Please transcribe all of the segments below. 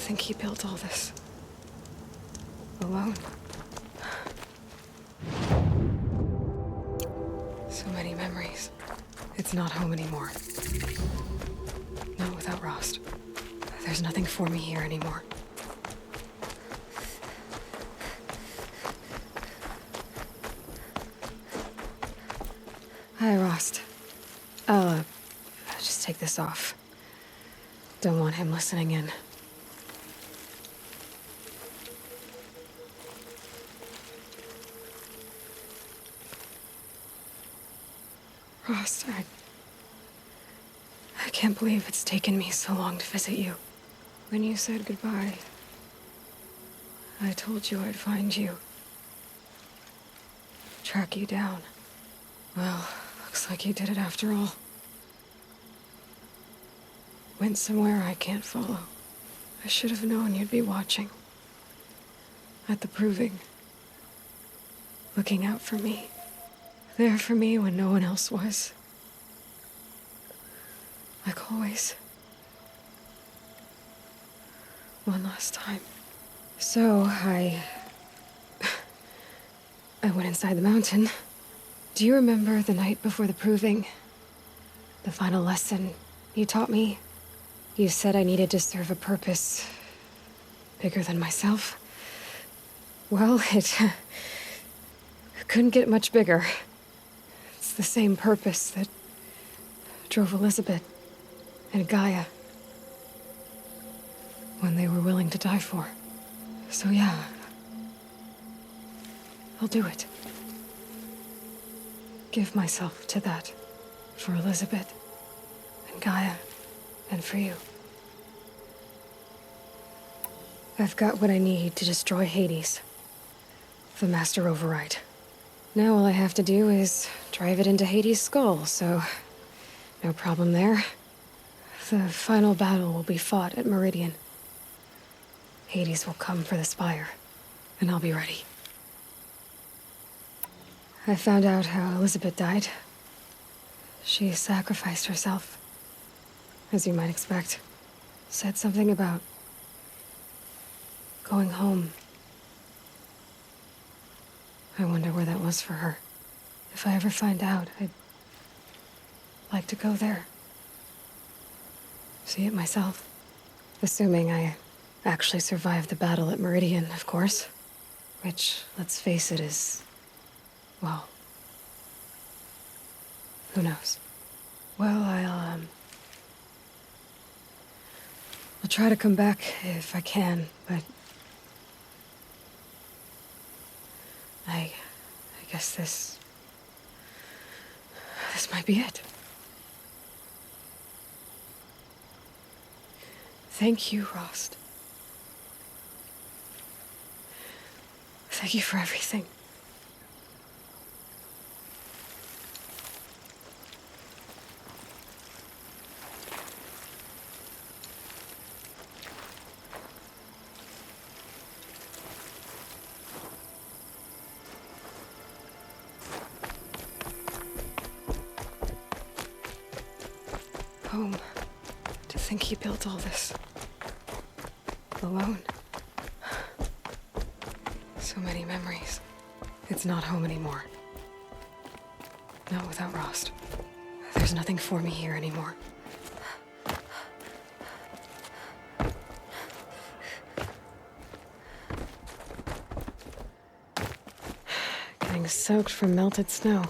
think he built all this alone. So many memories. It's not home anymore. Not without Rost. There's nothing for me here anymore. Hi, Rost. I'll just take this off. Don't want him listening in. Rost, I can't believe it's taken me so long to visit you. When you said goodbye, I told you I'd find you. Track you down. Well, looks like you did it after all. Went somewhere I can't follow. I should have known you'd be watching. At the proving. Looking out for me. There for me when no one else was. Like always. One last time. So, I went inside the mountain. Do you remember the night before the proving? The final lesson you taught me? You said I needed to serve a purpose bigger than myself. Well, it couldn't get much bigger. It's the same purpose that drove Elizabeth and Gaia when they were willing to die for. So yeah, I'll do it. Give myself to that for Elizabeth and Gaia and for you. I've got what I need to destroy Hades. The Master Override. Now all I have to do is drive it into Hades' skull, so no problem there. The final battle will be fought at Meridian. Hades will come for the Spire, and I'll be ready. I found out how Elizabeth died. She sacrificed herself, as you might expect. Said something about going home. I wonder where that was for her. If I ever find out, I'd like to go there. See it myself. Assuming I actually survived the battle at Meridian, of course. Which, let's face it, is... well... who knows? Well, I'll try to come back if I can, but... I guess this might be it. Thank you, Rost. Thank you for everything. Home. To think he built all this alone. So many memories. It's not home anymore. Not without Rost. There's nothing for me here anymore. Getting soaked from melted snow.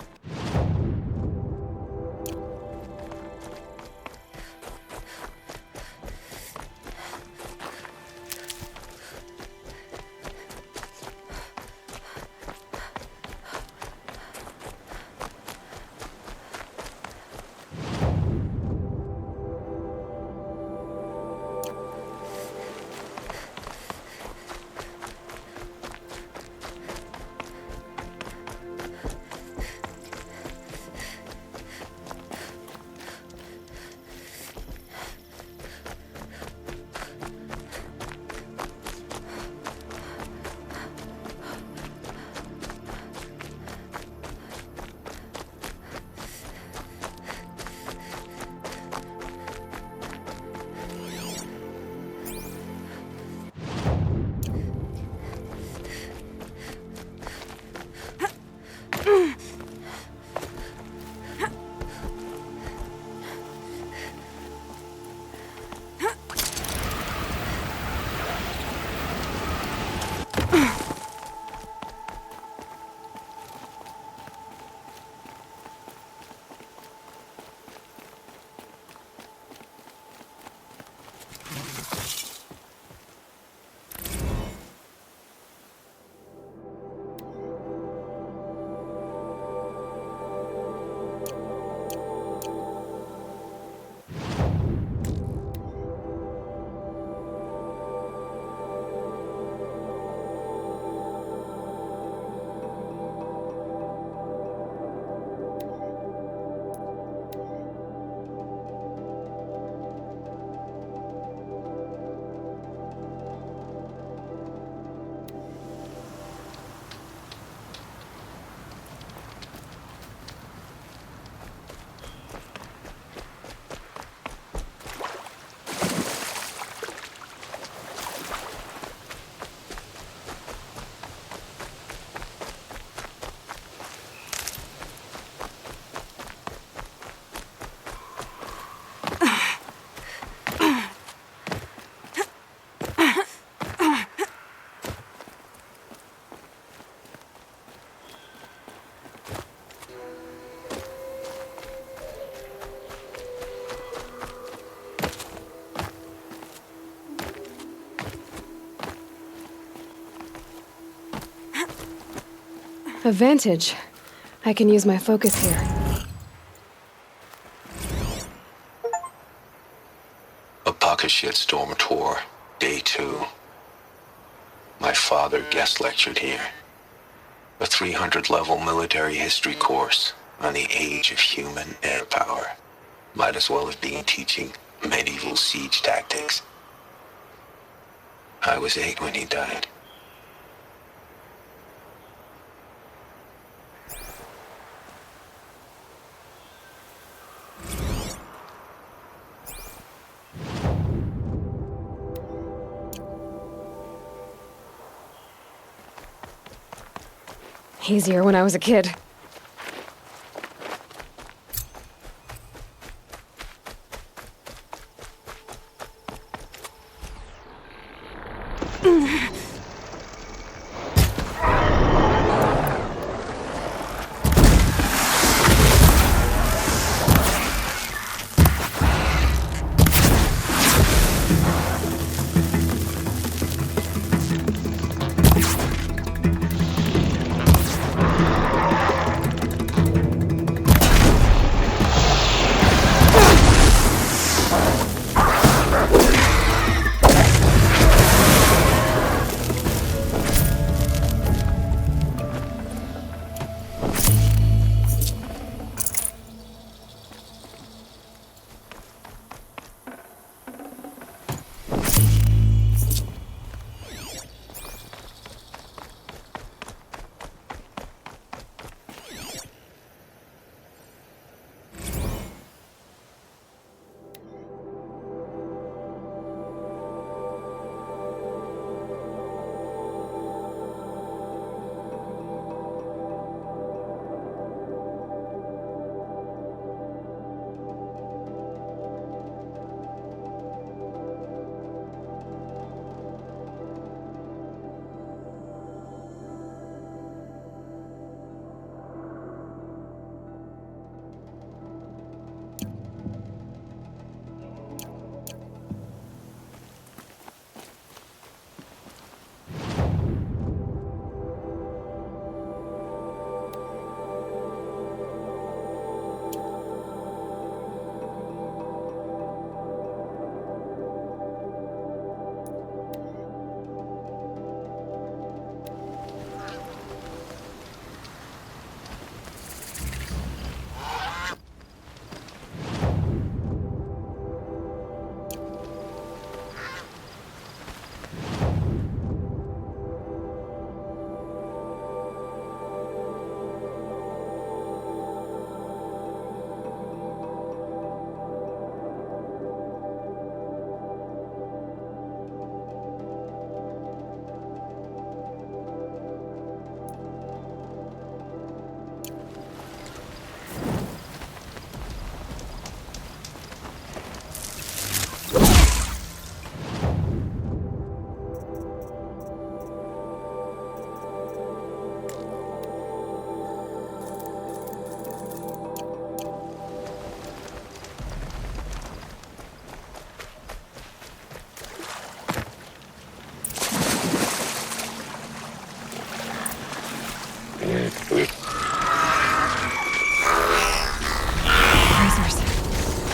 Advantage. I can use my focus here. A Storm Tour, Day 2. My father guest lectured here. A 300-level military history course on the age of human air power. Might as well have been teaching medieval siege tactics. I was 8 when he died. Easier when I was a kid.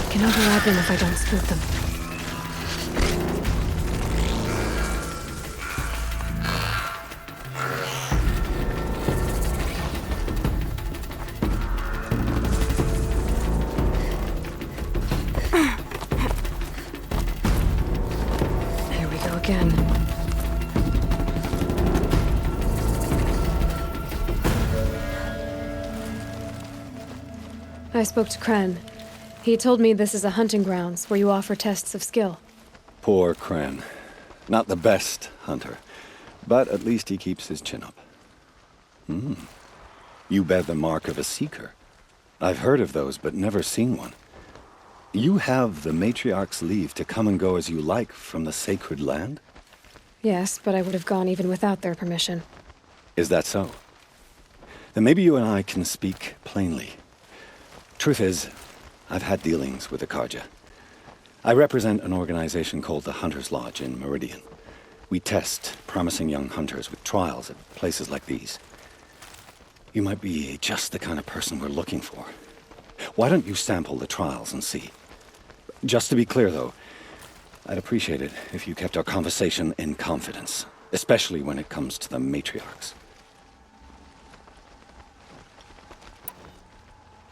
Can override them if I don't split them. Here we go again. I spoke to Kren. He told me this is a hunting grounds where you offer tests of skill. Poor Kren. Not the best hunter, but at least he keeps his chin up. You bear the mark of a seeker. I've heard of those, but never seen one. You have the matriarch's leave to come and go as you like from the sacred land? Yes, but I would have gone even without their permission. Is that so? Then maybe you and I can speak plainly. Truth is, I've had dealings with the Carja. I represent an organization called the Hunter's Lodge in Meridian. We test promising young hunters with trials at places like these. You might be just the kind of person we're looking for. Why don't you sample the trials and see? Just to be clear, though, I'd appreciate it if you kept our conversation in confidence, especially when it comes to the matriarchs.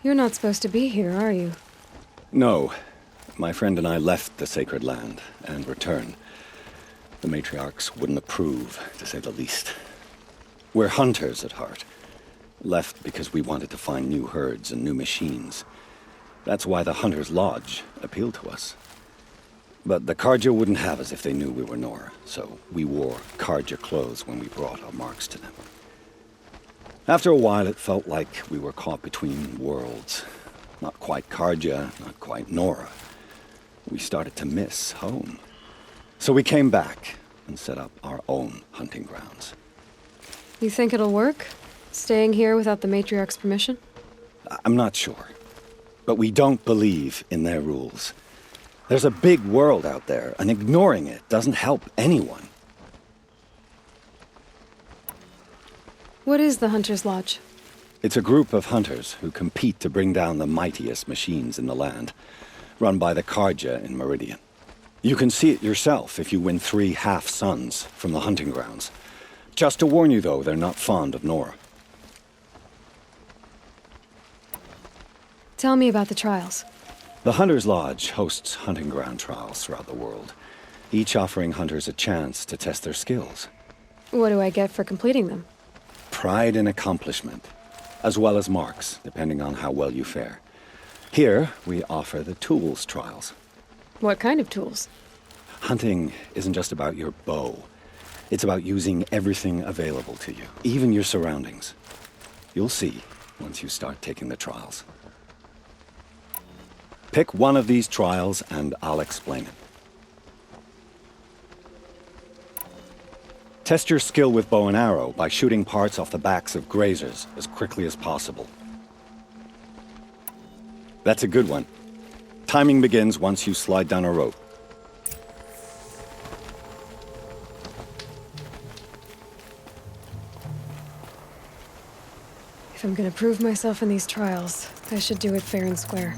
You're not supposed to be here, are you? No. My friend and I left the sacred land and returned. The matriarchs wouldn't approve, to say the least. We're hunters at heart. Left because we wanted to find new herds and new machines. That's why the Hunter's Lodge appealed to us. But the Carja wouldn't have us if they knew we were Nora, so we wore Carja clothes when we brought our marks to them. After a while, it felt like we were caught between worlds. Not quite Carja, not quite Nora. We started to miss home. So we came back and set up our own hunting grounds. You think it'll work? Staying here without the matriarch's permission? I'm not sure. But we don't believe in their rules. There's a big world out there, and ignoring it doesn't help anyone. What is the Hunter's Lodge? It's a group of hunters who compete to bring down the mightiest machines in the land, run by the Carja in Meridian. You can see it yourself if you win 3 half-suns from the hunting grounds. Just to warn you, though, they're not fond of Nora. Tell me about the trials. The Hunter's Lodge hosts hunting ground trials throughout the world, each offering hunters a chance to test their skills. What do I get for completing them? Pride in accomplishment, as well as marks, depending on how well you fare. Here, we offer the tools trials. What kind of tools? Hunting isn't just about your bow. It's about using everything available to you, even your surroundings. You'll see once you start taking the trials. Pick one of these trials and I'll explain it. Test your skill with bow and arrow by shooting parts off the backs of grazers as quickly as possible. That's a good one. Timing begins once you slide down a rope. If I'm gonna prove myself in these trials, I should do it fair and square.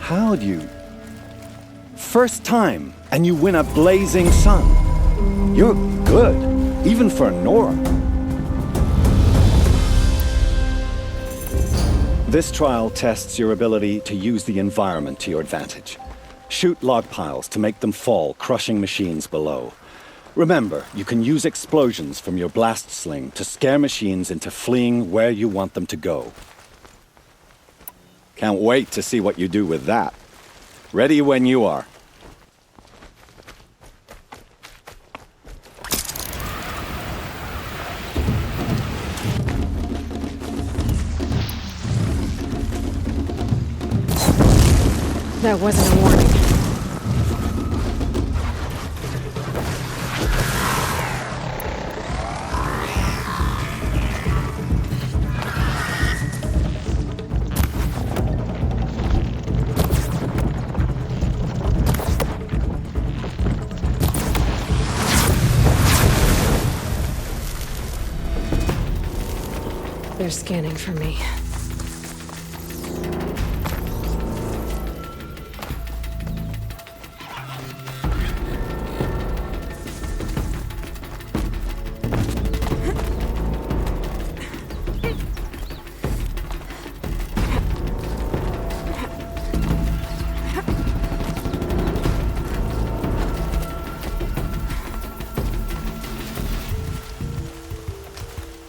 How'd you... First time, and you win a blazing sun. You're good, even for Nora. This trial tests your ability to use the environment to your advantage. Shoot log piles to make them fall, crushing machines below. Remember, you can use explosions from your blast sling to scare machines into fleeing where you want them to go. Can't wait to see what you do with that. Ready when you are. That wasn't a warning. They're scanning for me.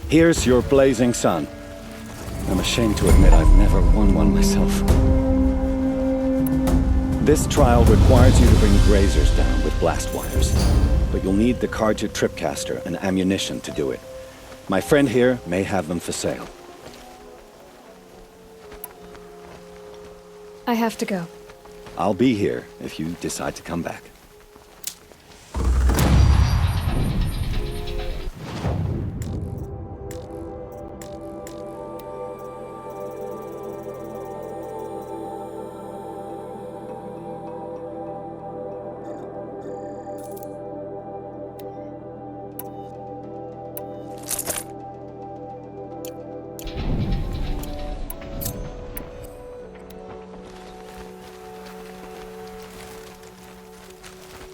Here's your blazing sun. I'm ashamed to admit I've never won one myself. This trial requires you to bring grazers down with blast wires, but you'll need the Karja tripcaster and ammunition to do it. My friend here may have them for sale. I have to go. I'll be here if you decide to come back.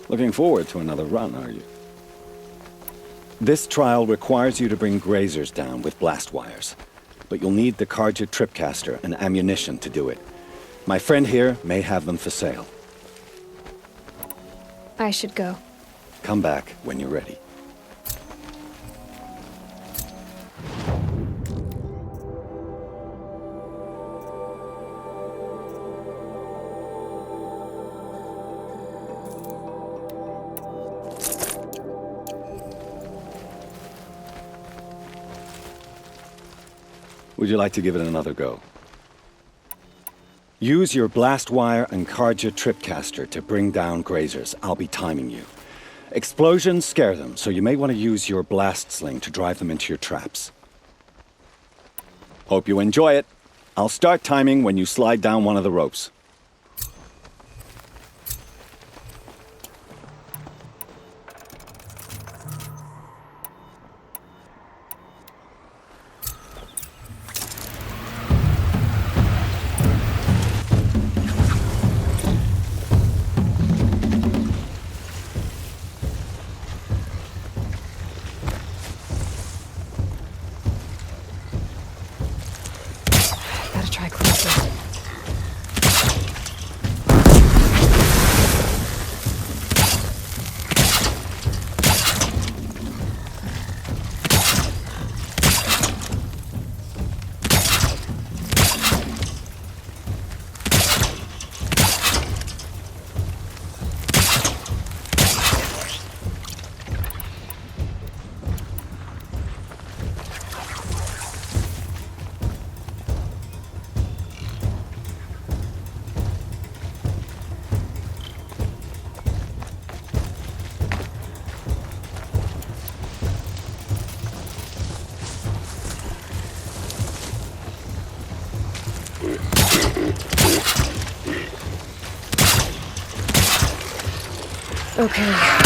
Looking forward to another run, are you? This trial requires you to bring grazers down with blast wires, but you'll need the Karja tripcaster and ammunition to do it. My friend here may have them for sale. I should go. Come back when you're ready. Would you like to give it another go? Use your blast wire and Karja tripcaster to bring down grazers. I'll be timing you. Explosions scare them, so you may want to use your blast sling to drive them into your traps. Hope you enjoy it. I'll start timing when you slide down one of the ropes. Okay.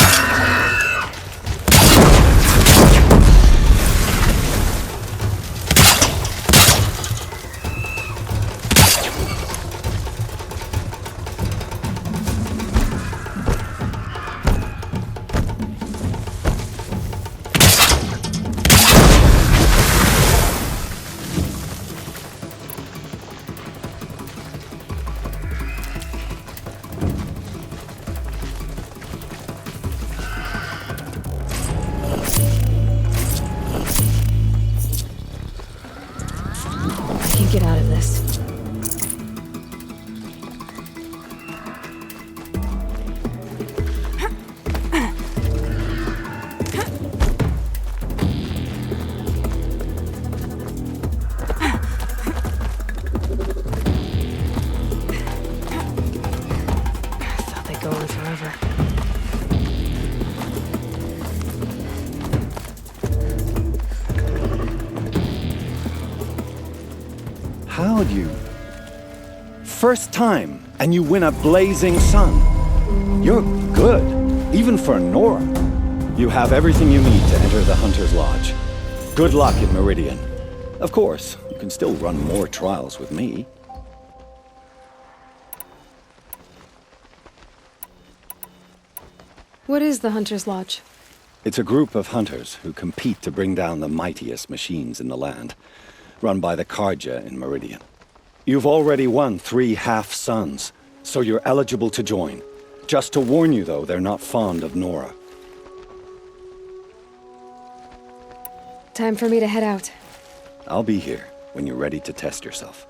followed you. First time, and you win a blazing sun. You're good, even for Nora. You have everything you need to enter the Hunter's Lodge. Good luck in Meridian. Of course, you can still run more trials with me. What is the Hunter's Lodge? It's a group of hunters who compete to bring down the mightiest machines in the land, run by the Carja in Meridian. You've already won 3 half-suns, so you're eligible to join. Just to warn you, though, they're not fond of Nora. Time for me to head out. I'll be here when you're ready to test yourself.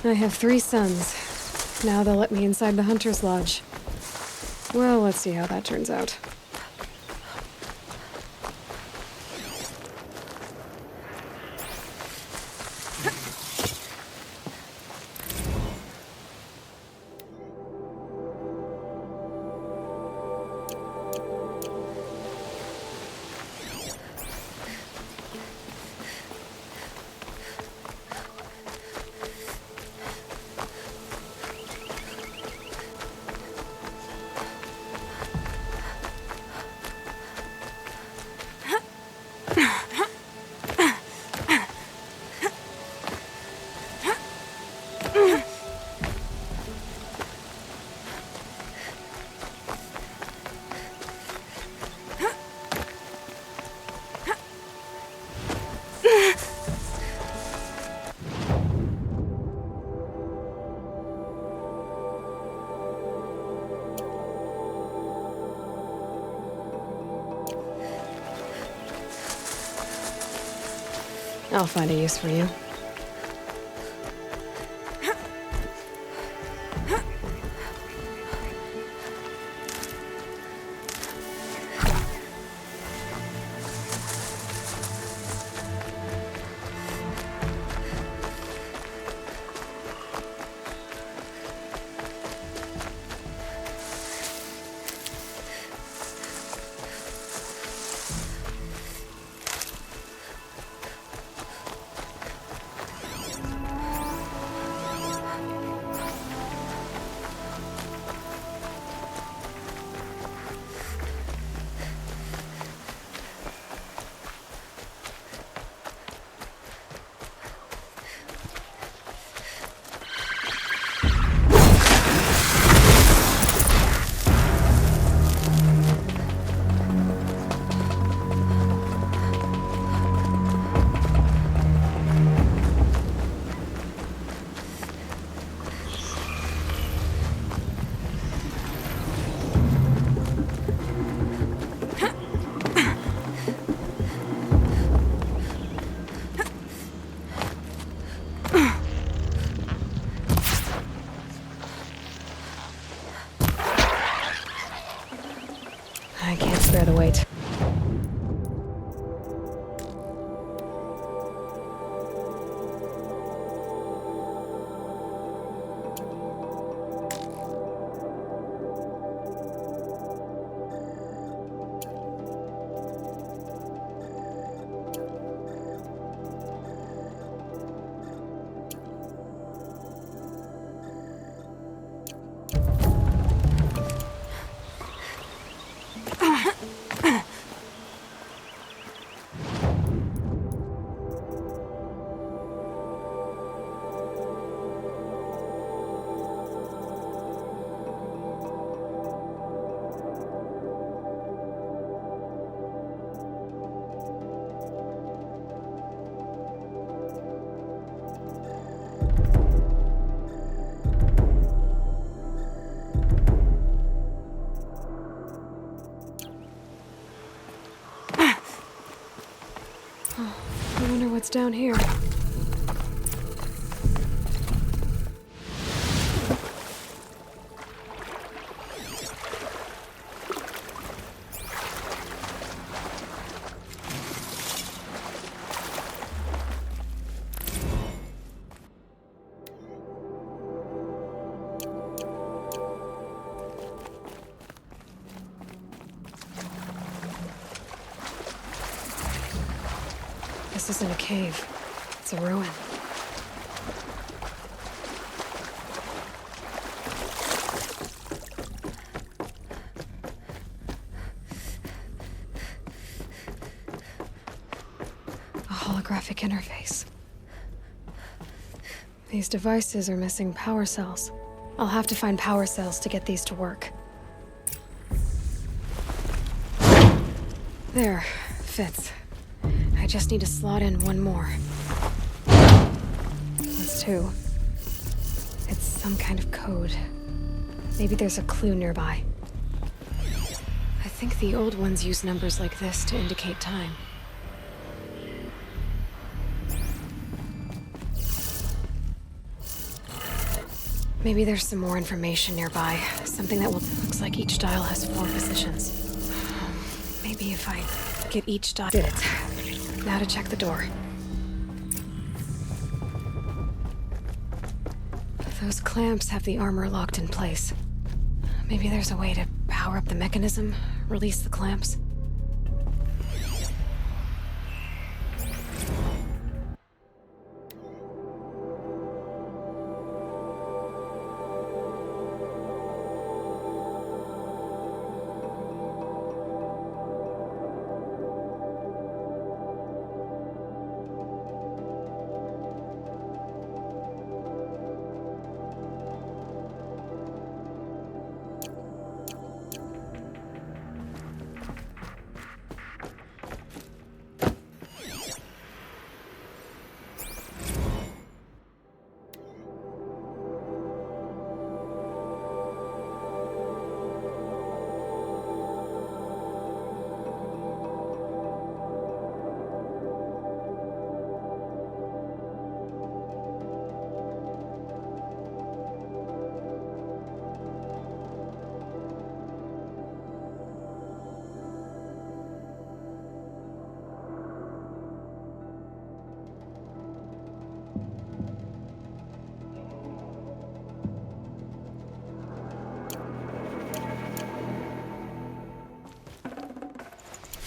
I have 3 sons. Now they'll let me inside the Hunter's Lodge. Well, let's see how that turns out. I'll find a use for you. Oh, I wonder what's down here. This isn't a cave. It's a ruin. A holographic interface. These devices are missing power cells. I'll have to find power cells to get these to work. There. Fits. I just need to slot in one more. That's two. It's some kind of code. Maybe there's a clue nearby. I think the old ones use numbers like this to indicate time. Maybe there's some more information nearby. Something that looks like each dial has 4 positions. Maybe if I get each dial... Did it. Now to check the door. Those clamps have the armor locked in place. Maybe there's a way to power up the mechanism, release the clamps.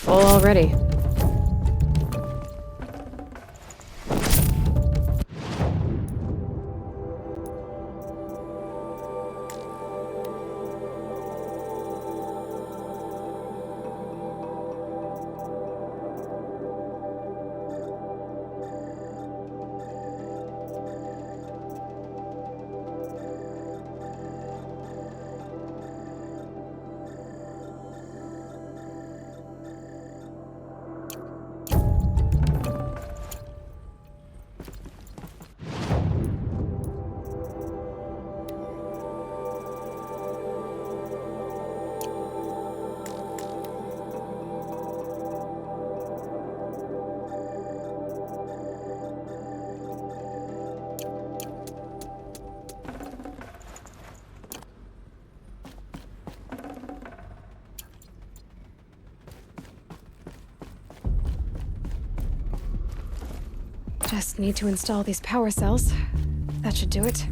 Full already. Just need to install these power cells. That should do it.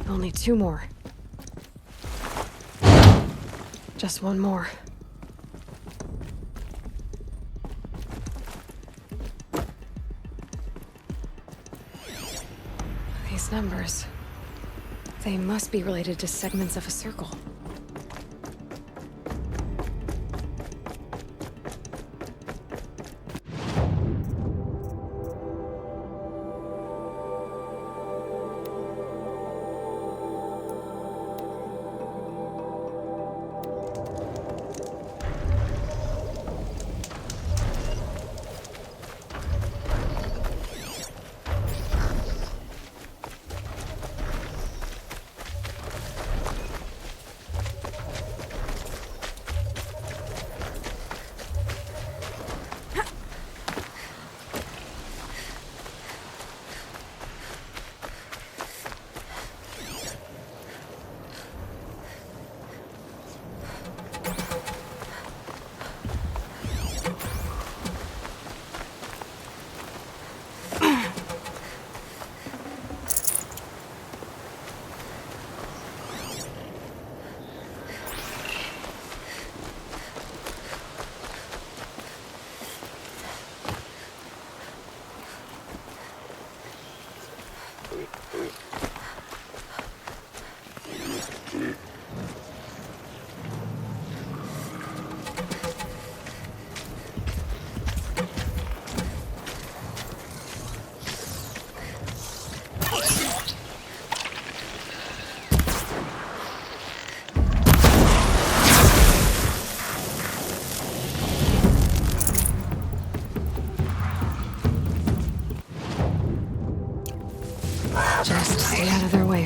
Only 2 more. Just 1 more. These numbers... they must be related to segments of a circle.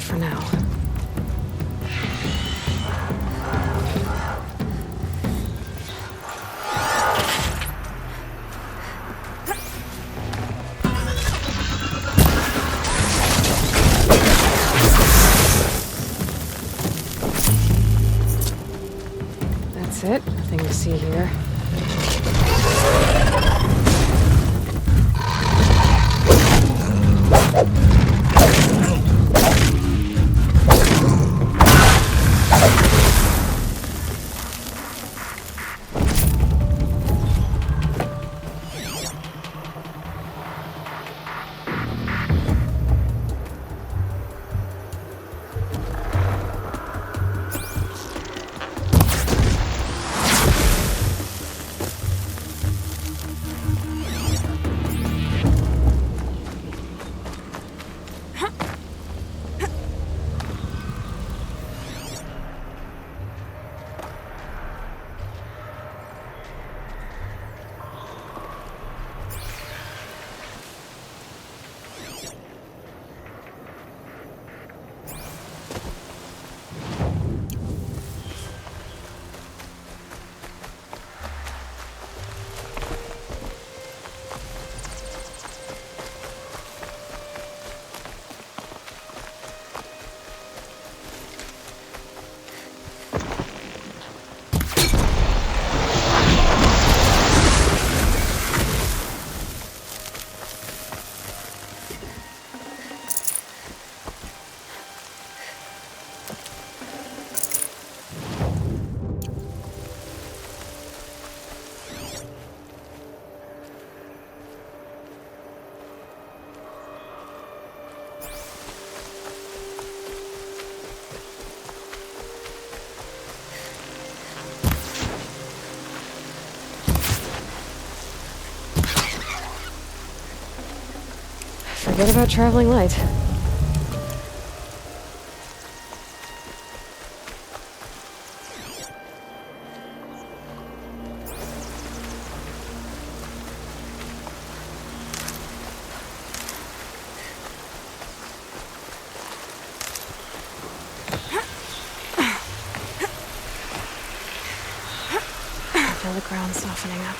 for now. That's it. Nothing to see here. Forget about traveling light. I feel the ground softening up.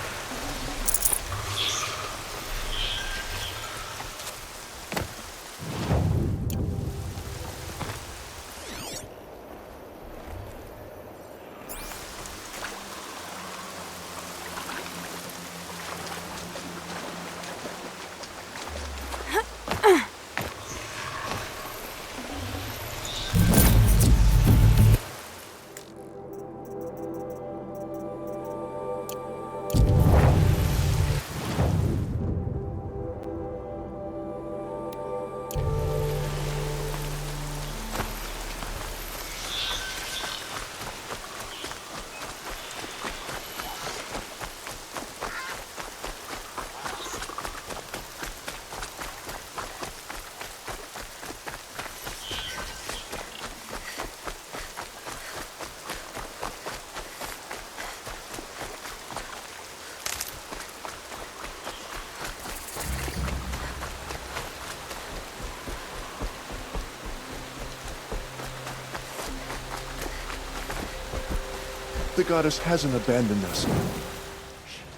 The goddess hasn't abandoned us.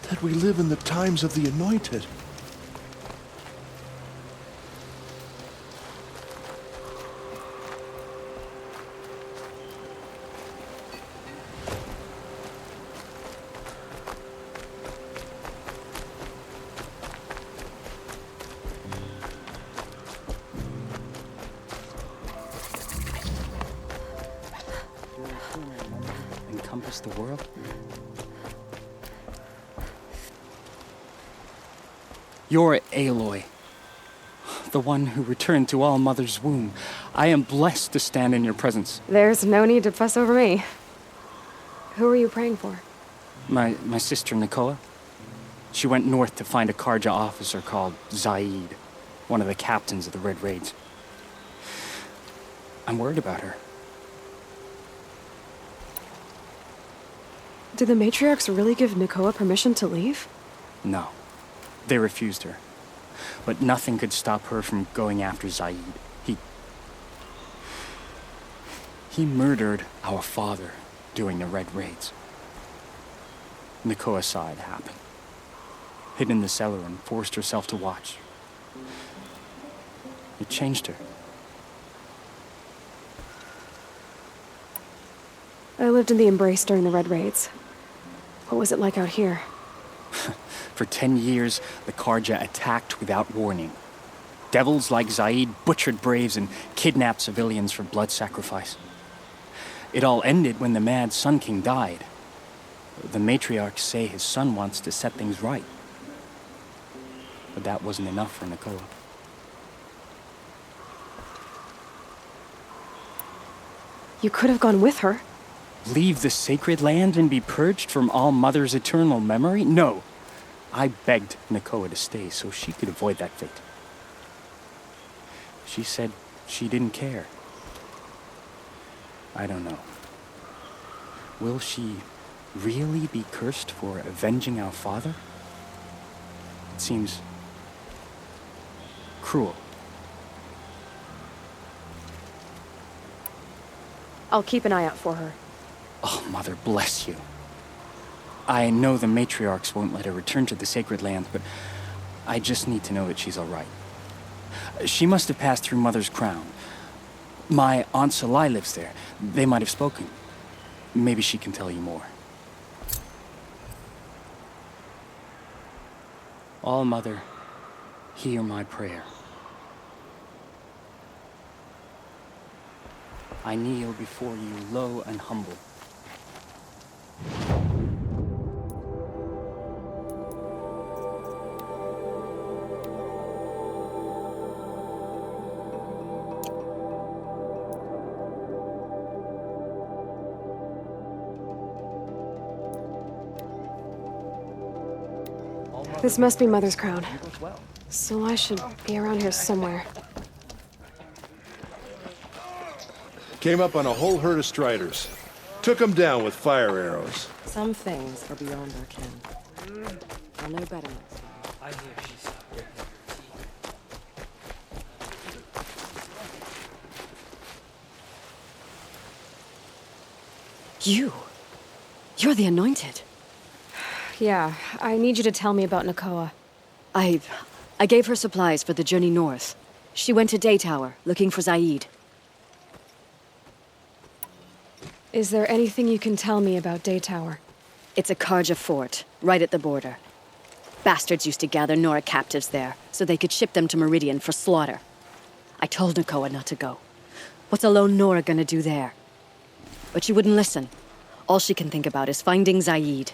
That we live in the times of the anointed. Encompass the world? You're Aloy, the one who returned to All Mother's womb. I am blessed to stand in your presence. There's no need to fuss over me. Who are you praying for? My sister Nakoa. She went north to find a Karja officer called Zaid, one of the captains of the Red Raids. I'm worried about her. Did the matriarchs really give Nakoa permission to leave? No. They refused her. But nothing could stop her from going after Zaid. He murdered our father during the Red Raids. Nakoa saw it happen. Hid in the cellar and forced herself to watch. It changed her. I lived in the Embrace during the Red Raids. What was it like out here? For 10 years, the Karja attacked without warning. Devils like Zaid butchered braves and kidnapped civilians for blood sacrifice. It all ended when the mad Sun King died. The matriarchs say his son wants to set things right. But that wasn't enough for Nakoa. You could have gone with her. Leave the sacred land and be purged from All Mother's eternal memory? No. I begged Nakoa to stay so she could avoid that fate. She said she didn't care. I don't know. Will she really be cursed for avenging our father? It seems cruel. I'll keep an eye out for her. Oh, Mother bless you. I know the matriarchs won't let her return to the sacred land, but I just need to know that she's all right. She must have passed through Mother's crown. My Aunt Salai lives there. They might have spoken. Maybe she can tell you more. All Mother, hear my prayer. I kneel before you low and humble. This must be Mother's crown. So I should be around here somewhere. Came up on a whole herd of striders. Took them down with fire arrows. Some things are beyond our ken. I'll know better next time. I hear she's You're the Anointed. Yeah, I need you to tell me about Nakoa. I gave her supplies for the journey north. She went to Day Tower, looking for Zaid. Is there anything you can tell me about Day Tower? It's a Karja fort, right at the border. Bastards used to gather Nora captives there, so they could ship them to Meridian for slaughter. I told Nakoa not to go. What's a lone Nora gonna do there? But she wouldn't listen. All she can think about is finding Zaid.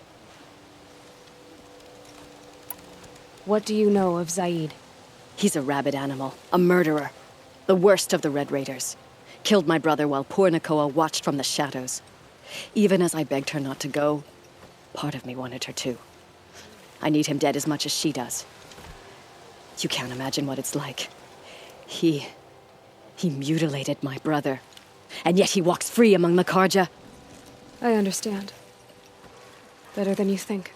What do you know of Zaid? He's a rabid animal, a murderer. The worst of the Red Raiders. Killed my brother while poor Nakoa watched from the shadows. Even as I begged her not to go, part of me wanted her to. I need him dead as much as she does. You can't imagine what it's like. He mutilated my brother. And yet he walks free among the Karja. I understand. Better than you think.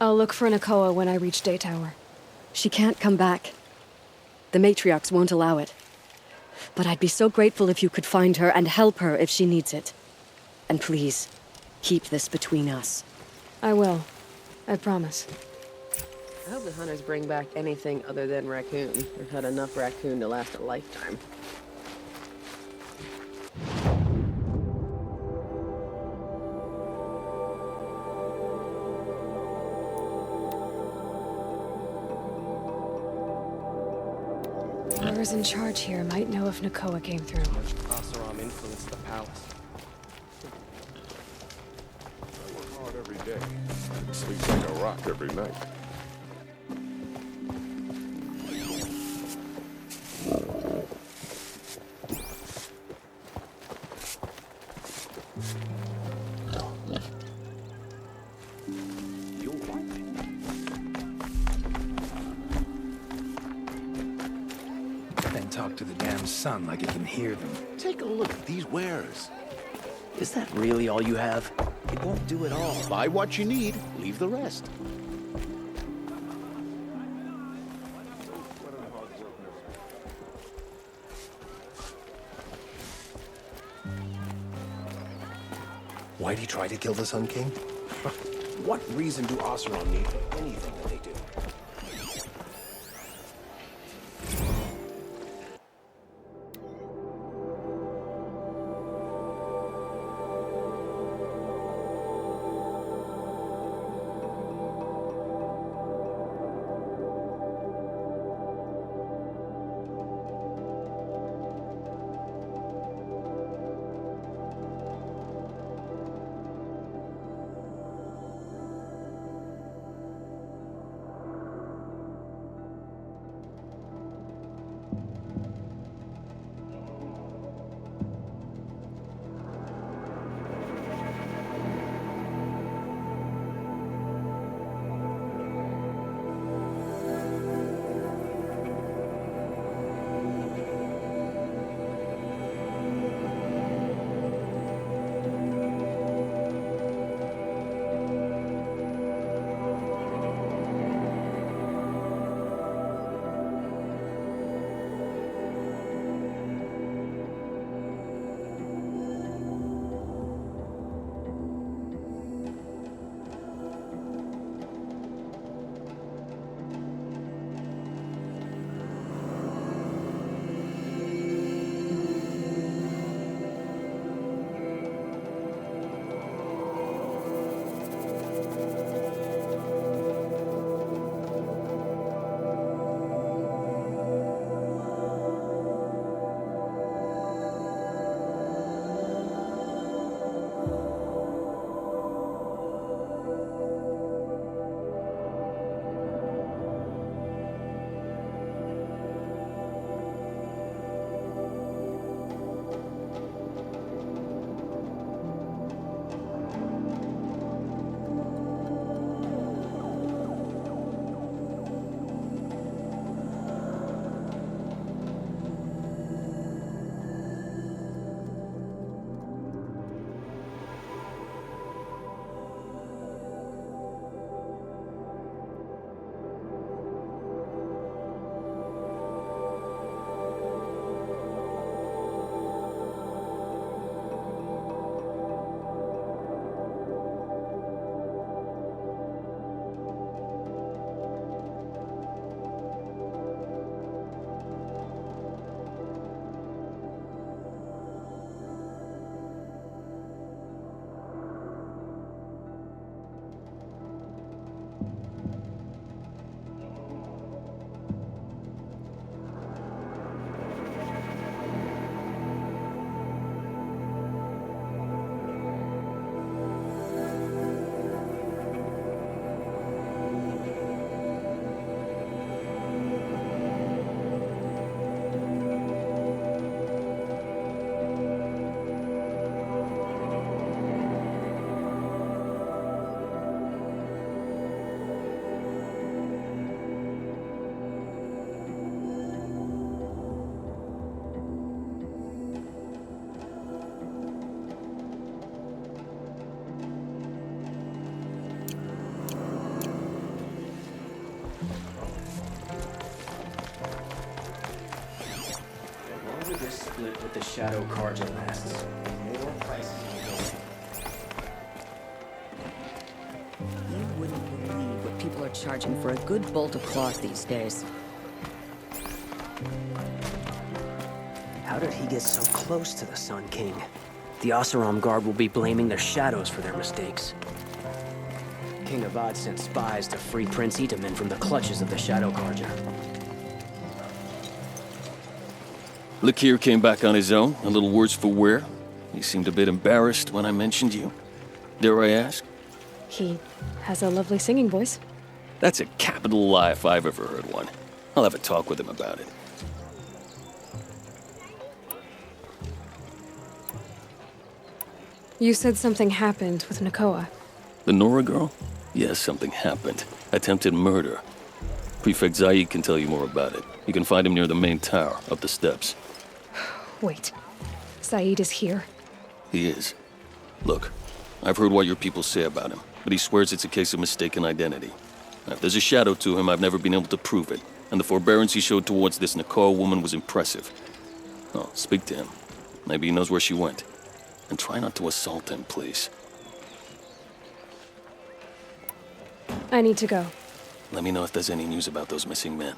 I'll look for Nakoa when I reach Day Tower. She can't come back. The matriarchs won't allow it. But I'd be so grateful if you could find her and help her if she needs it. And please, keep this between us. I will. I promise. I hope the hunters bring back anything other than raccoon. They've had enough raccoon to last a lifetime. Whoever's in charge here might know if Nakoa came through. Asaram influenced the palace. I work hard every day. It sleeps like a rock every night. Then talk to the damn sun like it can hear them. Take a look at these wares. Is that really all you have? It won't do it all. Buy what you need, leave the rest. Why'd he try to kill the Sun King? What reason do Oseram need for anything that they do? Split with the Shadow Karja lasts. More prices will go. You wouldn't believe what people are charging for a good bolt of cloth these days. How did he get so close to the Sun King? The Oseram Guard will be blaming their shadows for their mistakes. King Avad sent spies to free Prince Itamen from the clutches of the Shadow Karja. Lakir came back on his own, a little worse for wear. He seemed a bit embarrassed when I mentioned you. Dare I ask? He has a lovely singing voice. That's a capital lie if I've ever heard one. I'll have a talk with him about it. You said something happened with Nakoa. The Nora girl? Yes, something happened. Attempted murder. Prefect Zaid can tell you more about it. You can find him near the main tower, up the steps. Wait. Zaid is here. He is. Look, I've heard what your people say about him, but he swears it's a case of mistaken identity. Now, if there's a shadow to him, I've never been able to prove it, and the forbearance he showed towards this Nakoa woman was impressive. Oh, speak to him. Maybe he knows where she went. And try not to assault him, please. I need to go. Let me know if there's any news about those missing men.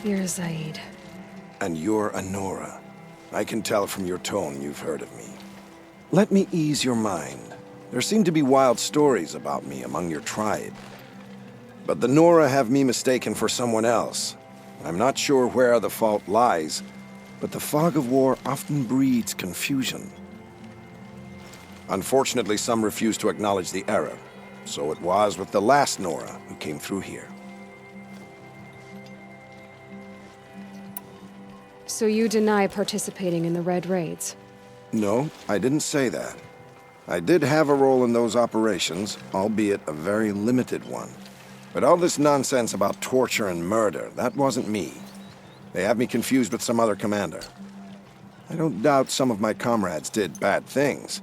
You're Zaid. And you're a Nora. I can tell from your tone you've heard of me. Let me ease your mind. There seem to be wild stories about me among your tribe. But the Nora have me mistaken for someone else. I'm not sure where the fault lies, but the fog of war often breeds confusion. Unfortunately, some refuse to acknowledge the error. So it was with the last Nora who came through here. So you deny participating in the Red Raids? No, I didn't say that. I did have a role in those operations, albeit a very limited one. But all this nonsense about torture and murder, that wasn't me. They have me confused with some other commander. I don't doubt some of my comrades did bad things,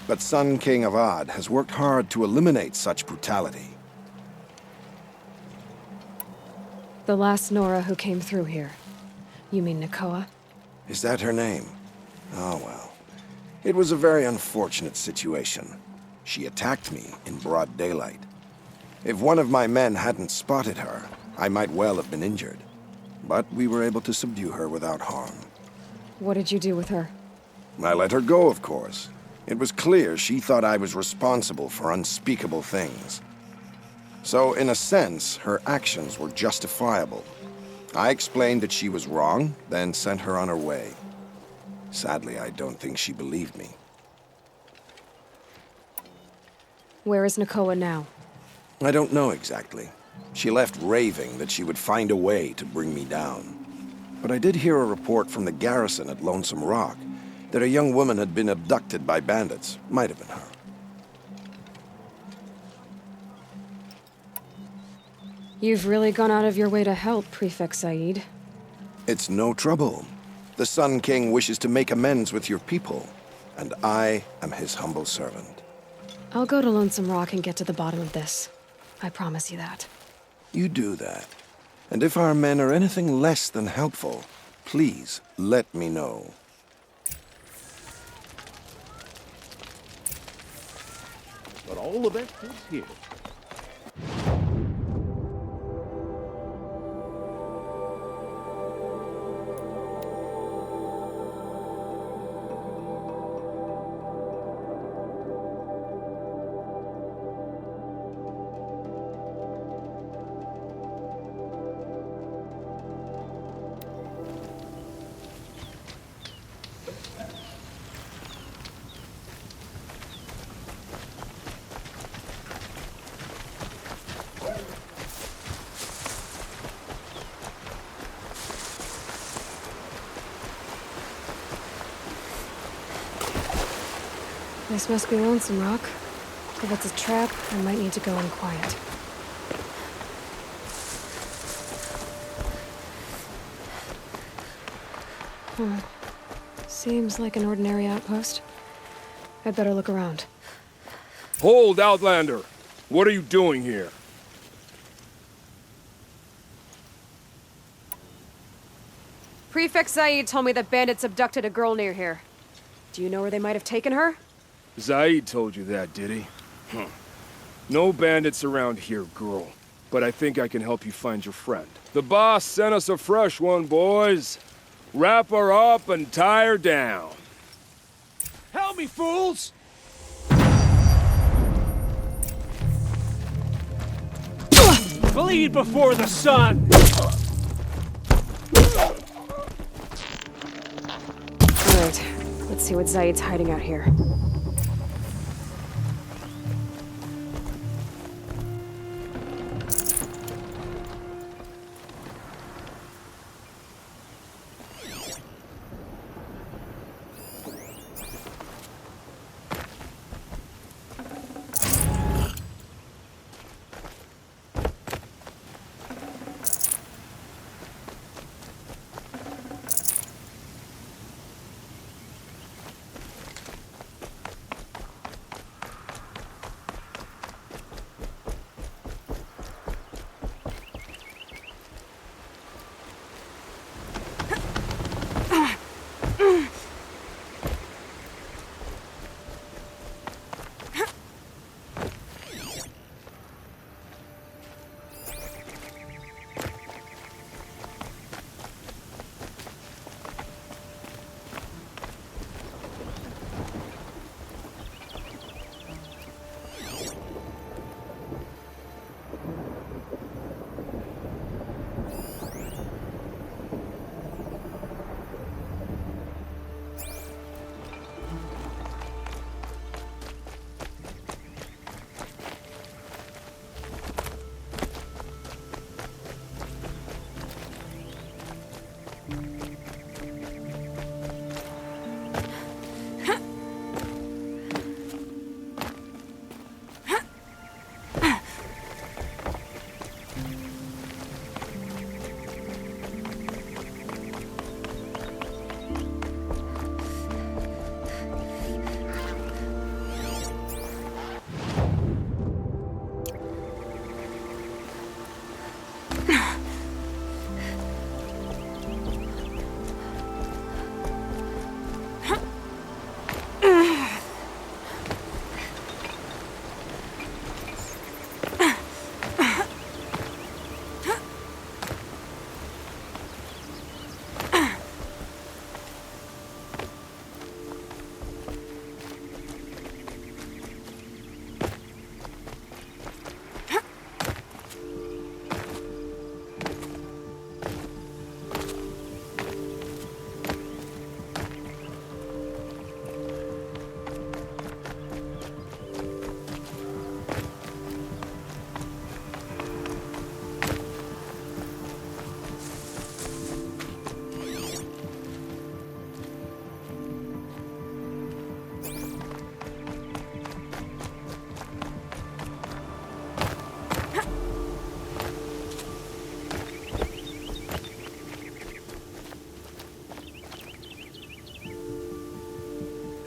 but Sun King Avad has worked hard to eliminate such brutality. The last Nora who came through here. You mean Nakoa? Is that her name? Oh well. It was a very unfortunate situation. She attacked me in broad daylight. If one of my men hadn't spotted her, I might well have been injured. But we were able to subdue her without harm. What did you do with her? I let her go, of course. It was clear she thought I was responsible for unspeakable things. So, in a sense, her actions were justifiable. I explained that she was wrong, then sent her on her way. Sadly, I don't think she believed me. Where is Nakoa now? I don't know exactly. She left raving that she would find a way to bring me down. But I did hear a report from the garrison at Lonesome Rock that a young woman had been abducted by bandits. Might have been her. You've really gone out of your way to help, Prefect Zaid. It's no trouble. The Sun King wishes to make amends with your people, and I am his humble servant. I'll go to Lonesome Rock and get to the bottom of this. I promise you that. You do that. And if our men are anything less than helpful, please let me know. But all of it is here. This must be Lonesome Rock. If it's a trap, I might need to go in quiet. Seems like an ordinary outpost. I'd better look around. Hold, Outlander! What are you doing here? Prefect Zaid told me that bandits abducted a girl near here. Do you know where they might have taken her? Zaid told you that, did he? No bandits around here, girl. But I think I can help you find your friend. The boss sent us a fresh one, boys. Wrap her up and tie her down. Help me, fools! Bleed before the sun! Alright, let's see what Zaid's hiding out here.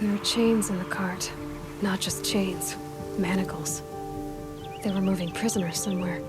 There are chains in the cart. Not just chains. Manacles. They were moving prisoners somewhere.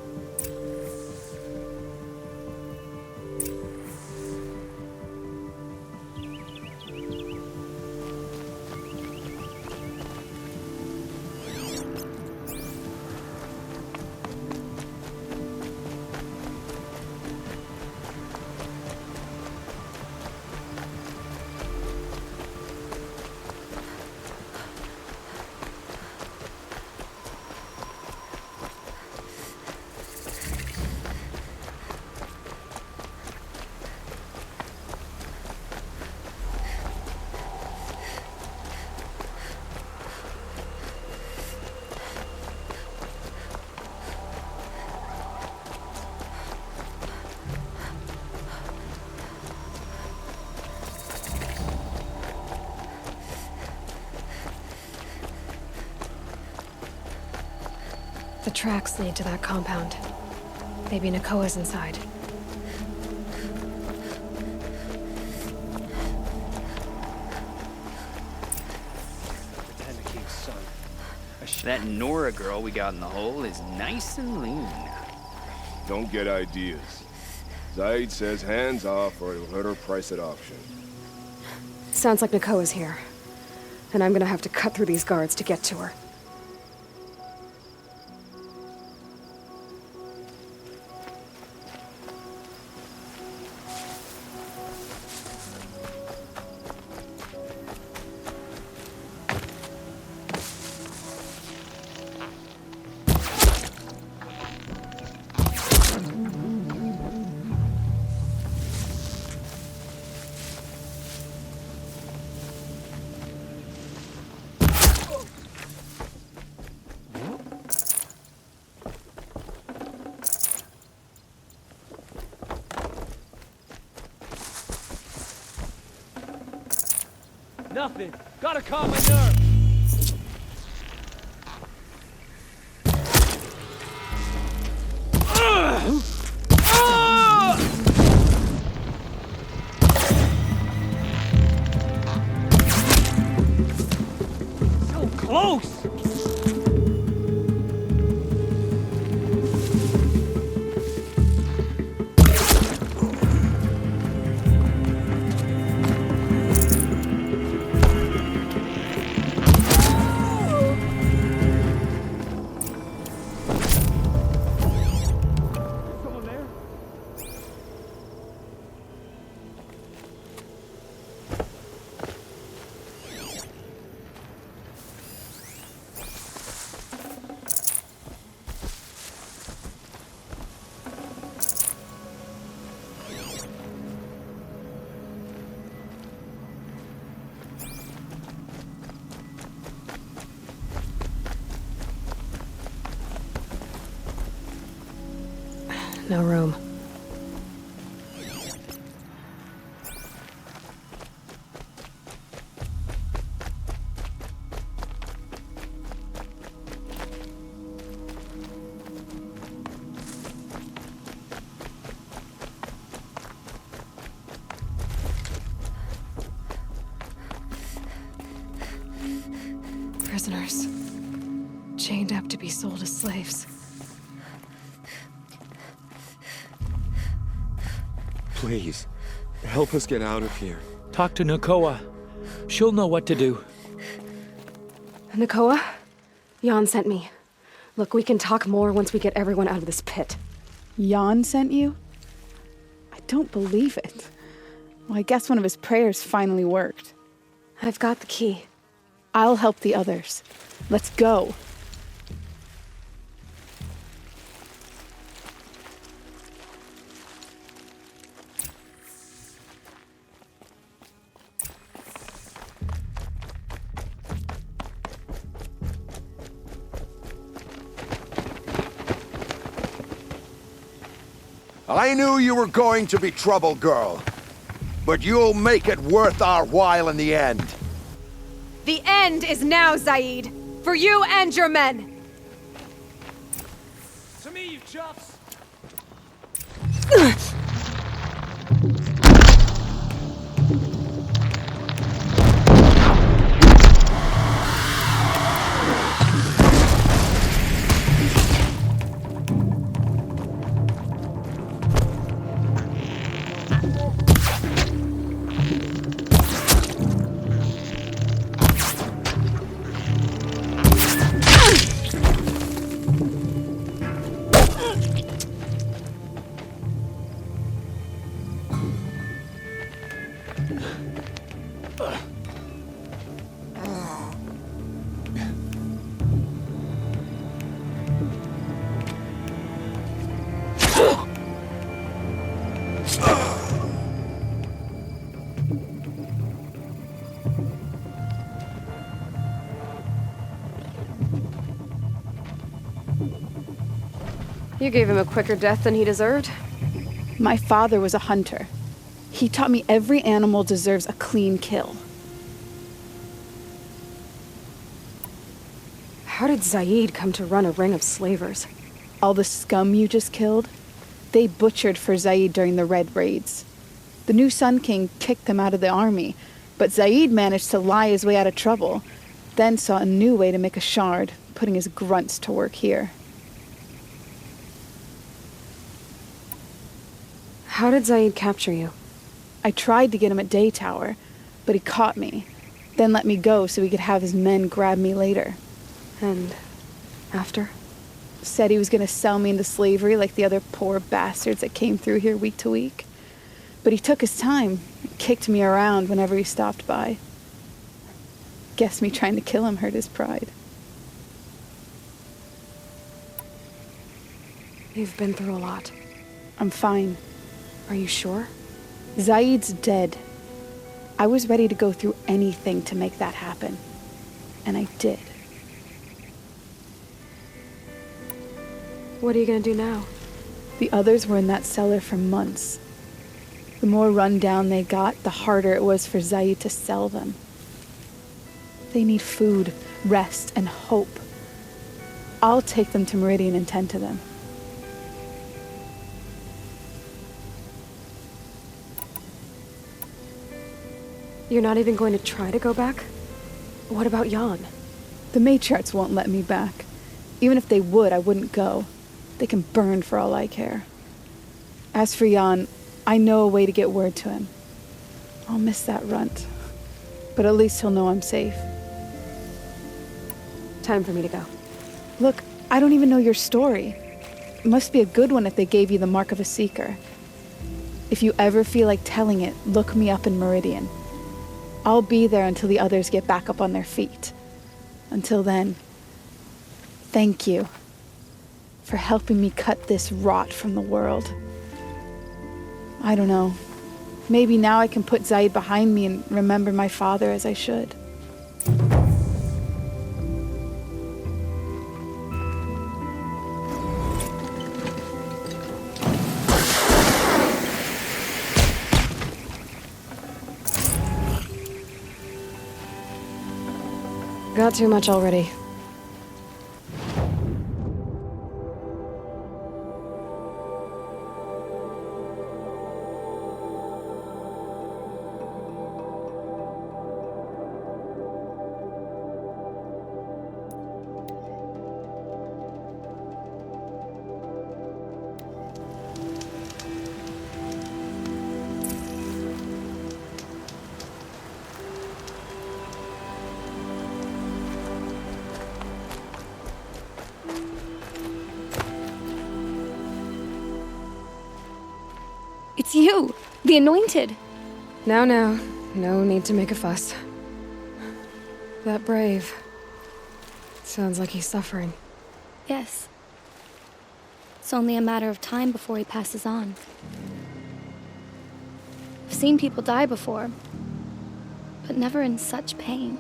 The tracks lead to that compound. Maybe Nakoa's inside. That Nora girl we got in the hole is nice and lean. Don't get ideas. Zaid says hands off or he'll let her price at auction. Sounds like Nakoa's here. And I'm gonna have to cut through these guards to get to her. Nothing. Gotta calm my nerves. So close! No room. Prisoners. Chained up to be sold as slaves. Please, help us get out of here. Talk to Nakoa. She'll know what to do. Nakoa? Jan sent me. Look, we can talk more once we get everyone out of this pit. Jan sent you? I don't believe it. Well, I guess one of his prayers finally worked. I've got the key. I'll help the others. Let's go. I knew you were going to be trouble, girl. But you'll make it worth our while in the end. The end is now, Zaid. For you and your men. To me, you chuffs! You gave him a quicker death than he deserved. My father was a hunter. He taught me every animal deserves a clean kill. How did Zaid come to run a ring of slavers? All the scum you just killed, they butchered for Zaid during the Red Raids. The new Sun King kicked them out of the army, but Zaid managed to lie his way out of trouble, then saw a new way to make a shard, putting his grunts to work here. How did Zaid capture you? I tried to get him at Day Tower, but he caught me, then let me go so he could have his men grab me later. And after? Said he was going to sell me into slavery like the other poor bastards that came through here week to week. But he took his time, kicked me around whenever he stopped by. Guess me trying to kill him hurt his pride. You've been through a lot. I'm fine. Are you sure? Zaid's dead. I was ready to go through anything to make that happen. And I did. What are you gonna do now? The others were in that cellar for months. The more run down they got, the harder it was for Zaid to sell them. They need food, rest, and hope. I'll take them to Meridian and tend to them. You're not even going to try to go back? What about Jan? The matriarchs won't let me back. Even if they would, I wouldn't go. They can burn for all I care. As for Jan, I know a way to get word to him. I'll miss that runt. But at least he'll know I'm safe. Time for me to go. Look, I don't even know your story. It must be a good one if they gave you the mark of a seeker. If you ever feel like telling it, look me up in Meridian. I'll be there until the others get back up on their feet. Until then, thank you for helping me cut this rot from the world. I don't know. Maybe now I can put Zaid behind me and remember my father as I should. Got too much already. It's you, the Anointed. Now, no need to make a fuss. That brave. Sounds like he's suffering. Yes. It's only a matter of time before he passes on. I've seen people die before, but never in such pain.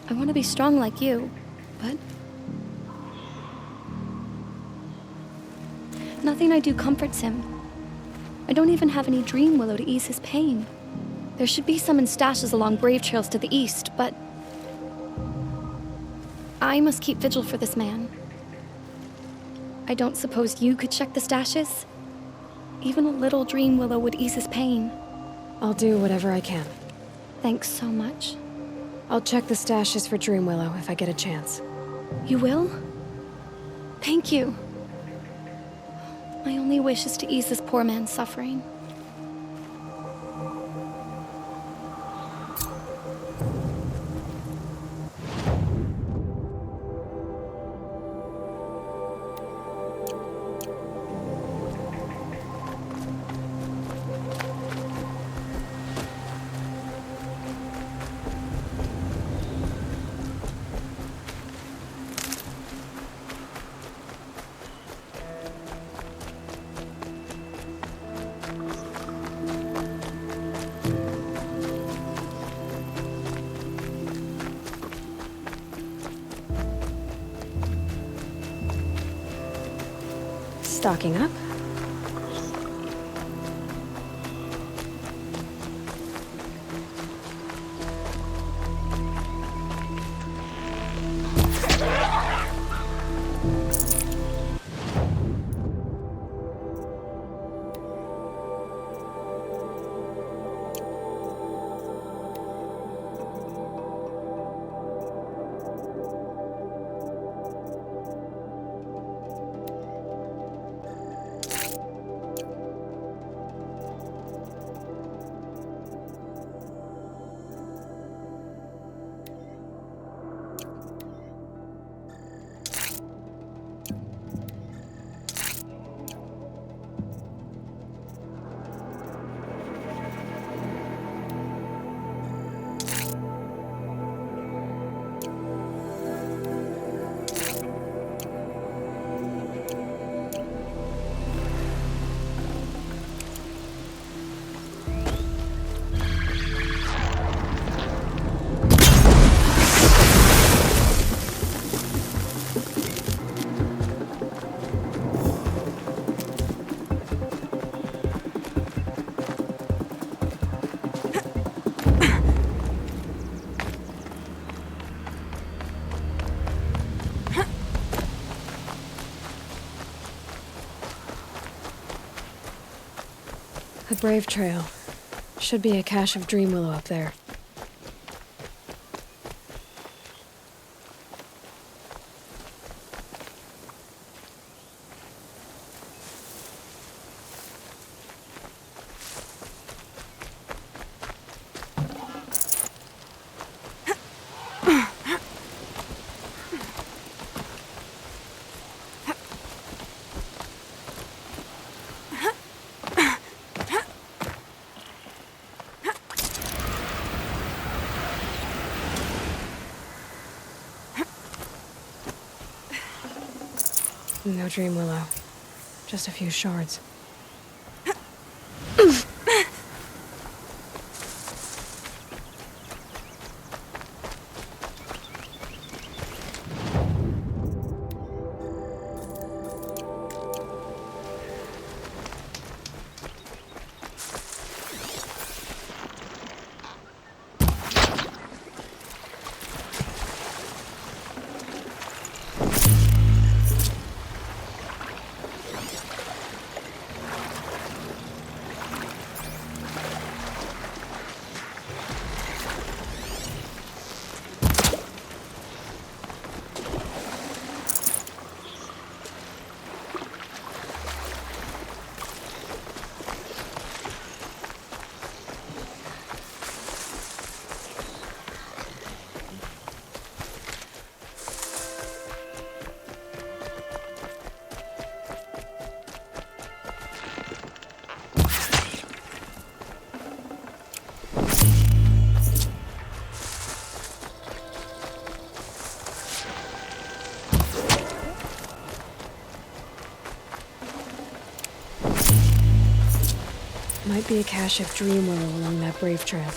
I want to be strong like you, but nothing I do comforts him. I don't even have any dream willow to ease his pain. There should be some in stashes along brave trails to the east, but I must keep vigil for this man. I don't suppose you could check the stashes? Even a little dream willow would ease his pain. I'll do whatever I can. Thanks so much. I'll check the stashes for dream willow if I get a chance. You will? Thank you. My only wish is to ease this poor man's suffering. Stocking up? The Brave Trail. Should be a cache of dream willow up there. No dream willow. Just a few shards. Might be a cache of dream willow along that Brave Trail.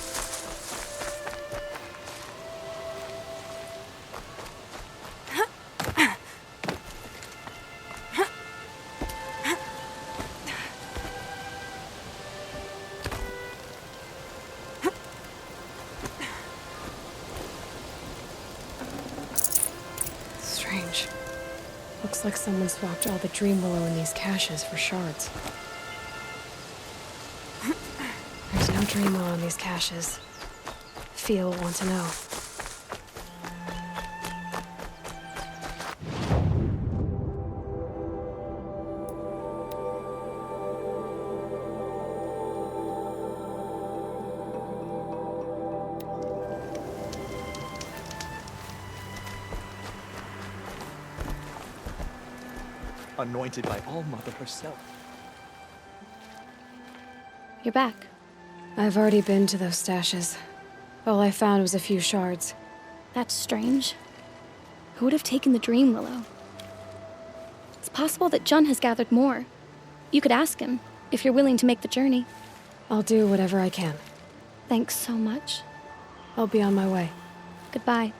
Strange. Looks like someone swapped all the dream willow in these caches for shards. No dream willow in these caches. Feel will want to know. Anointed by All-Mother herself. You're back. I've already been to those stashes. All I found was a few shards. That's strange. Who would have taken the dream willow? It's possible that Jun has gathered more. You could ask him, if you're willing to make the journey. I'll do whatever I can. Thanks so much. I'll be on my way. Goodbye.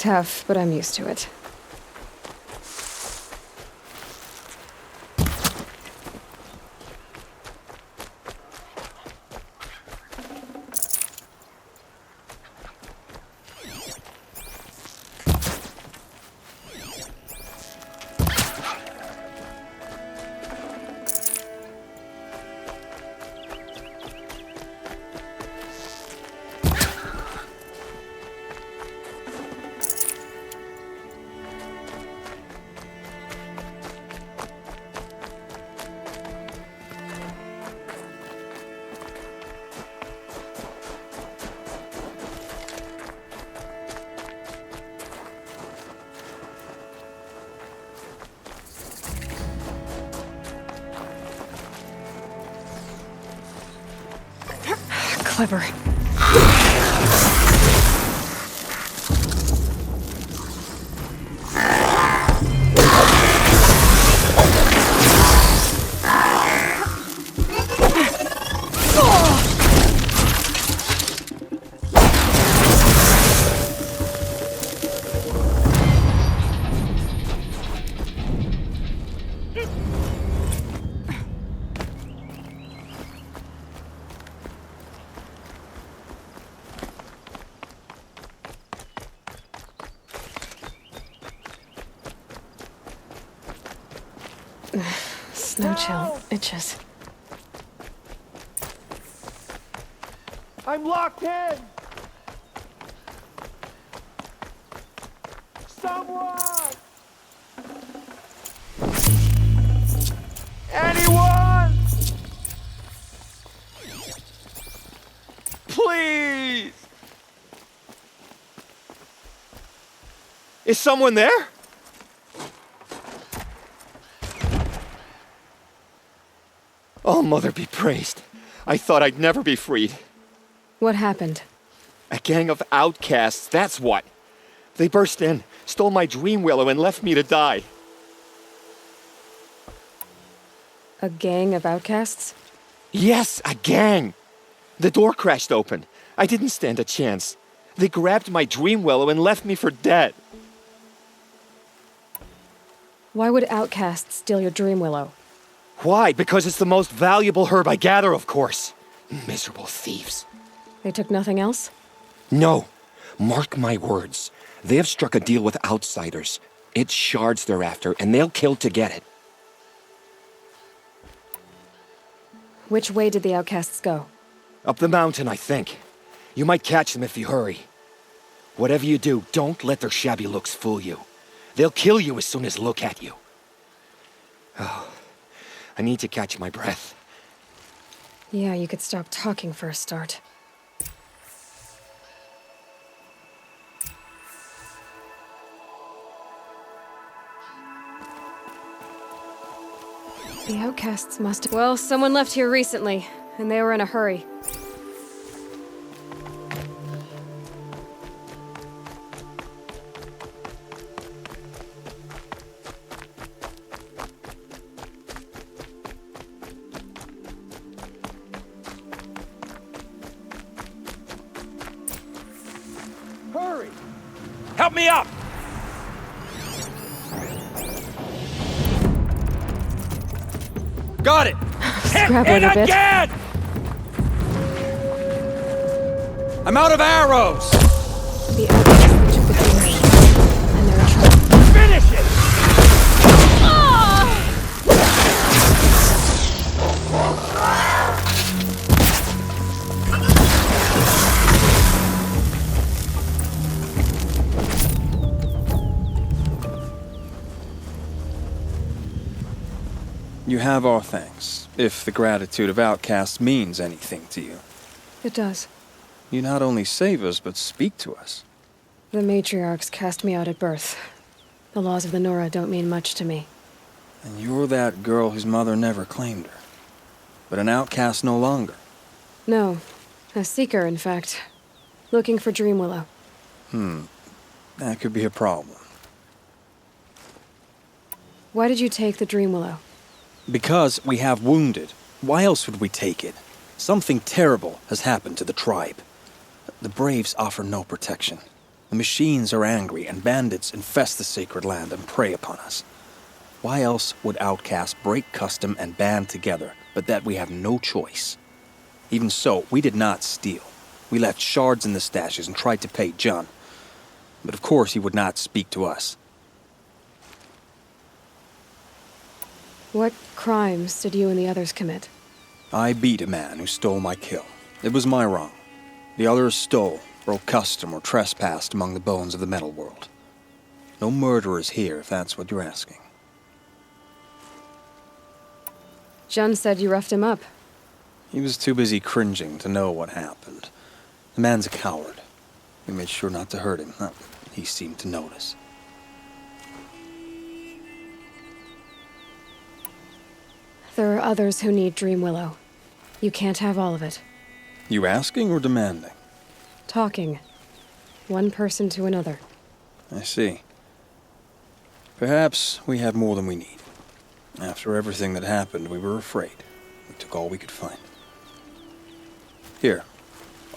Tough, but I'm used to it. Clever. Snow chill itches. I'm locked in! Someone! Anyone! Please! Is someone there? Oh, Mother be praised. I thought I'd never be freed. What happened? A gang of outcasts, that's what. They burst in, stole my dream willow, and left me to die. A gang of outcasts? Yes, a gang. The door crashed open. I didn't stand a chance. They grabbed my dream willow and left me for dead. Why would outcasts steal your dream willow? Why? Because it's the most valuable herb I gather, of course. Miserable thieves. They took nothing else? No. Mark my words. They have struck a deal with outsiders. It's shards they're after, and they'll kill to get it. Which way did the outcasts go? Up the mountain, I think. You might catch them if you hurry. Whatever you do, don't let their shabby looks fool you. They'll kill you as soon as look at you. Oh, I need to catch my breath. Yeah, you could stop talking for a start. The outcasts must have... Well, someone left here recently, and they were in a hurry. Hurry! Help me up! Got it! Scrap it a bit. Again! I'm out of arrows! The outcasts took the dream, and they're in trouble. Finish it! You have our thanks, if the gratitude of outcasts means anything to you. It does. You not only save us, but speak to us. The matriarchs cast me out at birth. The laws of the Nora don't mean much to me. And you're that girl whose mother never claimed her. But an outcast no longer. No. A seeker, in fact. Looking for Dream Willow. That could be a problem. Why did you take the Dream Willow? Because we have wounded. Why else would we take it? Something terrible has happened to the tribe. The Braves offer no protection. The machines are angry, and bandits infest the sacred land and prey upon us. Why else would outcasts break custom and band together, but that we have no choice? Even so, we did not steal. We left shards in the stashes and tried to pay John. But of course he would not speak to us. What crimes did you and the others commit? I beat a man who stole my kill. It was my wrong. The others stole, broke custom, or trespassed among the bones of the metal world. No murderers here, if that's what you're asking. John said you roughed him up. He was too busy cringing to know what happened. The man's a coward. We made sure not to hurt him. He seemed to notice. There are others who need Dream Willow. You can't have all of it. You asking or demanding? Talking. One person to another. I see. Perhaps we have more than we need. After everything that happened, we were afraid. We took all we could find. Here,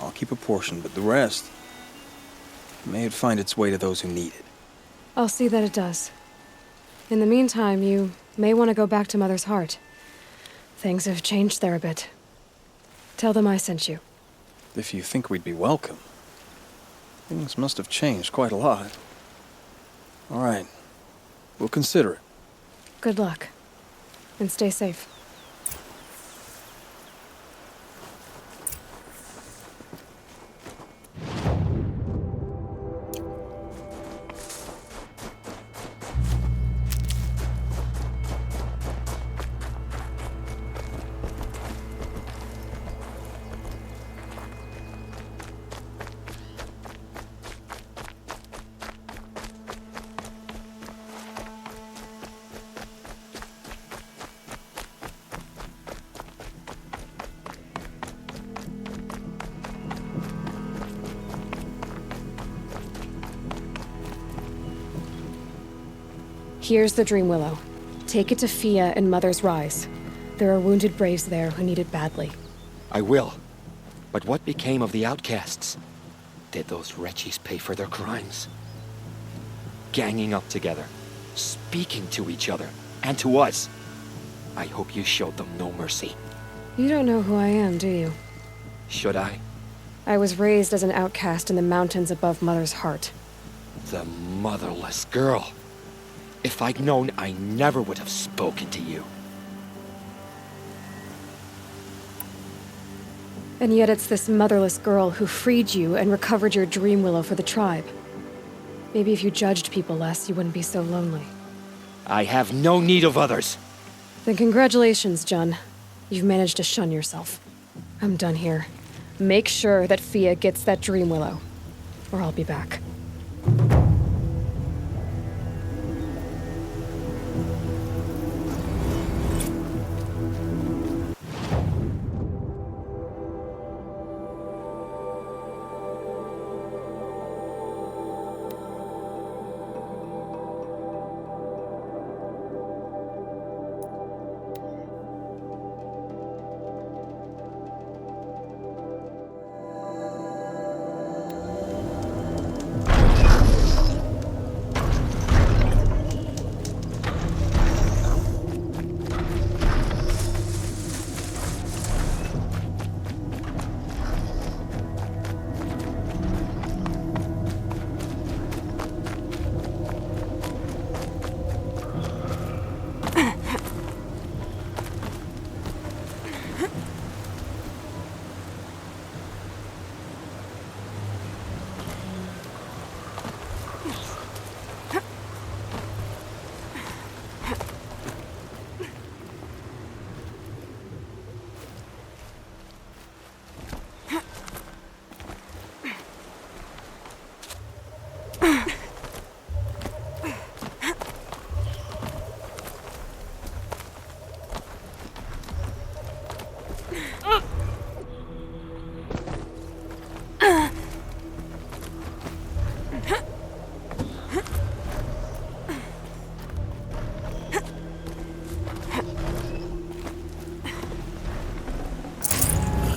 I'll keep a portion, but the rest... may it find its way to those who need it. I'll see that it does. In the meantime, you may want to go back to Mother's Heart. Things have changed there a bit. Tell them I sent you. If you think we'd be welcome. Things must have changed quite a lot. All right. We'll consider it. Good luck. And stay safe. Here's the Dream Willow. Take it to Fia and Mother's Rise. There are wounded braves there who need it badly. I will. But what became of the outcasts? Did those wretches pay for their crimes? Ganging up together, speaking to each other, and to us. I hope you showed them no mercy. You don't know who I am, do you? Should I? I was raised as an outcast in the mountains above Mother's Heart. The motherless girl. If I'd known, I never would have spoken to you. And yet it's this motherless girl who freed you and recovered your Dream Willow for the tribe. Maybe if you judged people less, you wouldn't be so lonely. I have no need of others. Then congratulations, John. You've managed to shun yourself. I'm done here. Make sure that Fia gets that Dream Willow, or I'll be back.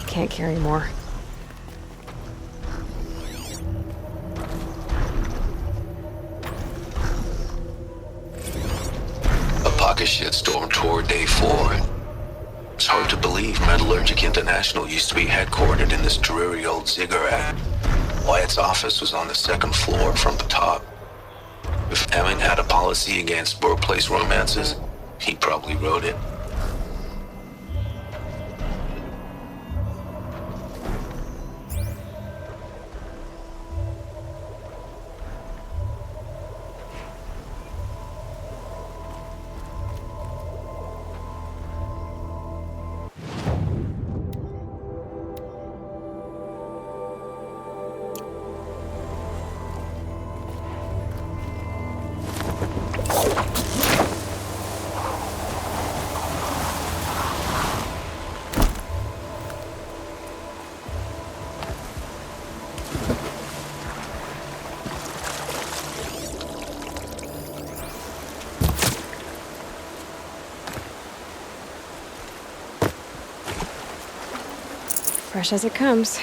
Can't carry more. pocket shitstorm tour day 4. It's hard to believe Metallurgic International used to be headquartered in this dreary old ziggurat. Wyatt's office was on the 2nd floor from the top. If Emmett had a policy against workplace romances, he probably wrote it. Fresh as it comes.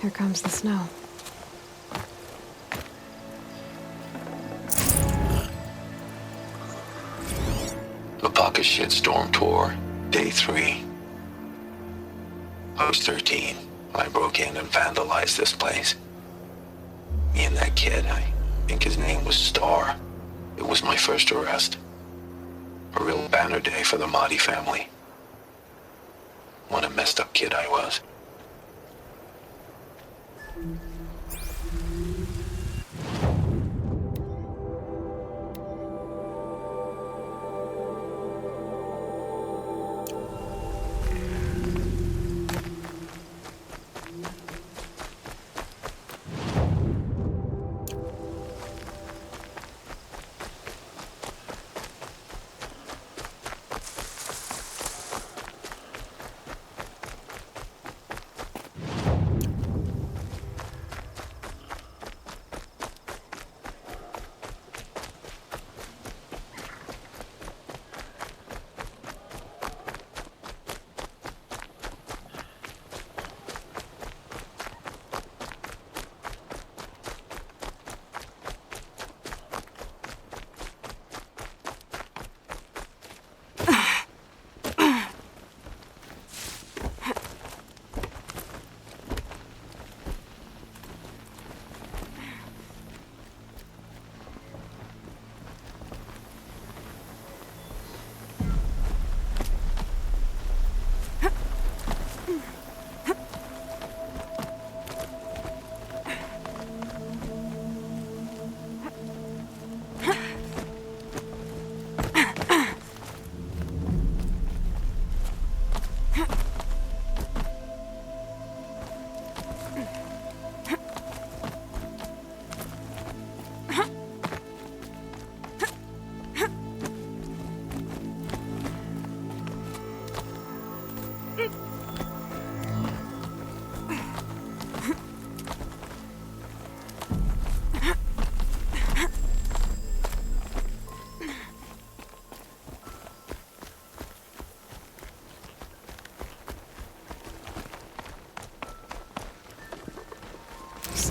Here comes the snow. The Pocket Shitstorm Tour, Day 3. I was 13 when I broke in and vandalized this place. Me and that kid, I think his name was Star. It was my first arrest. A real banner day for the Mahdi family. What a messed up kid I was.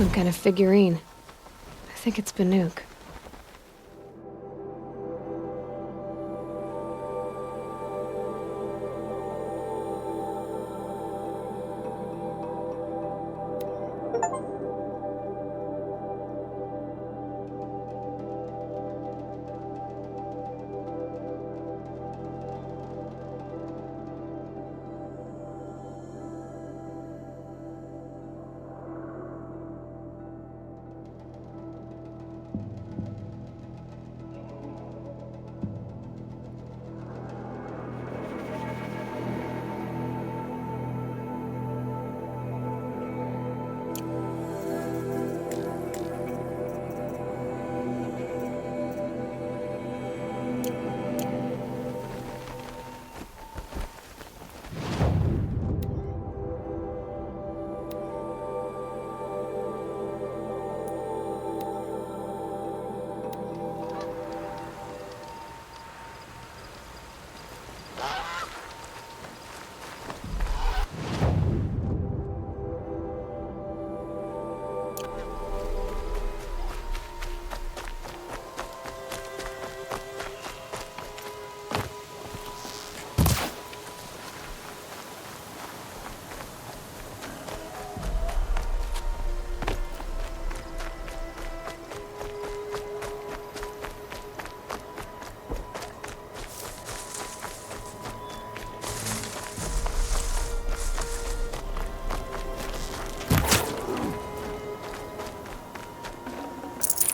Some kind of figurine. I think it's Banuk.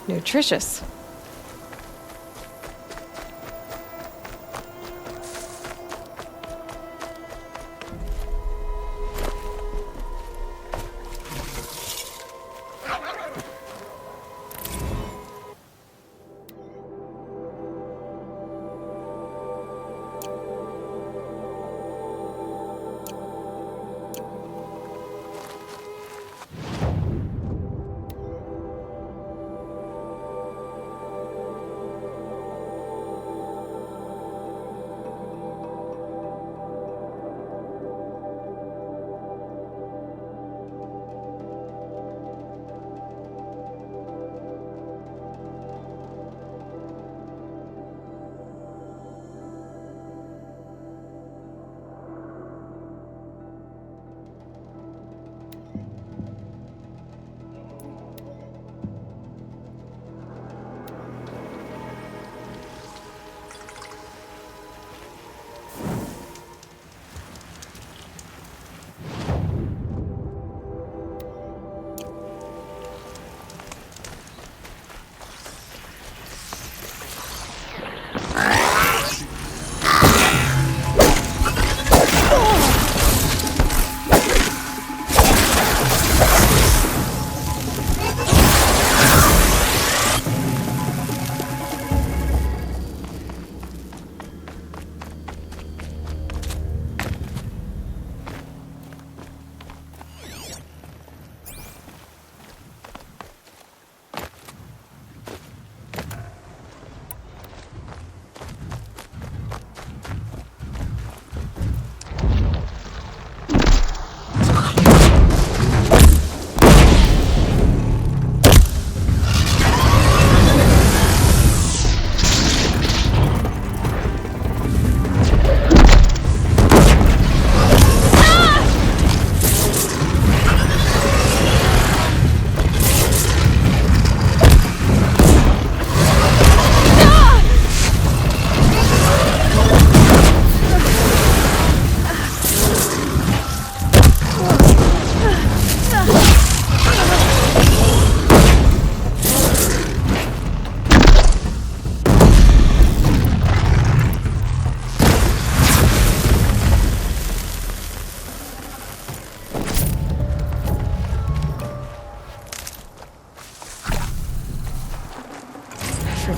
Nutritious.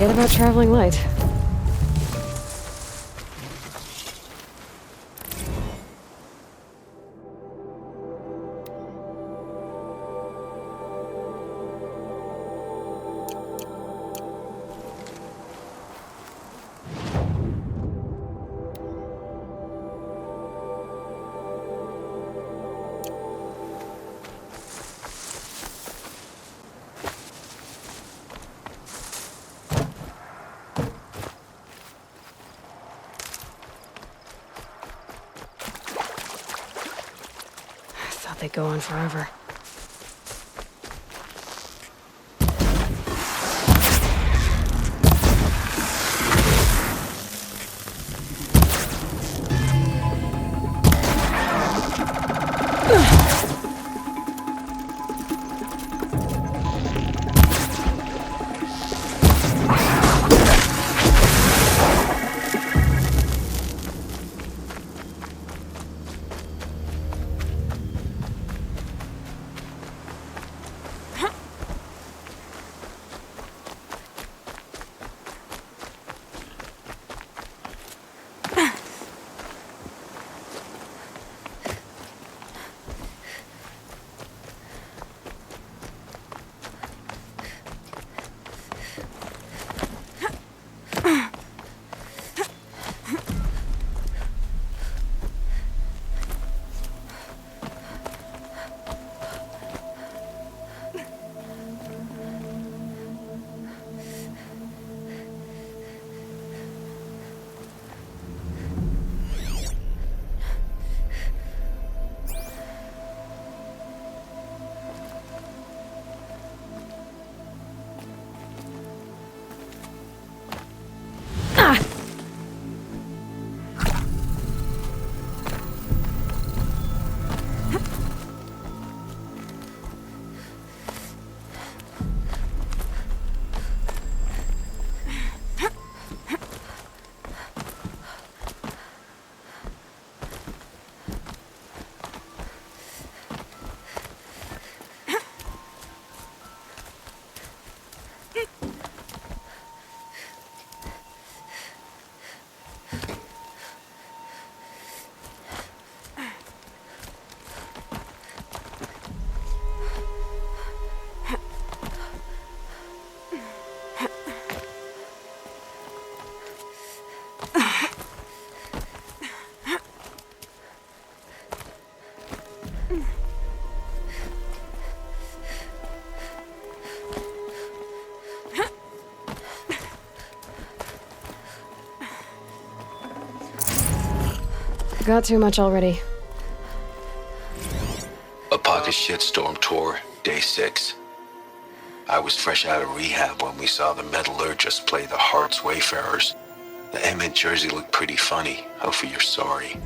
Forget about traveling light. might go on forever. Got too much already. A pocket shitstorm tour, day 6. I was fresh out of rehab when we saw the metallurgist play the Heart's Wayfarers. The Emmett jersey looked pretty funny. Hopefully you're sorry.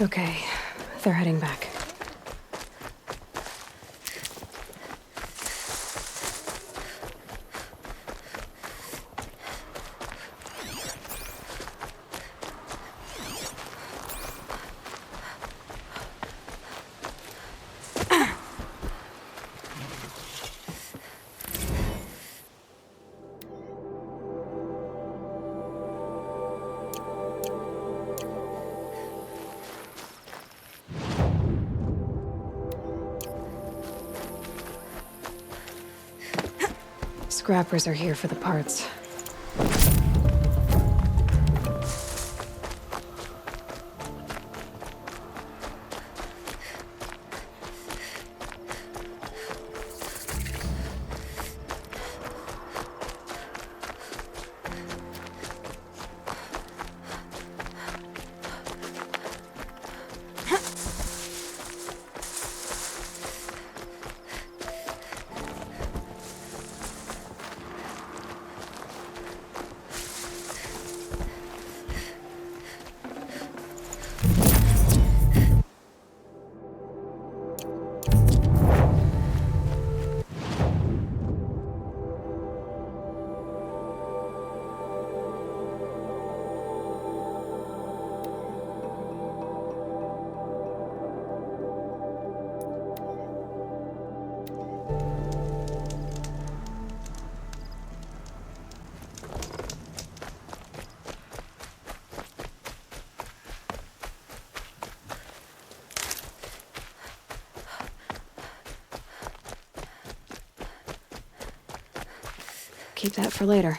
Okay, they're heading back. Scrappers are here for the parts. Keep that for later.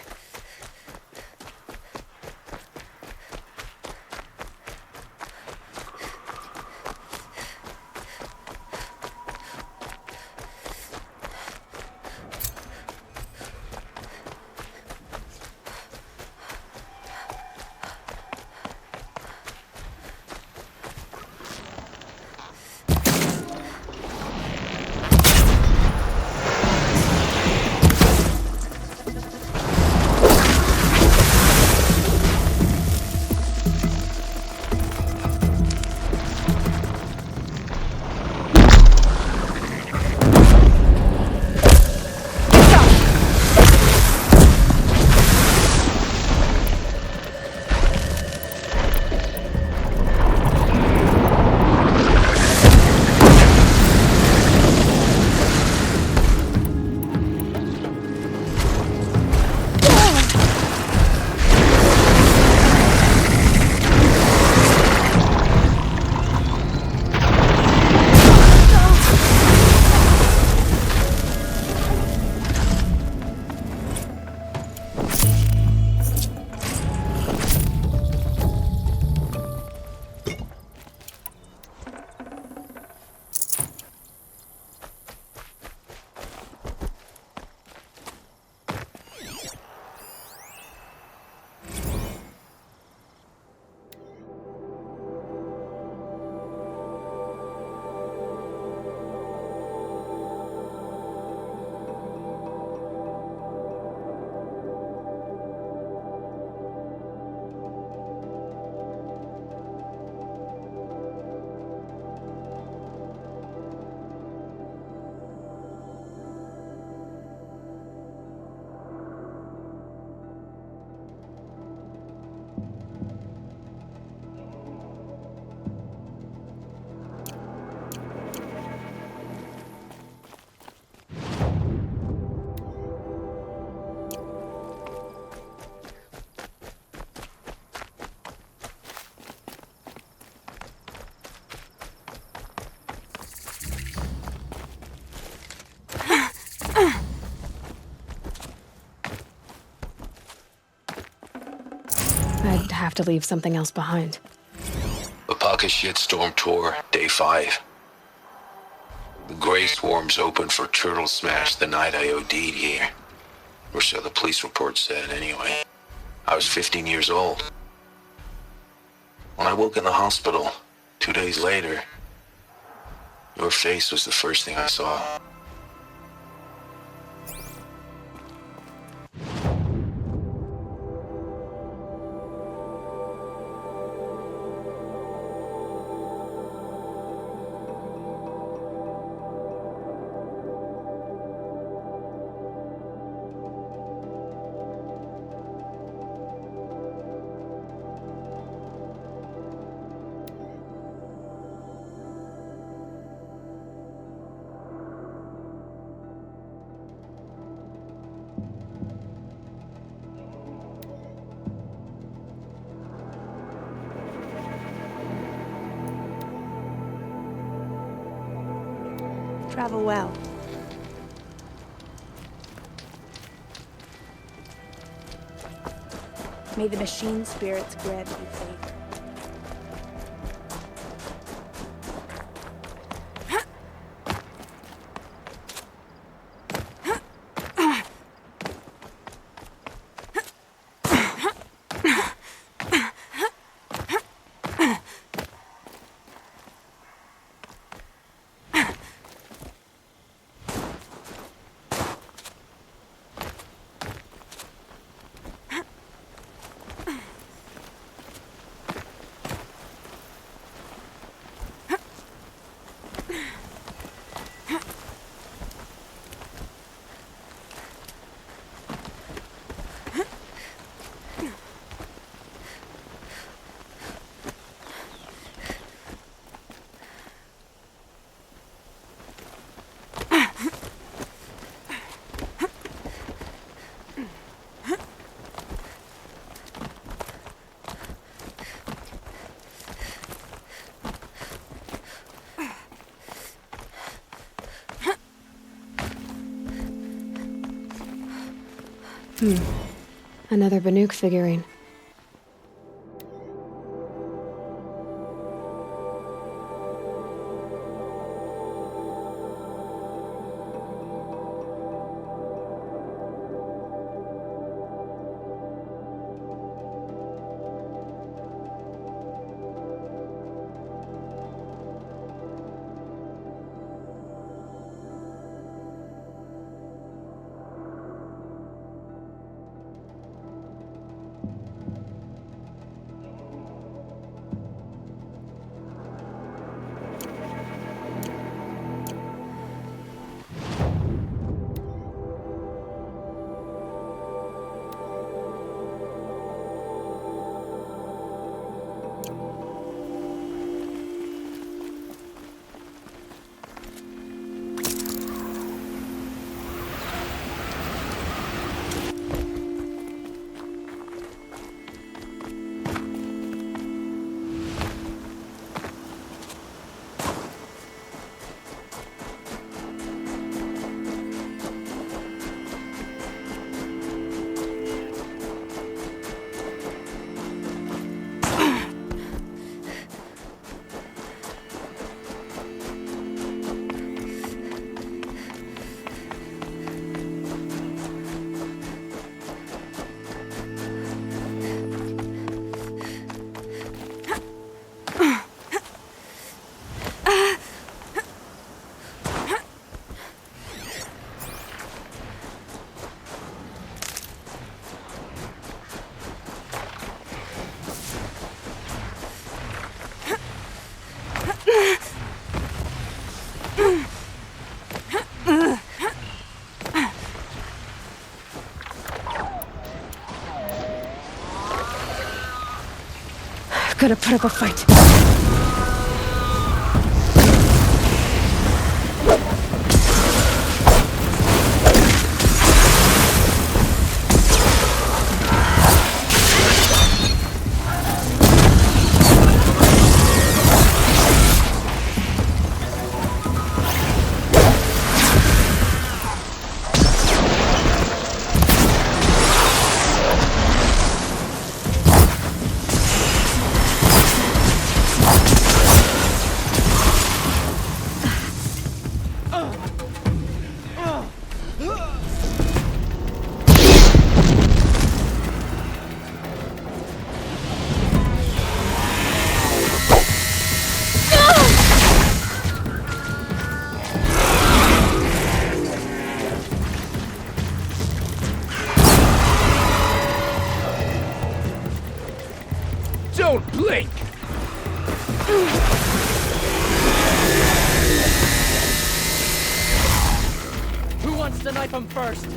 I'd have to leave something else behind. The pocket shitstorm tour, day 5. The gray swarms opened for turtle smash the night I OD'd here. Or so the police report said, anyway. I was 15 years old. When I woke in the hospital, 2 days later, your face was the first thing I saw. Travel well. May the machine spirits grant you favor. Another Banuk figurine. Gotta put up a fight. Don't blink! Who wants to knife him first?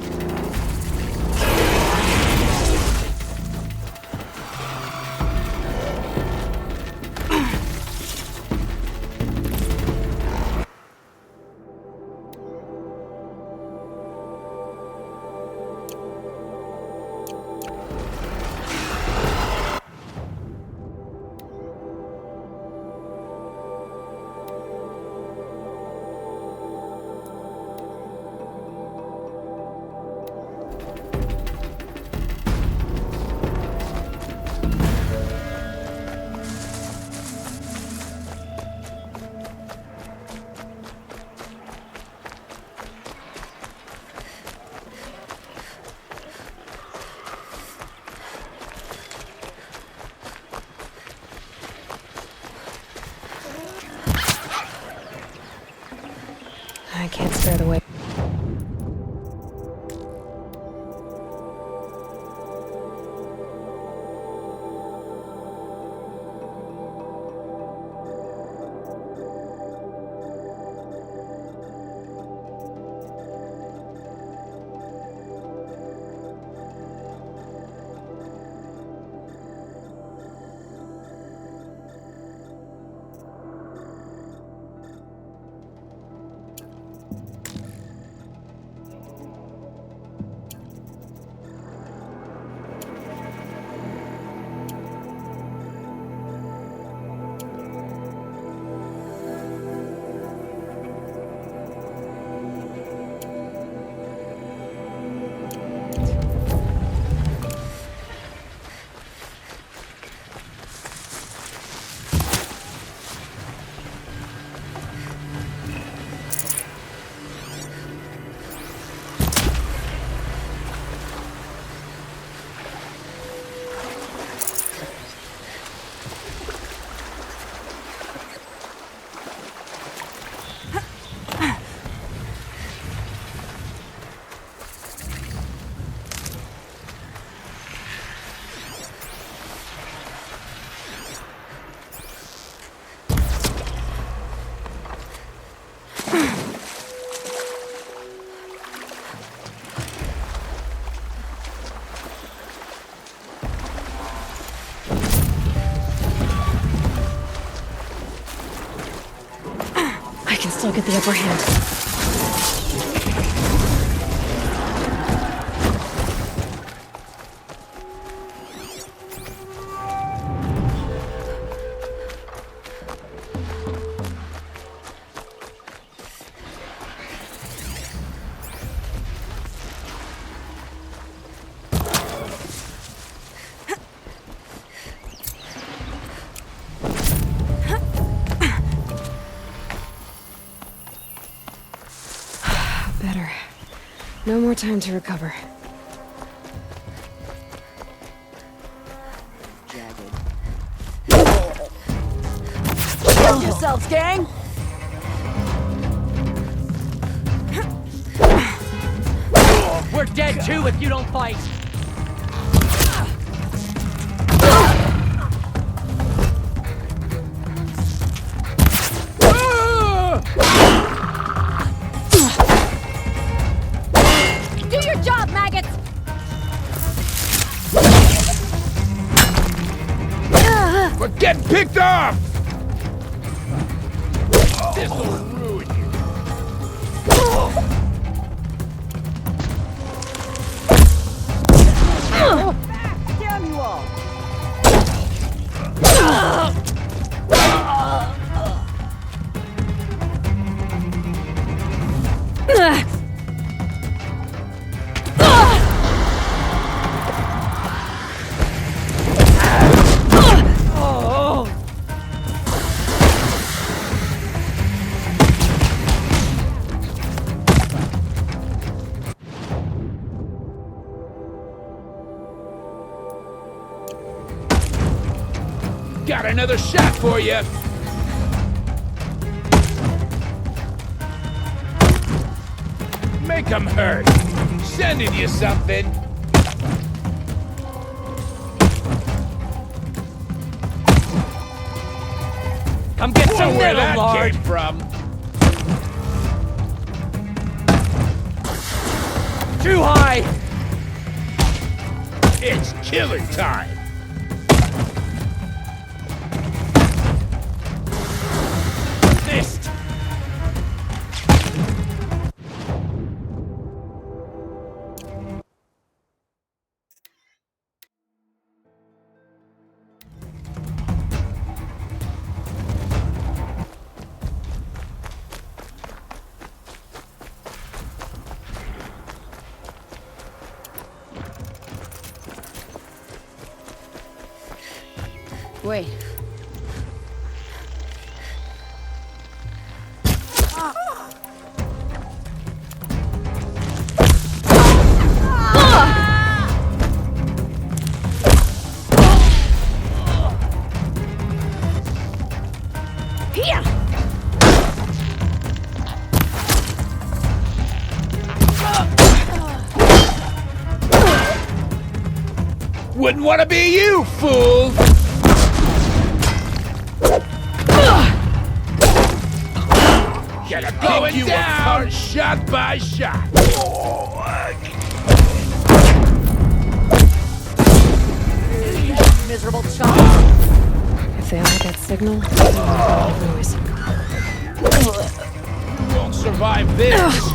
clear the way. Still get the upper hand. No more time to recover. Kill yourselves, gang! We're dead too if you don't fight! Getting picked off! This will ruin you. Damn you all! Got another shot for you. Make them hurt. Sending you something. Come get some where middle, that Lord. came from. Too high. It's killing time. Missed. Wait. Wouldn't want to be you, fool! Going you down, shot by shot. Miserable child. If they all get signal, they'll make noise. You won't survive this.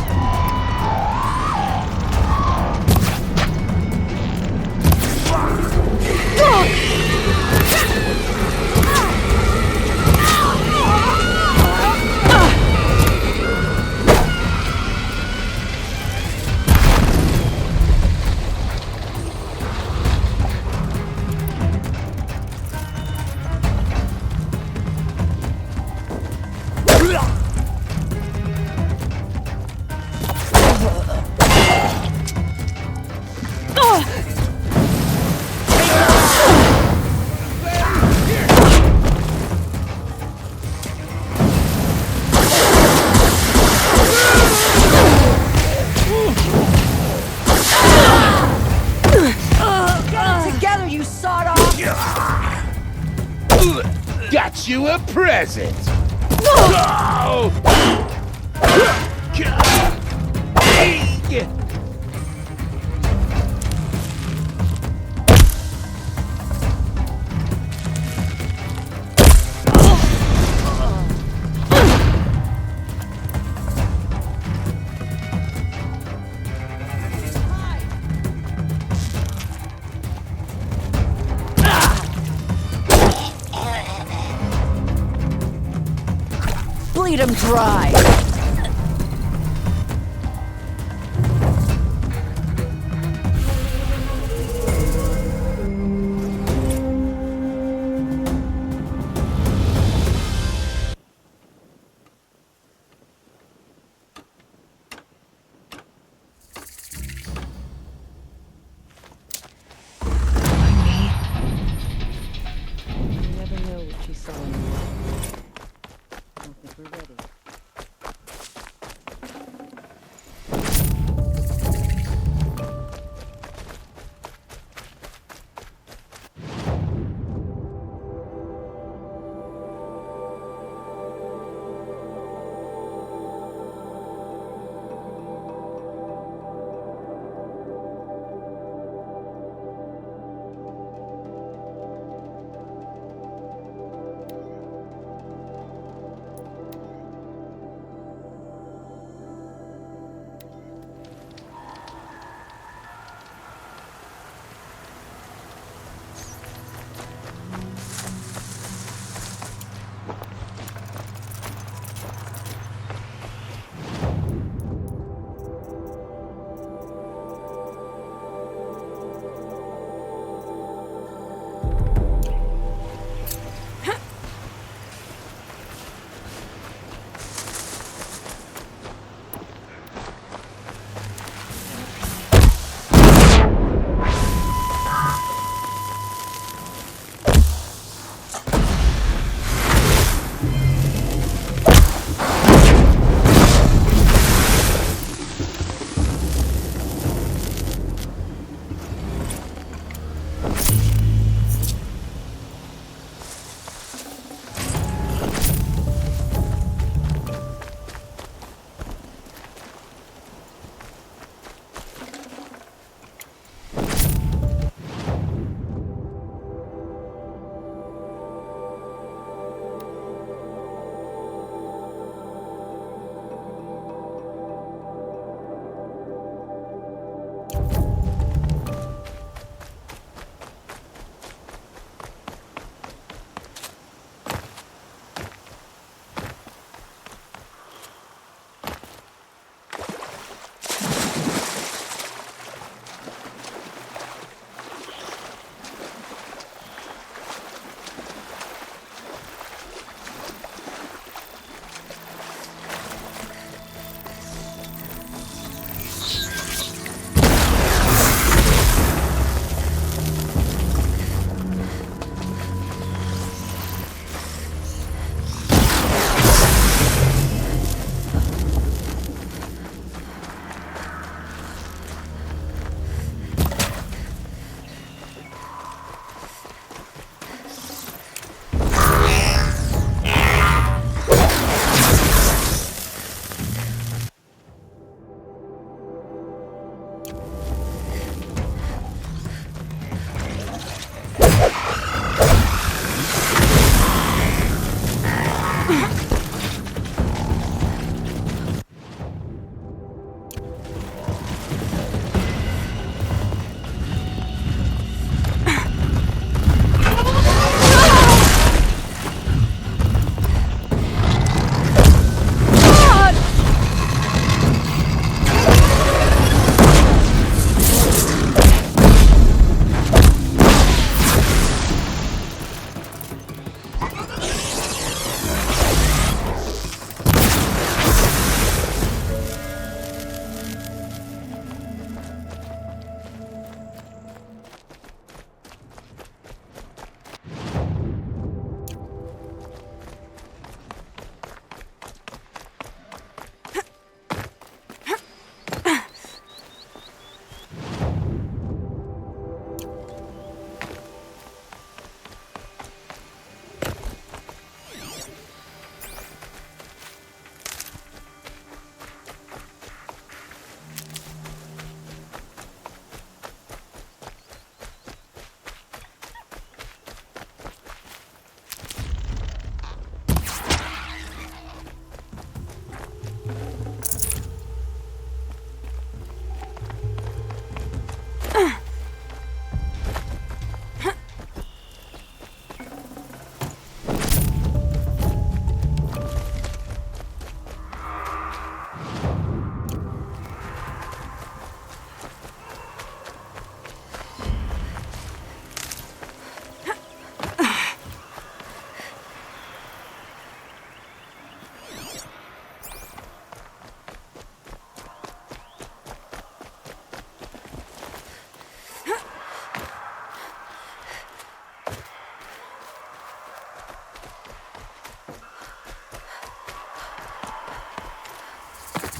Got you a present! No! Bleed him dry.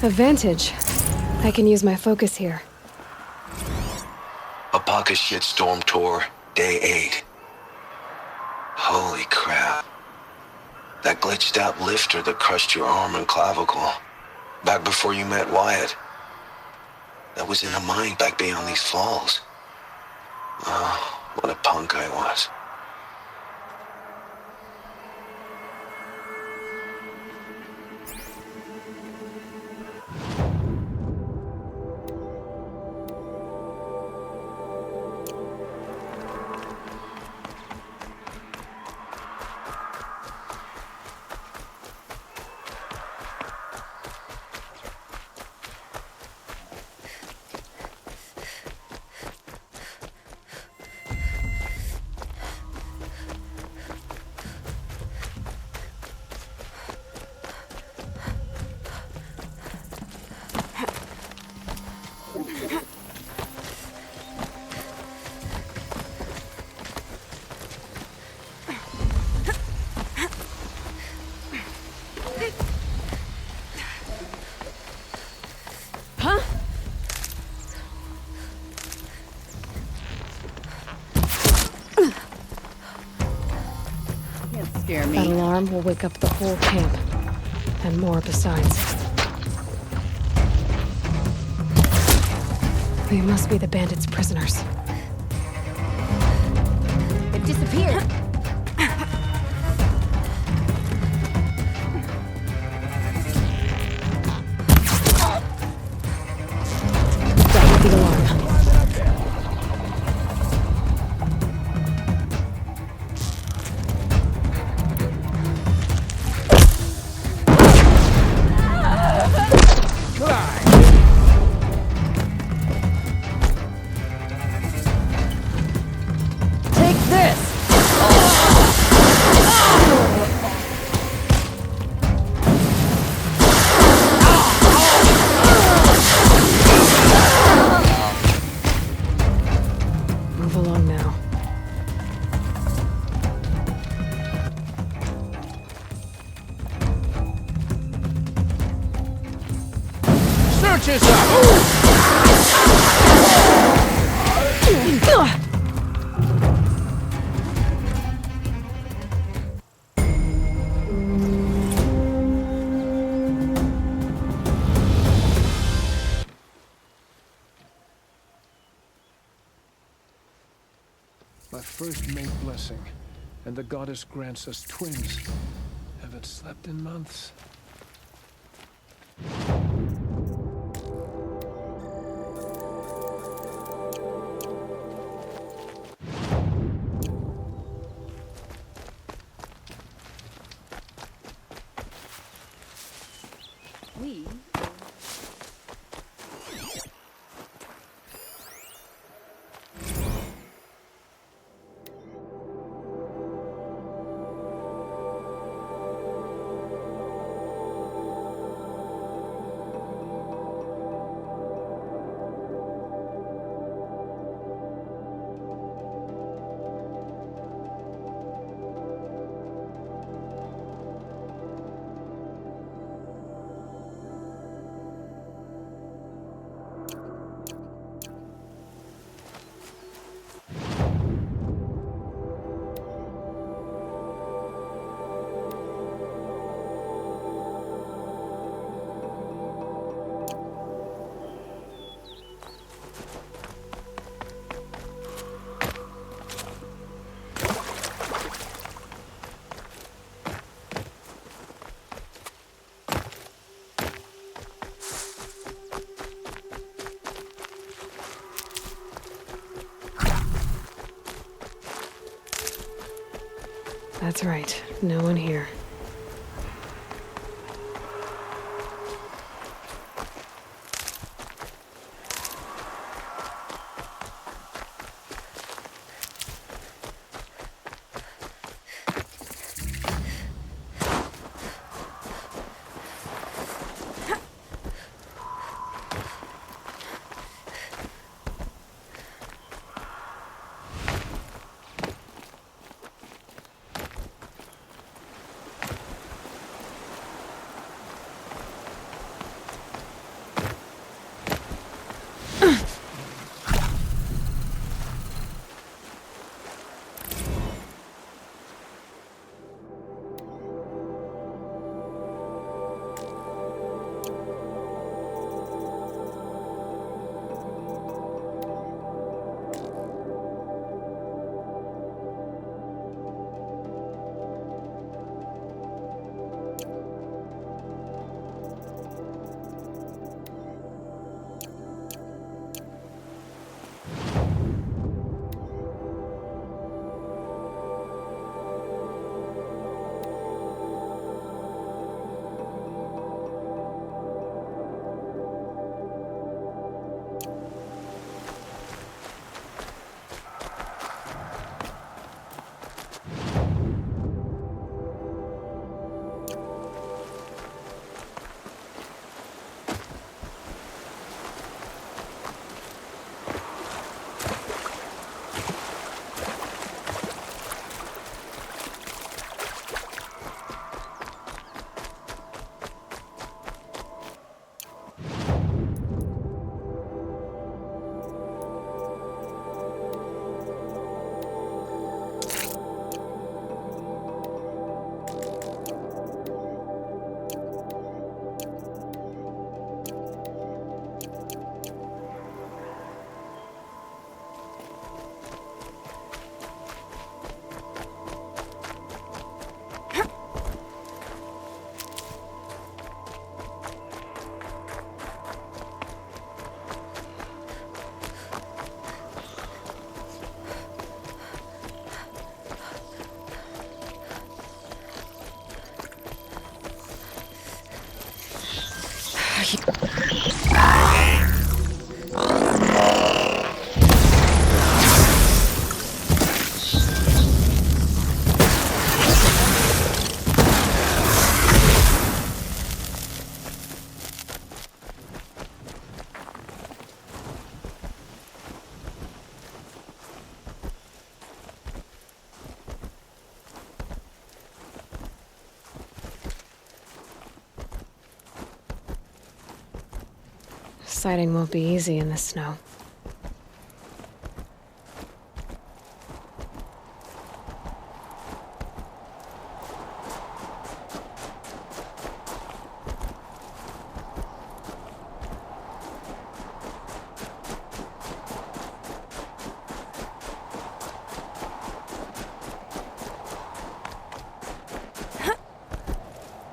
Advantage. I can use my focus here. A pocket shit storm tour, day 8. Holy crap. That glitched out lifter that crushed your arm and clavicle. Back before you met Wyatt. That was in a mine back beyond these falls. Oh, what a punk I was. That alarm will wake up the whole camp. And more besides. They must be the bandits' prisoners. It disappeared. That was the alarm. My first mate blessing, and the goddess grants us twins. Haven't slept in months. That's right. No one here. Sighting won't be easy in the snow.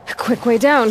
A quick way down.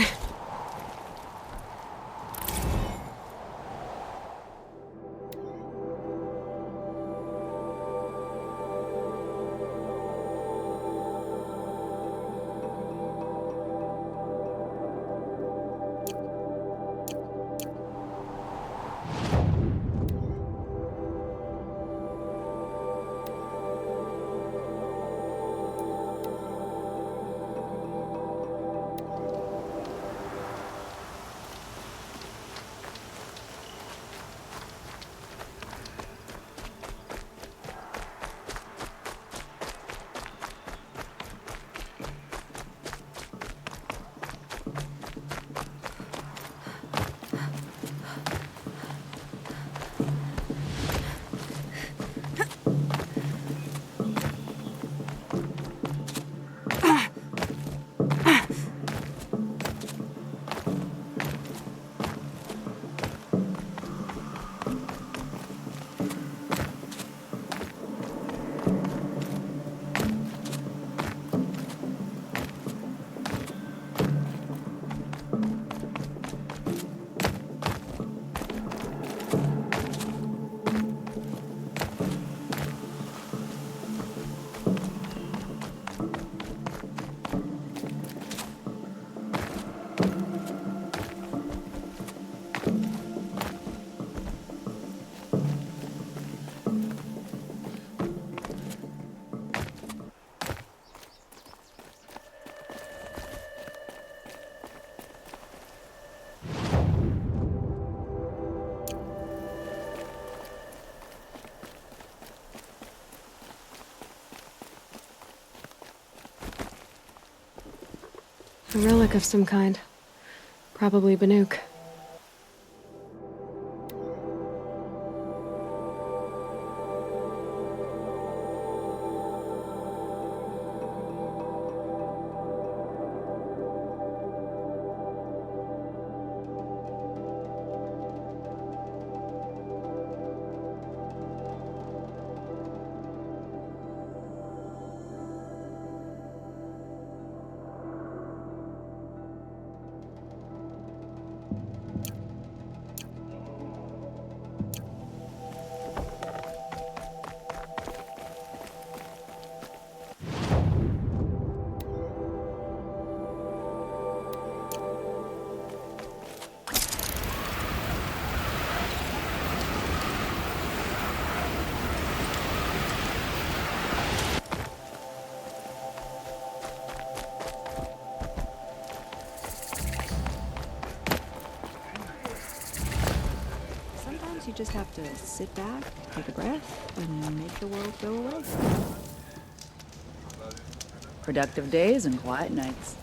A relic of some kind. Probably Banuk. You just have to sit back, take a breath, and make the world go away. Productive days and quiet nights.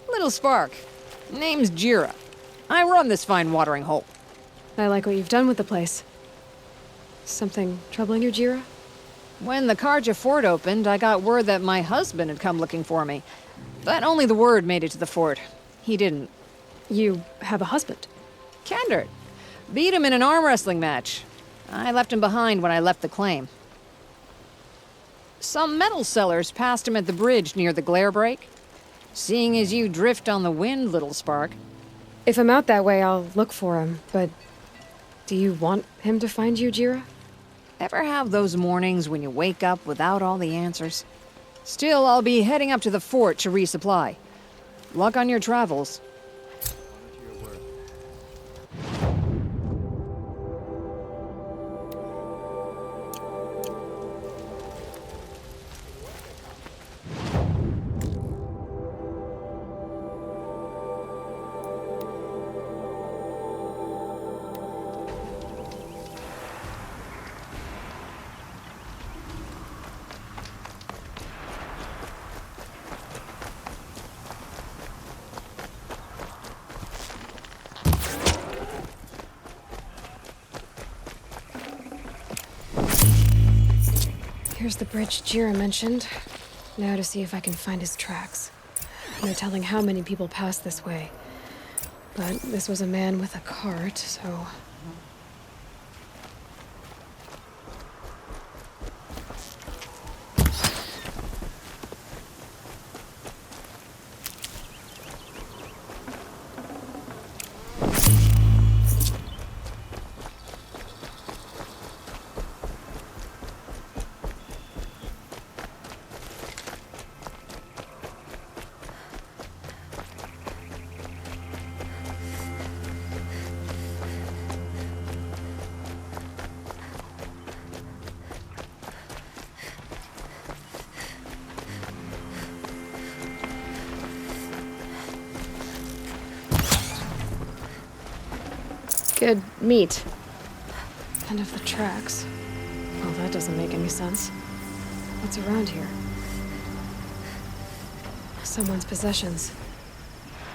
Little Spark. Name's Jira. I run this fine watering hole. I like what you've done with the place. Something troubling you, Jira? When the Karja fort opened, I got word that my husband had come looking for me. But only the word made it to the fort. He didn't. You have a husband? Kendard. Beat him in an arm wrestling match. I left him behind when I left the claim. Some metal sellers passed him at the bridge near the glare break. Seeing as you drift on the wind, little Spark. If I'm out that way, I'll look for him, but do you want him to find you, Jira? Ever have those mornings when you wake up without all the answers? Still, I'll be heading up to the fort to resupply. Luck on your travels. Here's the bridge Jira mentioned. Now to see if I can find his tracks. No telling how many people passed this way. But this was a man with a cart, so... Good meat. End of the tracks. Well, that doesn't make any sense. What's around here? Someone's possessions.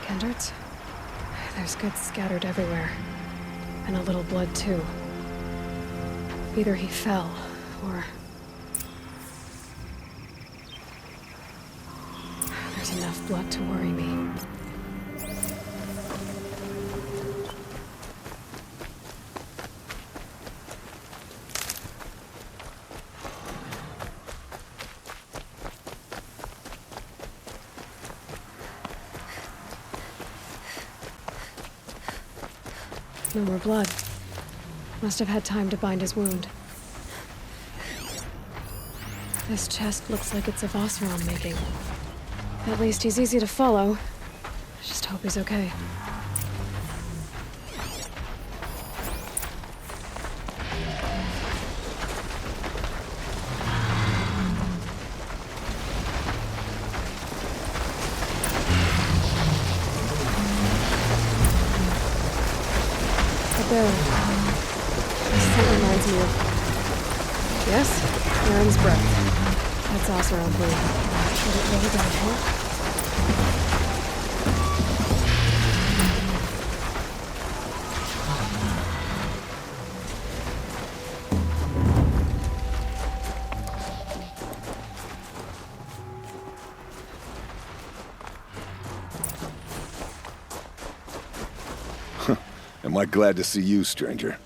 Kendert's? There's goods scattered everywhere. And a little blood, too. Either he fell, or... There's enough blood to worry me. No more blood. Must have had time to bind his wound. This chest looks like it's of Oseram making. At least he's easy to follow. Just hope he's okay. This reminds me of... Yes? Aaron's breath. That's Oseram blue. Did it really die here? Am I glad to see you, stranger?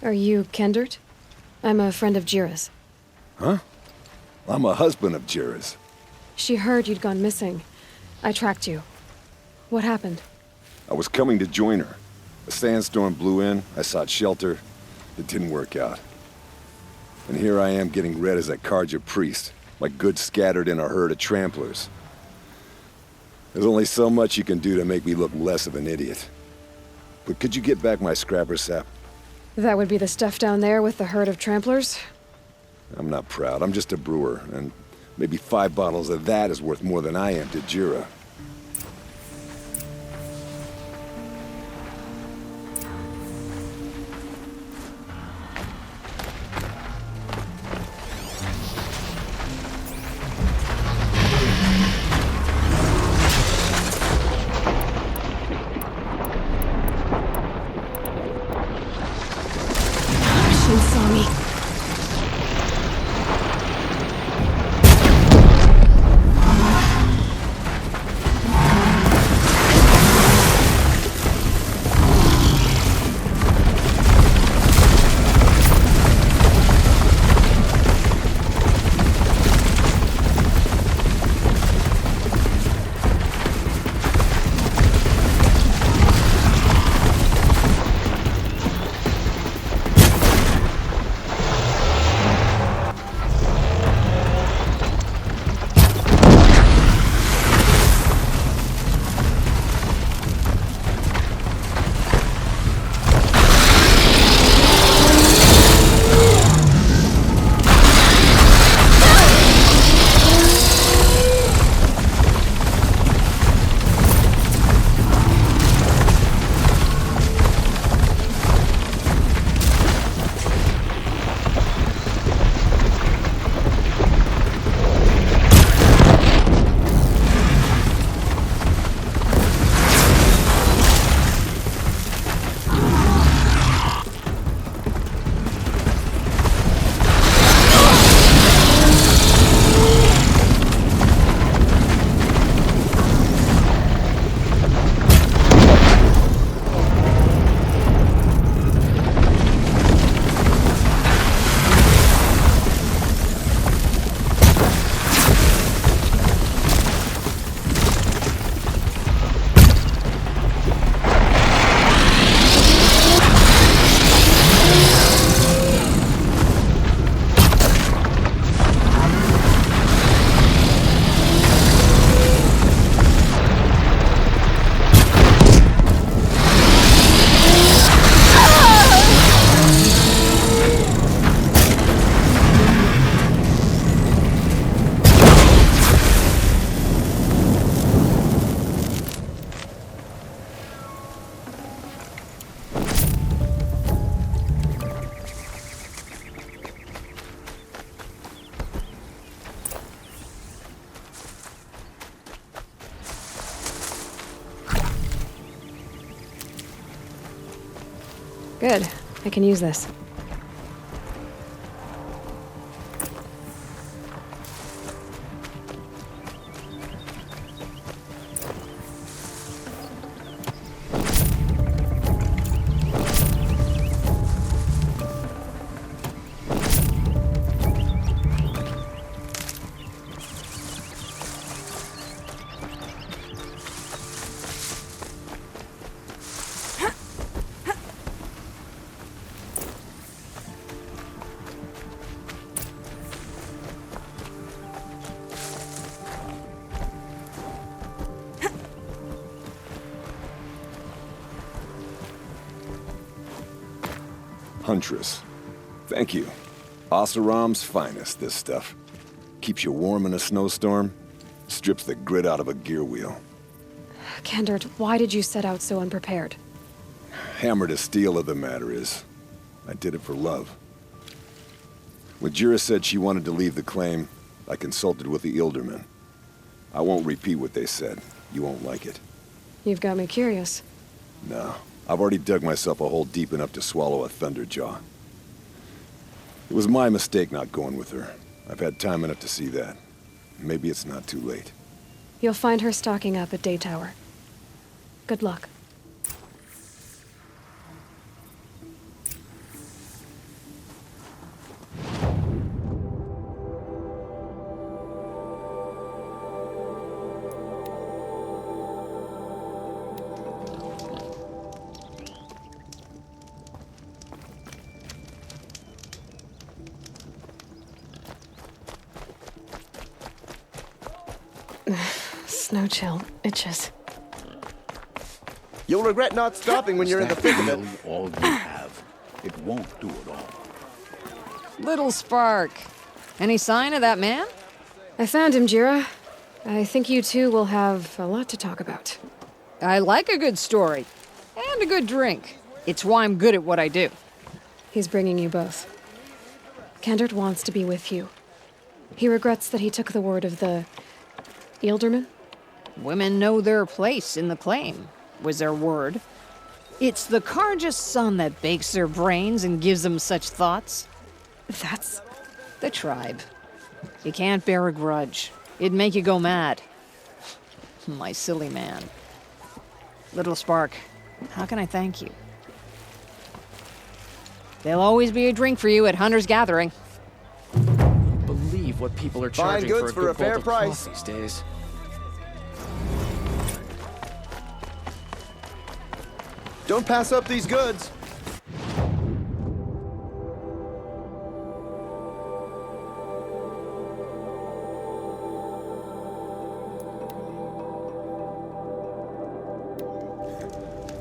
Are you Kendert? I'm a friend of Jira's. Huh? I'm a husband of Jira's. She heard you'd gone missing. I tracked you. What happened? I was coming to join her. A sandstorm blew in, I sought shelter. It didn't work out. And here I am getting read as a Karja priest, my goods scattered in a herd of tramplers. There's only so much you can do to make me look less of an idiot. But could you get back my scrapper sap? That would be the stuff down there with the herd of tramplers? I'm not proud, I'm just a brewer, and maybe 5 bottles of that is worth more than I am to Jira. Good. I can use this. Huntress. Thank you. Oseram's finest, this stuff. Keeps you warm in a snowstorm, strips the grit out of a gear wheel. Kendert, why did you set out so unprepared? Hammer to steel of the matter is, I did it for love. When Jira said she wanted to leave the claim, I consulted with the Ildermen. I won't repeat what they said. You won't like it. You've got me curious. No. I've already dug myself a hole deep enough to swallow a thunderjaw. It was my mistake not going with her. I've had time enough to see that. Maybe it's not too late. You'll find her stocking up at Day Tower. Good luck. Snow chill itches. You'll regret not stopping when you're in the thick of it. All you have. It won't do it all. Little Spark. Any sign of that man? I found him, Jira. I think you two will have a lot to talk about. I like a good story. And a good drink. It's why I'm good at what I do. He's bringing you both. Kendert wants to be with you. He regrets that he took the word of the Ilderman? Women know their place in the claim, was their word. It's the Karja's son that bakes their brains and gives them such thoughts. That's the tribe. You can't bear a grudge. It'd make you go mad. My silly man. Little Spark, how can I thank you? There'll always be a drink for you at Hunter's Gathering. Believe what people are charging goods for a fair bolt of price cloth these days. Don't pass up these goods.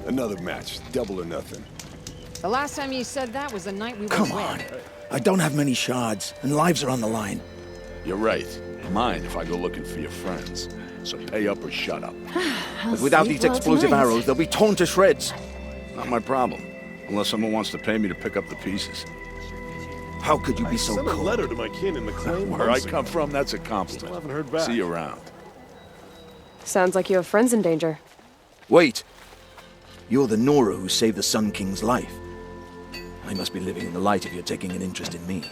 Another match, double or nothing. The last time you said that was the night we were Come wed. on. I don't have many shards, and lives are on the line. You're right. Mind if I go looking for your friends. So pay up or shut up. But without these explosive arrows, they'll be torn to shreds. Not my problem. Unless someone wants to pay me to pick up the pieces. How could you be so sent a cold? letter to my kin in the claim. Where I come from, that's a compliment. Still haven't heard back. See you around. Sounds like you have friends in danger. Wait! You're the Nora who saved the Sun King's life. I must be living in the light if you're taking an interest in me.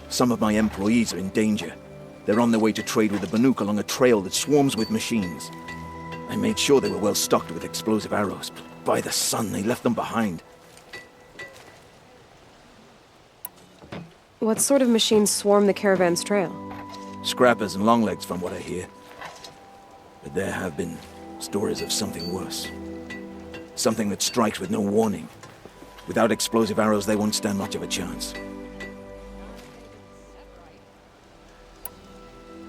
Some of my employees are in danger. They're on their way to trade with the Banuk along a trail that swarms with machines. I made sure they were well stocked with explosive arrows, but by the sun, they left them behind. What sort of machines swarm the caravan's trail? Scrappers and longlegs, from what I hear. But there have been stories of something worse. Something that strikes with no warning. Without explosive arrows, they won't stand much of a chance.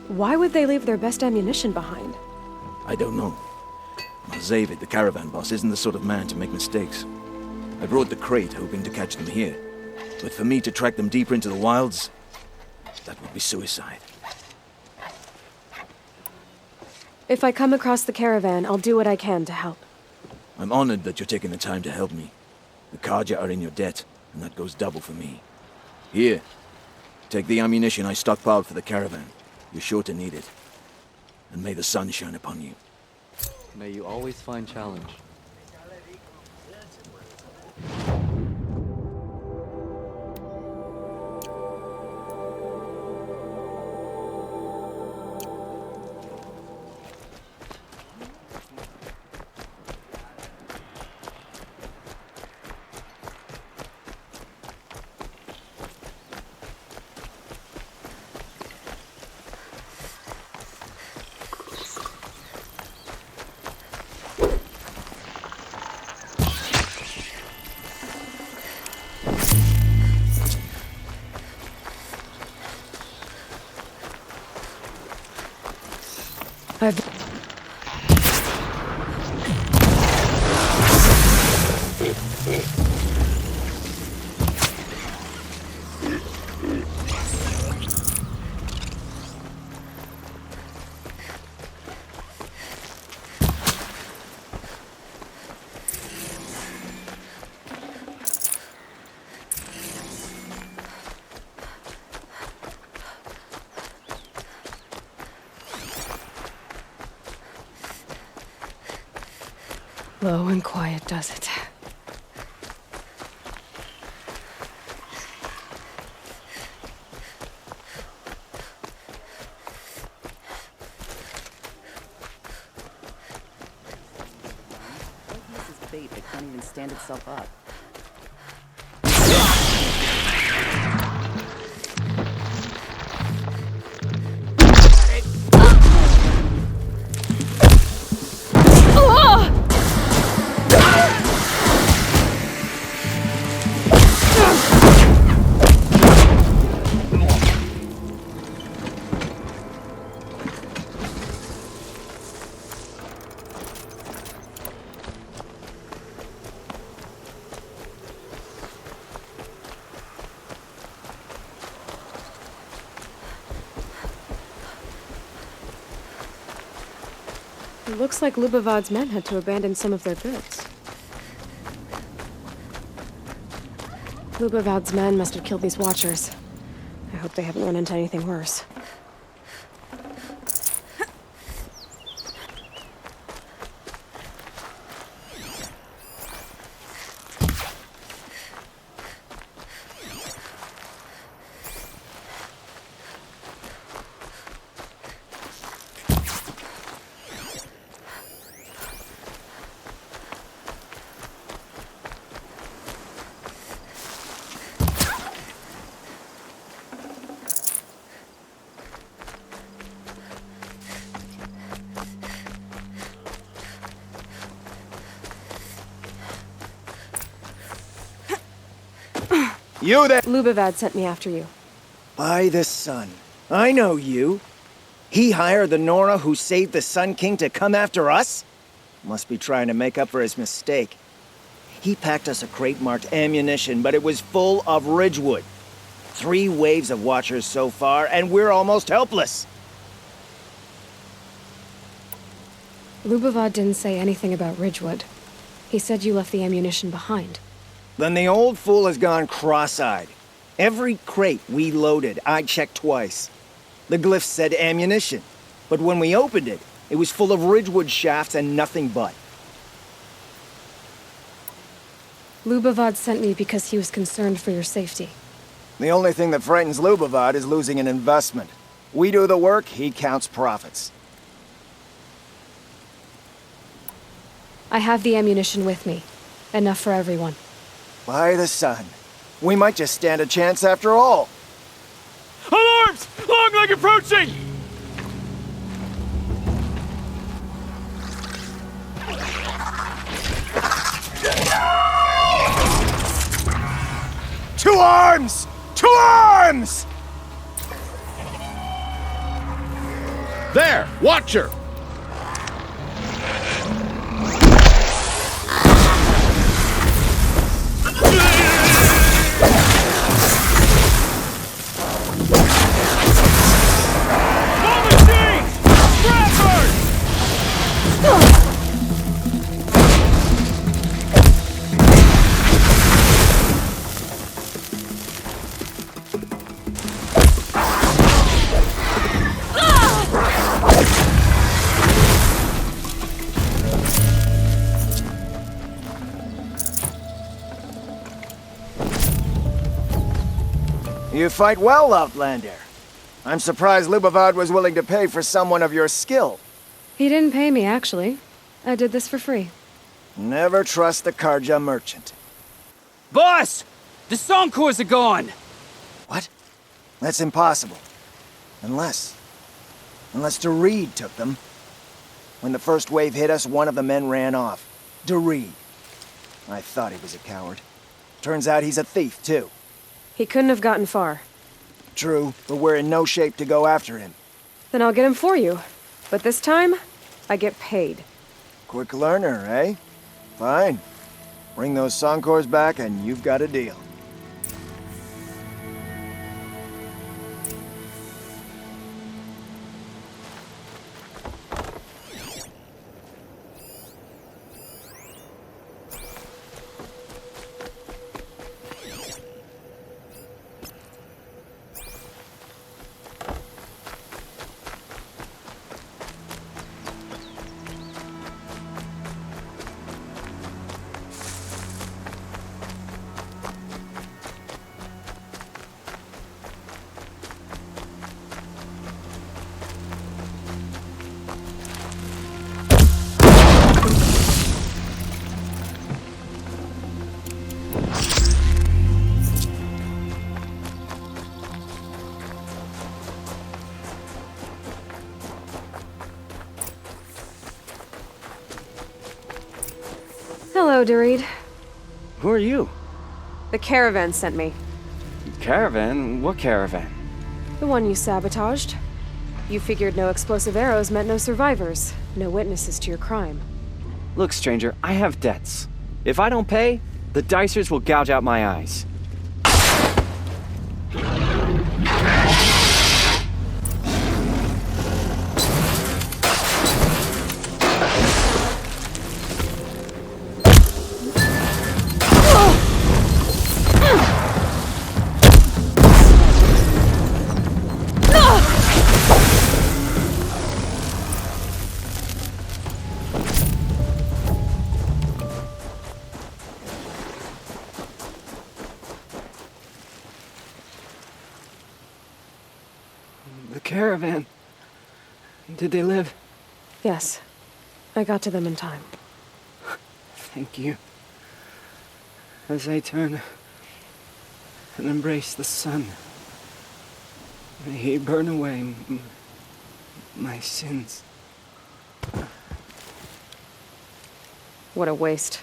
Why would they leave their best ammunition behind? I don't know. Zavid, the caravan boss, isn't the sort of man to make mistakes. I brought the crate hoping to catch them here. But for me to track them deeper into the wilds, that would be suicide. If I come across the caravan, I'll do what I can to help. I'm honored that you're taking the time to help me. The Karja are in your debt, and that goes double for me. Here, take the ammunition I stockpiled for the caravan. You're sure to need it. And may the sun shine upon you. May you always find challenge. Low and quiet does it. This is bait that can't even stand itself up. It looks like Lubavad's men had to abandon some of their goods. Lubavad's men must have killed these Watchers. I hope they haven't run into anything worse. You there! Lubavad sent me after you. By the sun. I know you. He hired the Nora who saved the Sun King to come after us? Must be trying to make up for his mistake. He packed us a crate marked ammunition, but it was full of Ridgewood. 3 waves of Watchers so far, and we're almost helpless. Lubavad didn't say anything about Ridgewood. He said you left the ammunition behind. Then the old fool has gone cross-eyed. Every crate we loaded, I checked twice. The glyph said ammunition, but when we opened it, it was full of Ridgewood shafts and nothing but. Lubavad sent me because he was concerned for your safety. The only thing that frightens Lubavad is losing an investment. We do the work, he counts profits. I have the ammunition with me. Enough for everyone. By the sun. We might just stand a chance after all. Alarms! Longleg approaching! To arms! To arms! There! Watcher! You fight well, Outlander. I'm surprised Lubavad was willing to pay for someone of your skill. He didn't pay me, actually. I did this for free. Never trust the Karja merchant. Boss! The Songcores are gone! What? That's impossible. Unless Doreed took them. When the first wave hit us, one of the men ran off. Doreed. I thought he was a coward. Turns out he's a thief, too. He couldn't have gotten far. True, but we're in no shape to go after him. Then I'll get him for you. But this time, I get paid. Quick learner, eh? Fine. Bring those Songcores back and you've got a deal. Hello, Doreed. Who are you? The caravan sent me. Caravan? What caravan? The one you sabotaged. You figured no explosive arrows meant no survivors, no witnesses to your crime. Look, stranger, I have debts. If I don't pay, the Dicers will gouge out my eyes. Caravan. Did they live? Yes. I got to them in time. Thank you. As I turn and embrace the sun, may he burn away my sins. What a waste.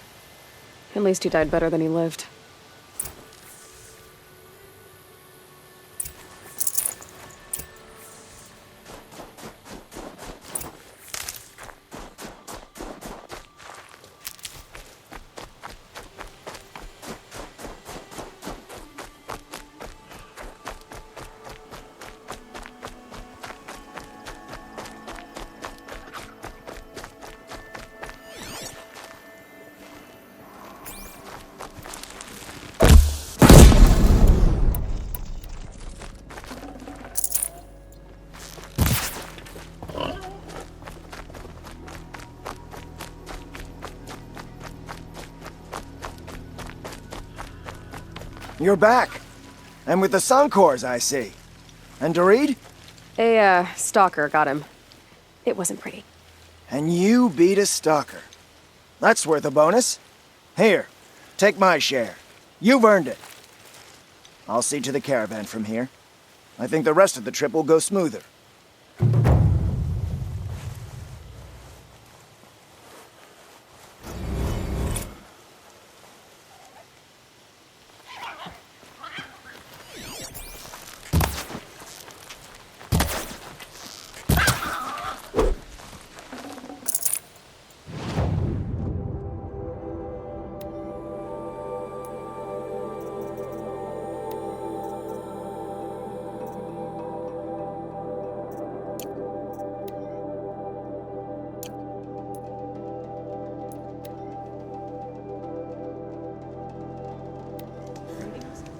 At least he died better than he lived. You're back. And with the Songcores, I see. And Doreed? A, stalker got him. It wasn't pretty. And you beat a stalker. That's worth a bonus. Here, take my share. You've earned it. I'll see to the caravan from here. I think the rest of the trip will go smoother.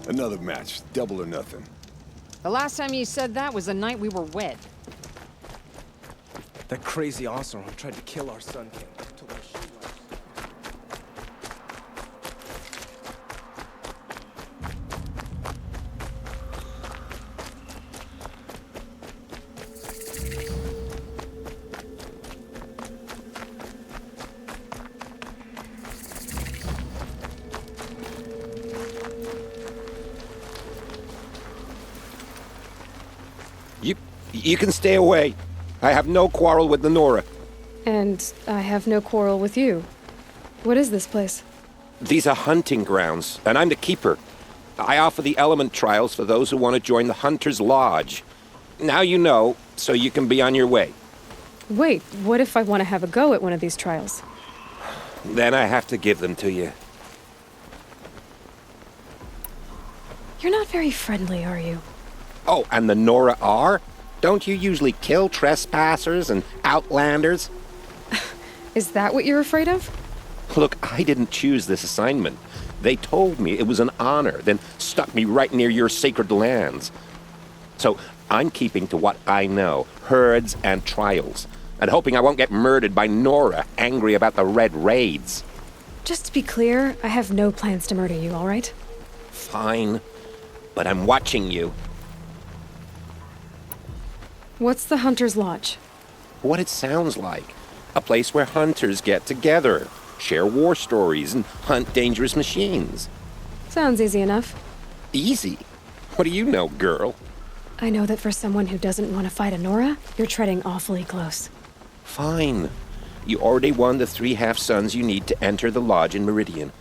Another match, double or nothing. The last time you said that was the night we were wed. That crazy Oseram tried to kill our Sun King. You can stay away. I have no quarrel with the Nora. And I have no quarrel with you. What is this place? These are hunting grounds, and I'm the keeper. I offer the element trials for those who want to join the Hunter's Lodge. Now you know, so you can be on your way. Wait, what if I want to have a go at one of these trials? Then I have to give them to you. You're not very friendly, are you? Oh, and the Nora are? Don't you usually kill trespassers and outlanders? Is that what you're afraid of? Look, I didn't choose this assignment. They told me it was an honor, then stuck me right near your sacred lands. So I'm keeping to what I know, herds and trials, and hoping I won't get murdered by Nora, angry about the Red Raids. Just to be clear, I have no plans to murder you, all right? Fine, but I'm watching you. What's the Hunter's Lodge? What it sounds like. A place where hunters get together, share war stories, and hunt dangerous machines. Sounds easy enough. Easy? What do you know, girl? I know that for someone who doesn't want to fight a Nora, you're treading awfully close. Fine. You already won the 3 half-suns you need to enter the lodge in Meridian.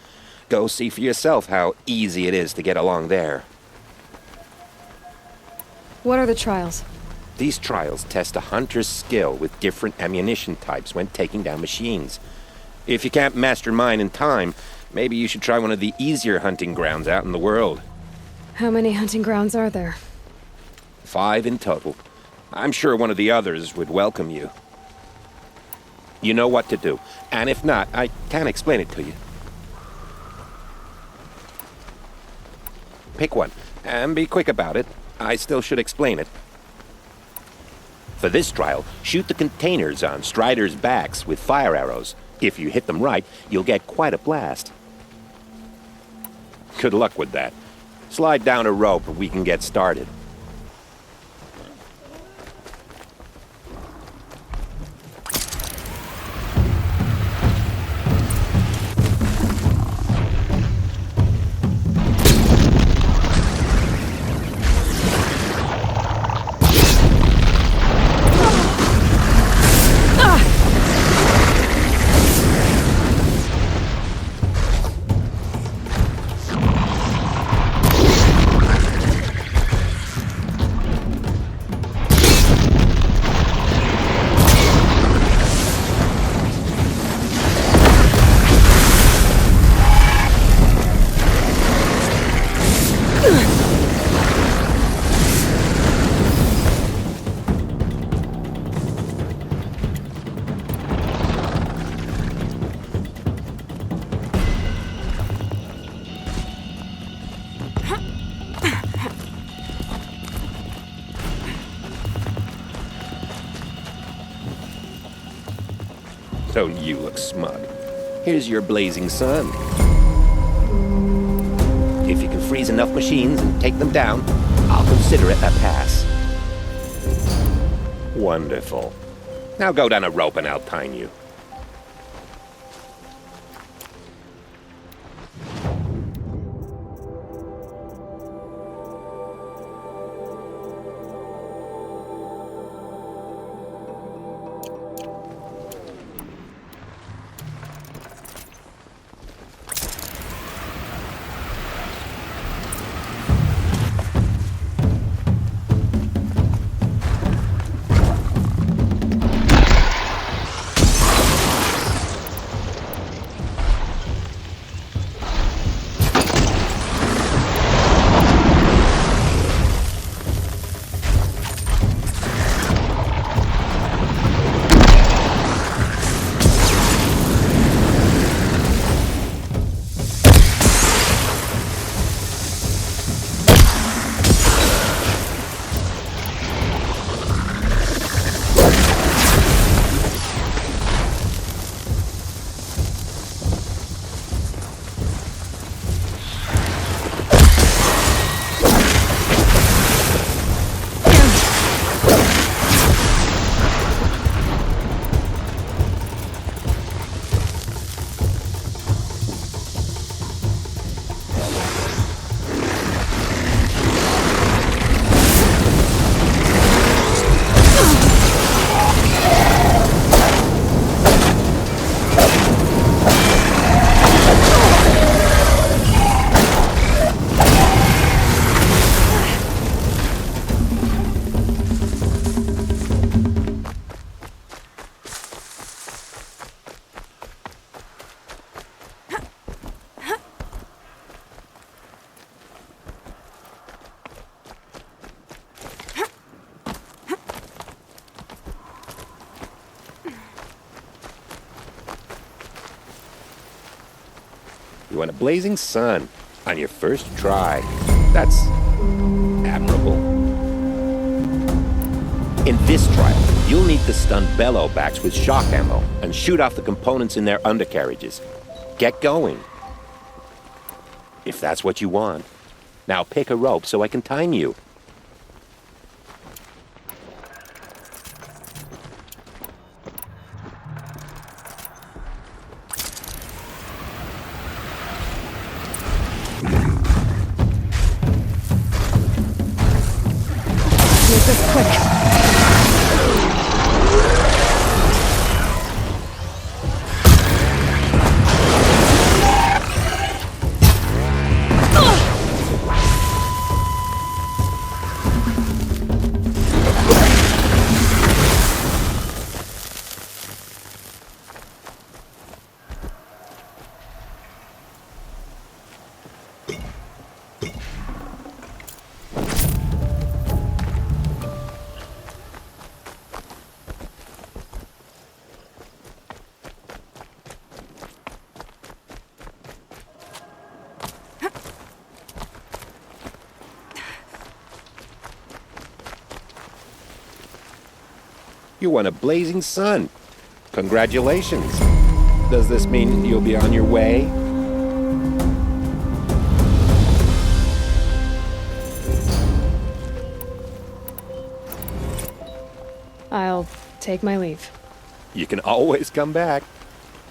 Go see for yourself how easy it is to get along there. What are the trials? These trials test a hunter's skill with different ammunition types when taking down machines. If you can't master mine in time, maybe you should try one of the easier hunting grounds out in the world. How many hunting grounds are there? 5 in total. I'm sure one of the others would welcome you. You know what to do, and if not, I can explain it to you. Pick one, and be quick about it. I still should explain it. For this trial, shoot the containers on striders' backs with fire arrows. If you hit them right, you'll get quite a blast. Good luck with that. Slide down a rope and we can get started. Don't you look smug. Here's your blazing sun. If you can freeze enough machines and take them down, I'll consider it a pass. Wonderful. Now go down a rope and I'll time you. You want a blazing sun on your first try. That's admirable. In this trial, you'll need to stun bellow backs with shock ammo and shoot off the components in their undercarriages. Get going. If that's what you want. Now pick a rope so I can time you. Make this quick. You want a blazing sun. Congratulations. Does this mean you'll be on your way? I'll take my leave. You can always come back,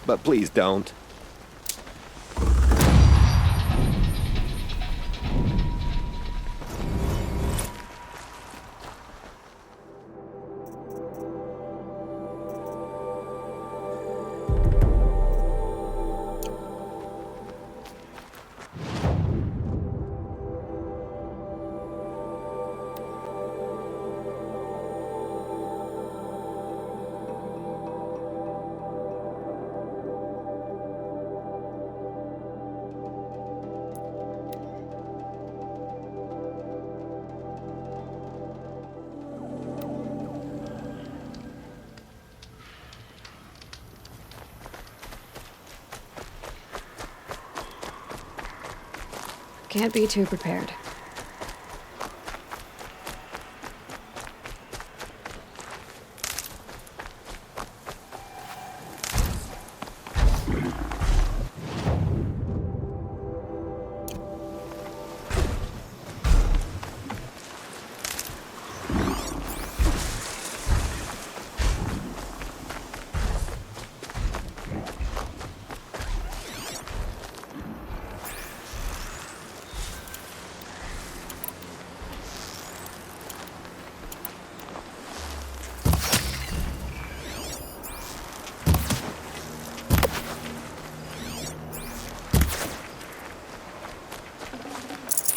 but please don't. Can't be too prepared.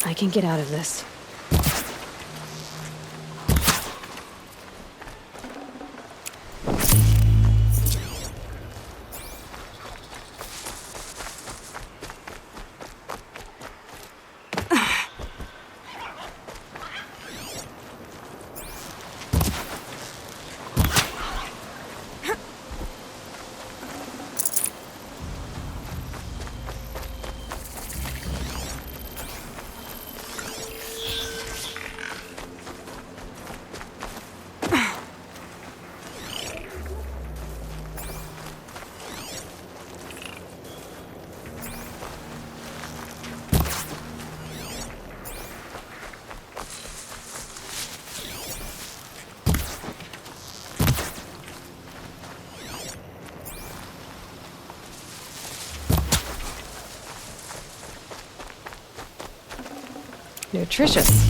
I can get out of this. Nutritious.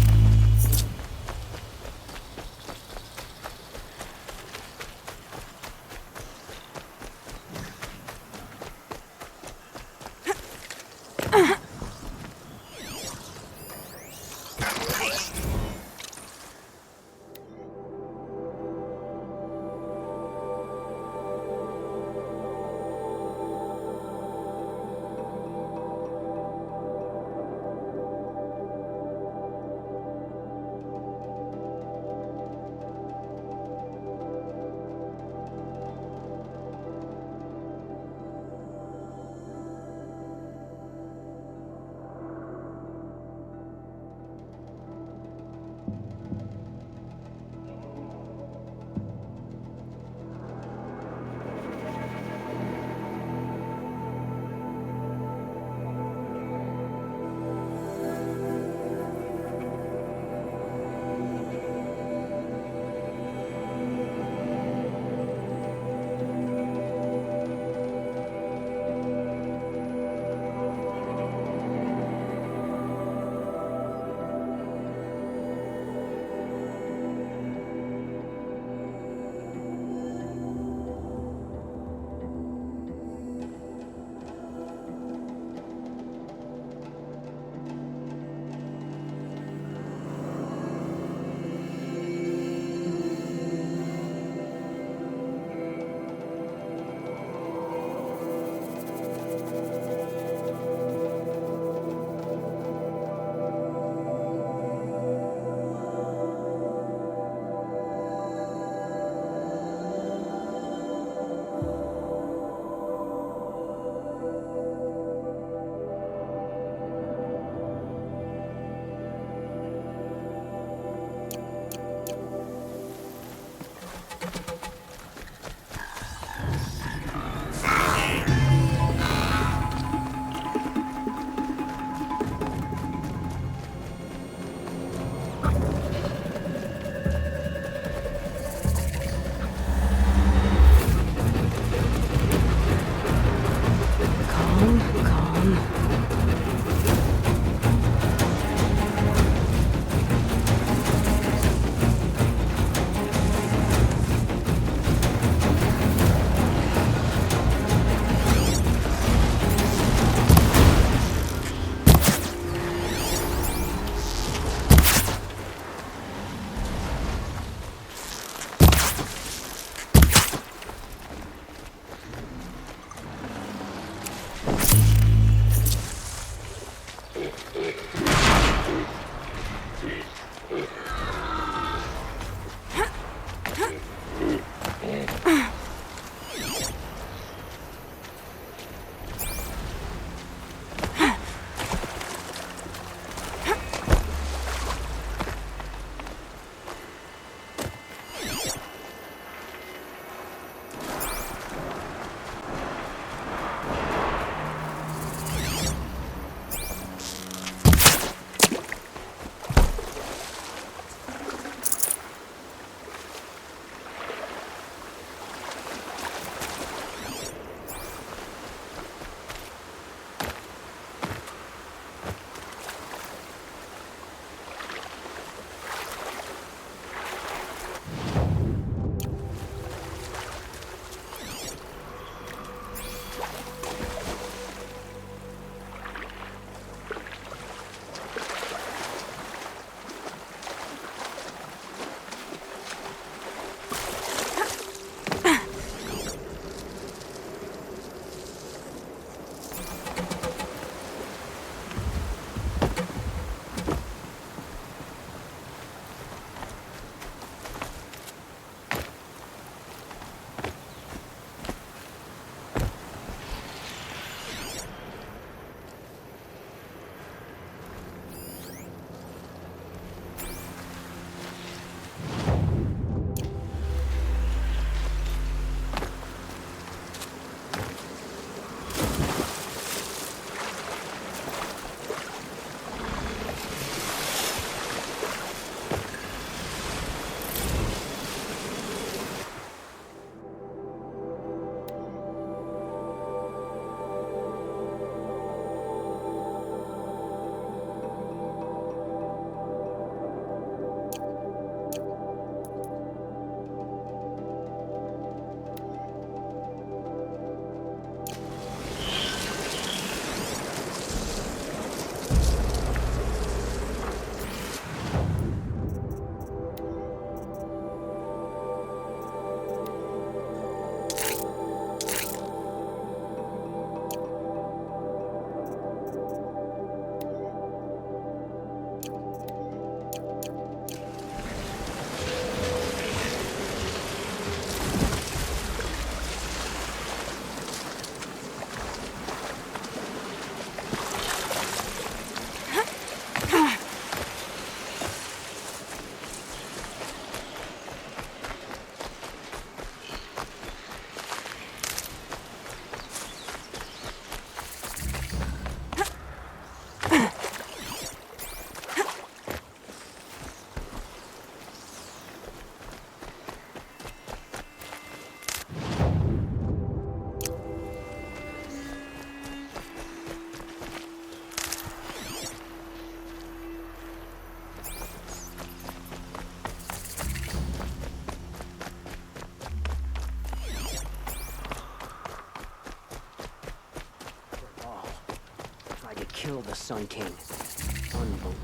Kill the Sun King. Unbelievable.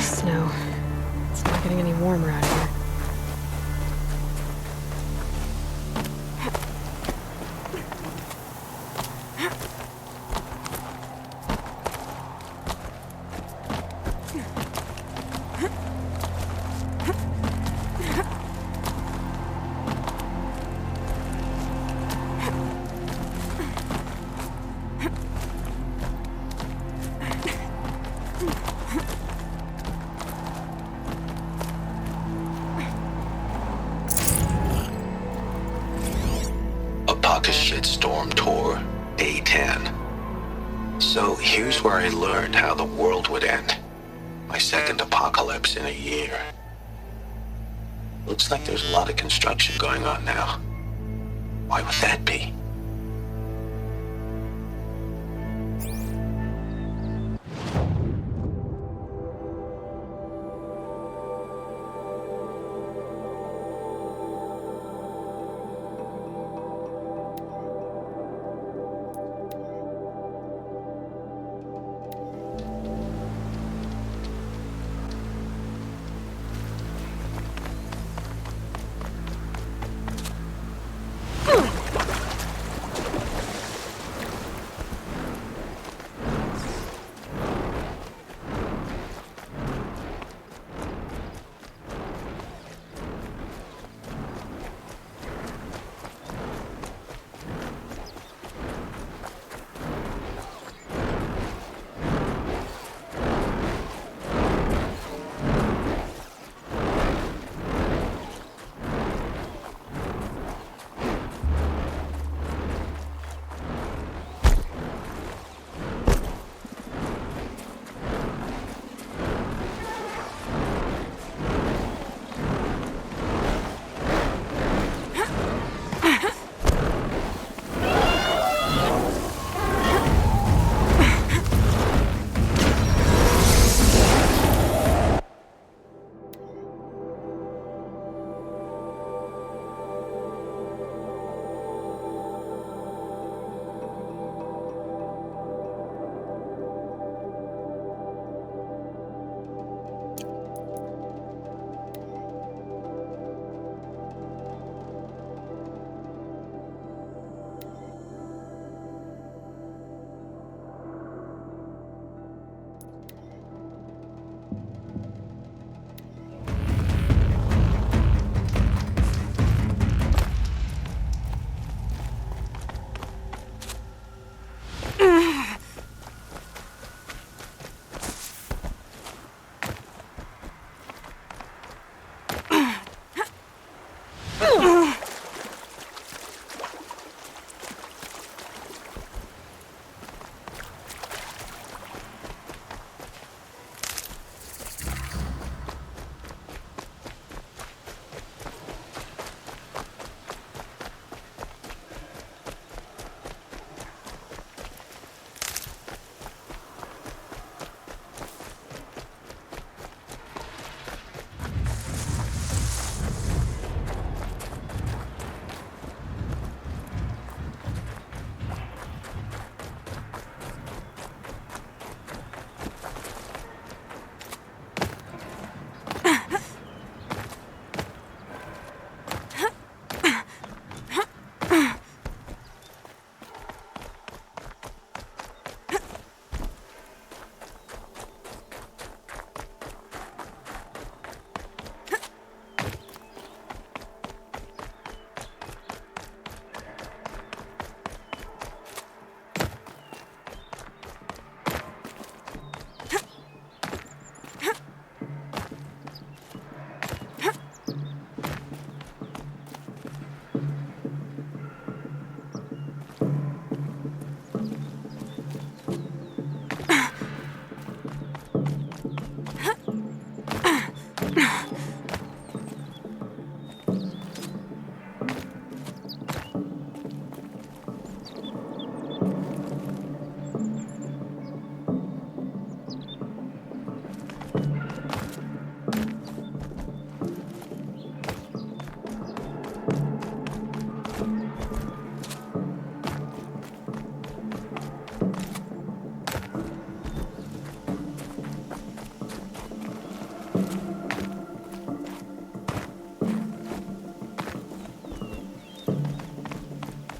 Snow. It's not getting any warmer out here. Shitstorm Tour, Day 10. So here's where I learned how the world would end. My second apocalypse in a year. Looks like there's a lot of construction going on now. Why would that be?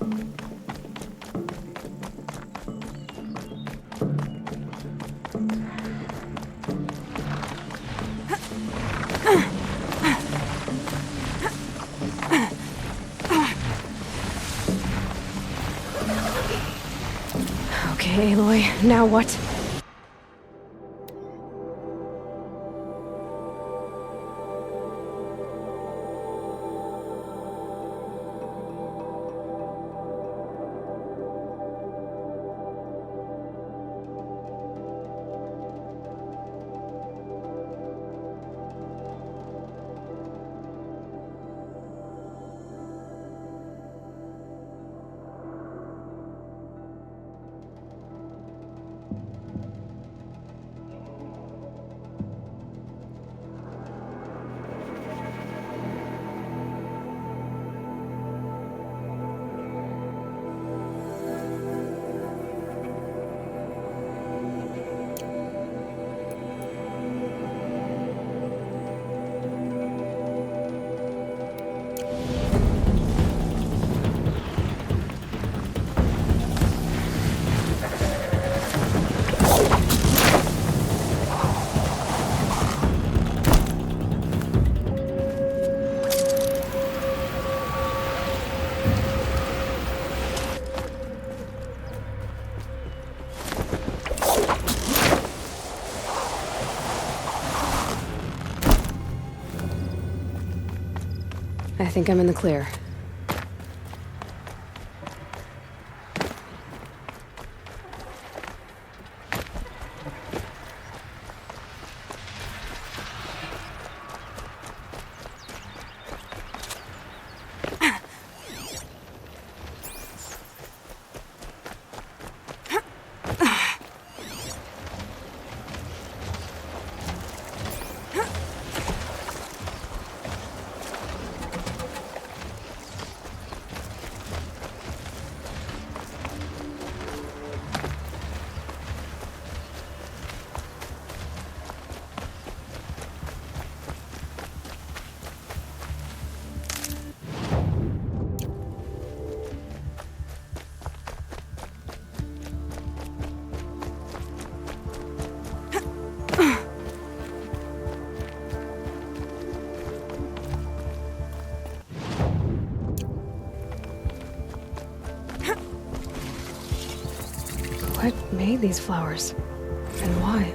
Okay, Aloy, now what? I think I'm in the clear. What made these flowers? And why?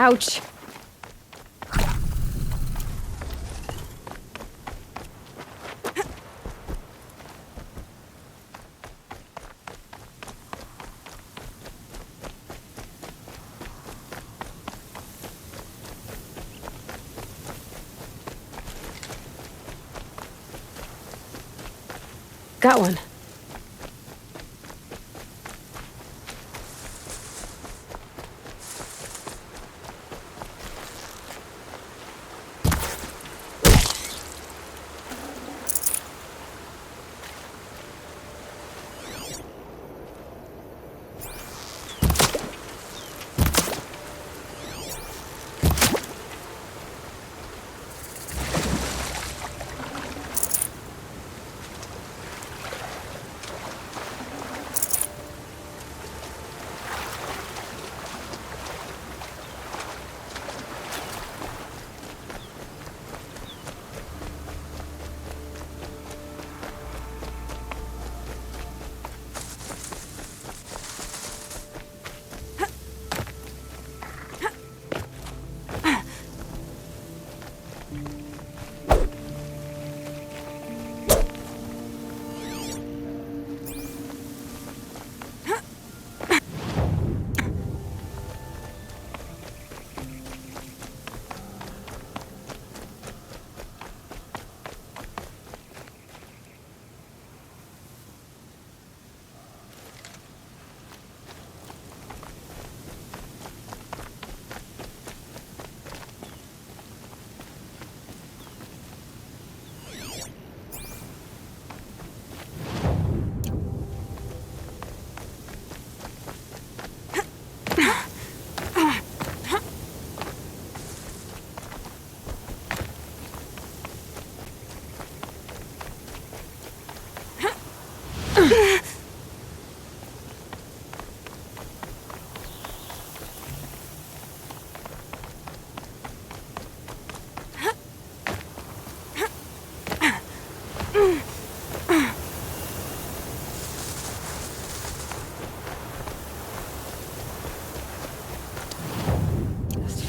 Ouch. Got one.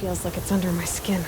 Feels like it's under my skin.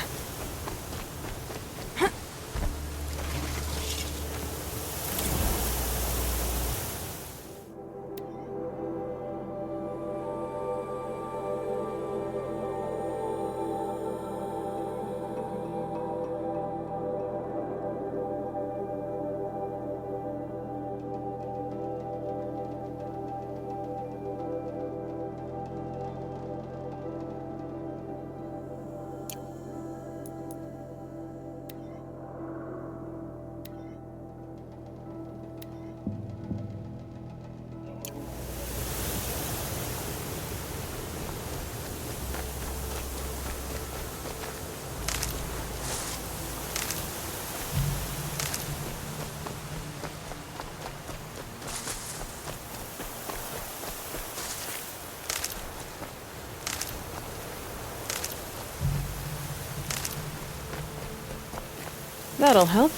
That'll help.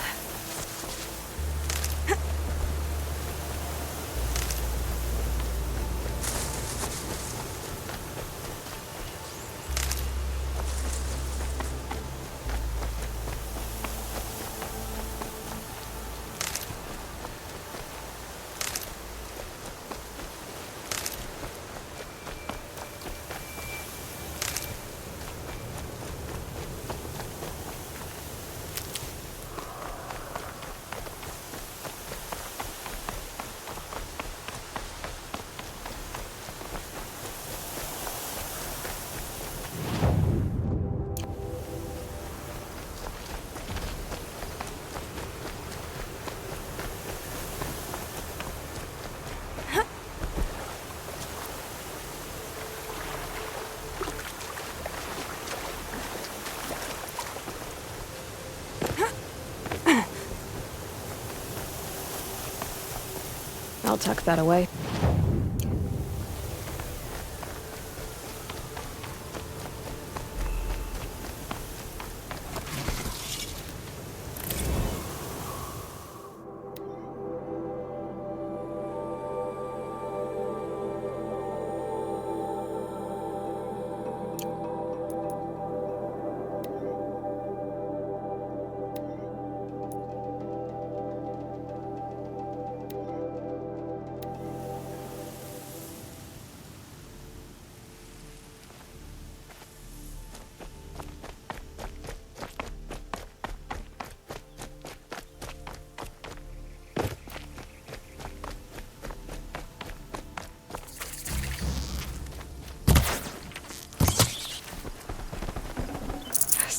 I'll tuck that away.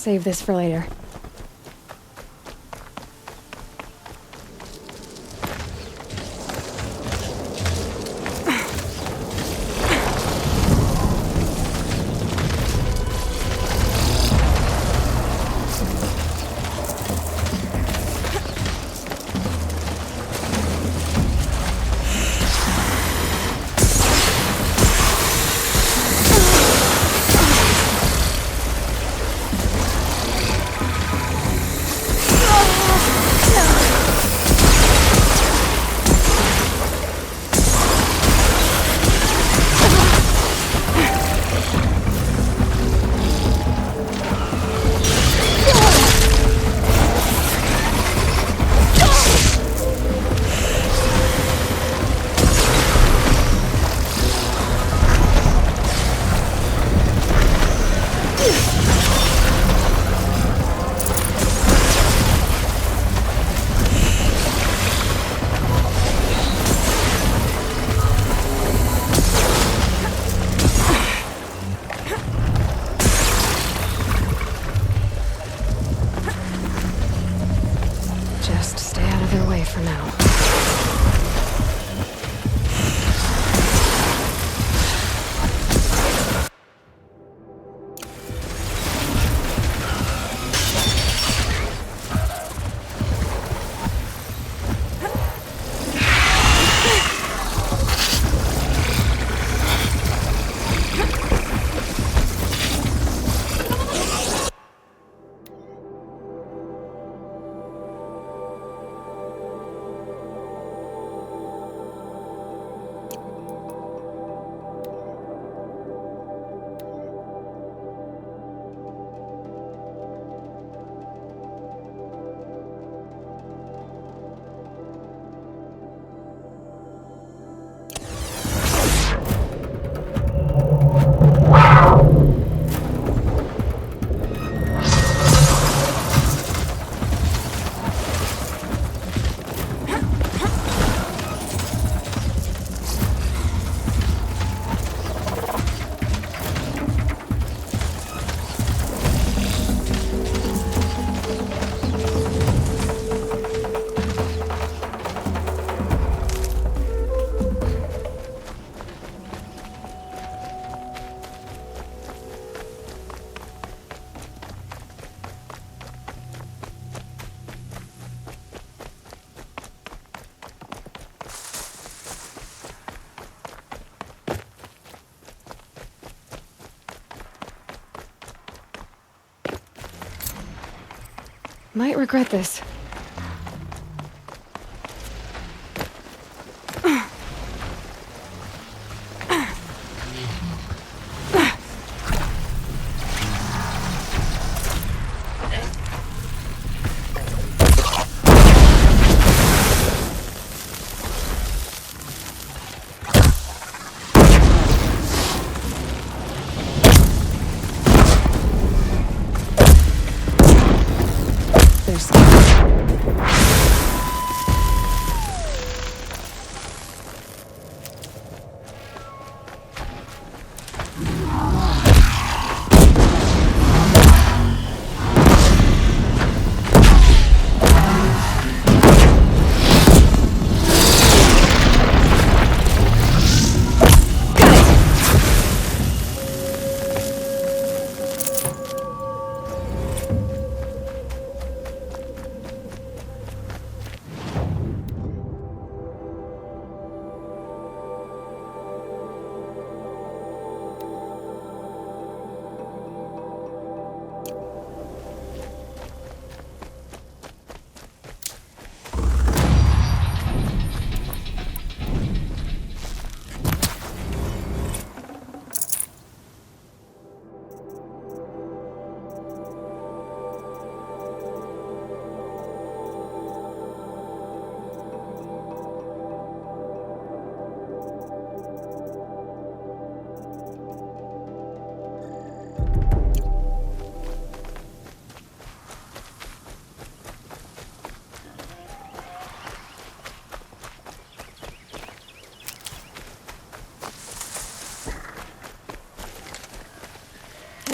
save this for later. Might regret this.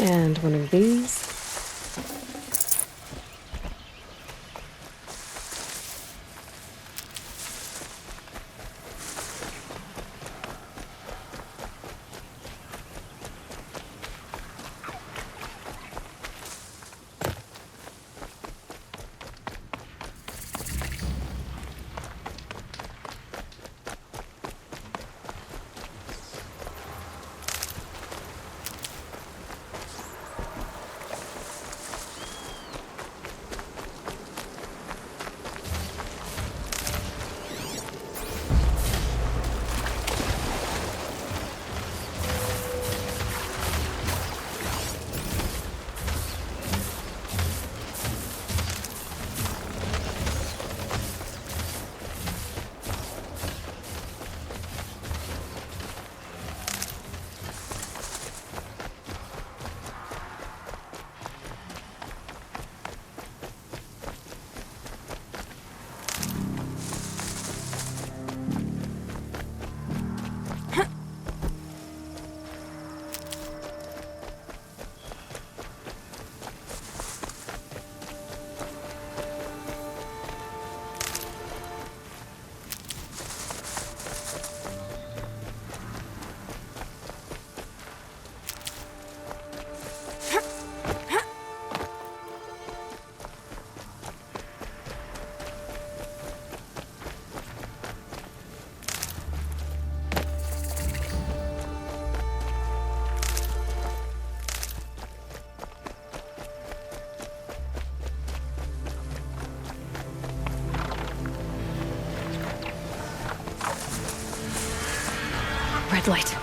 And one of these. Red light.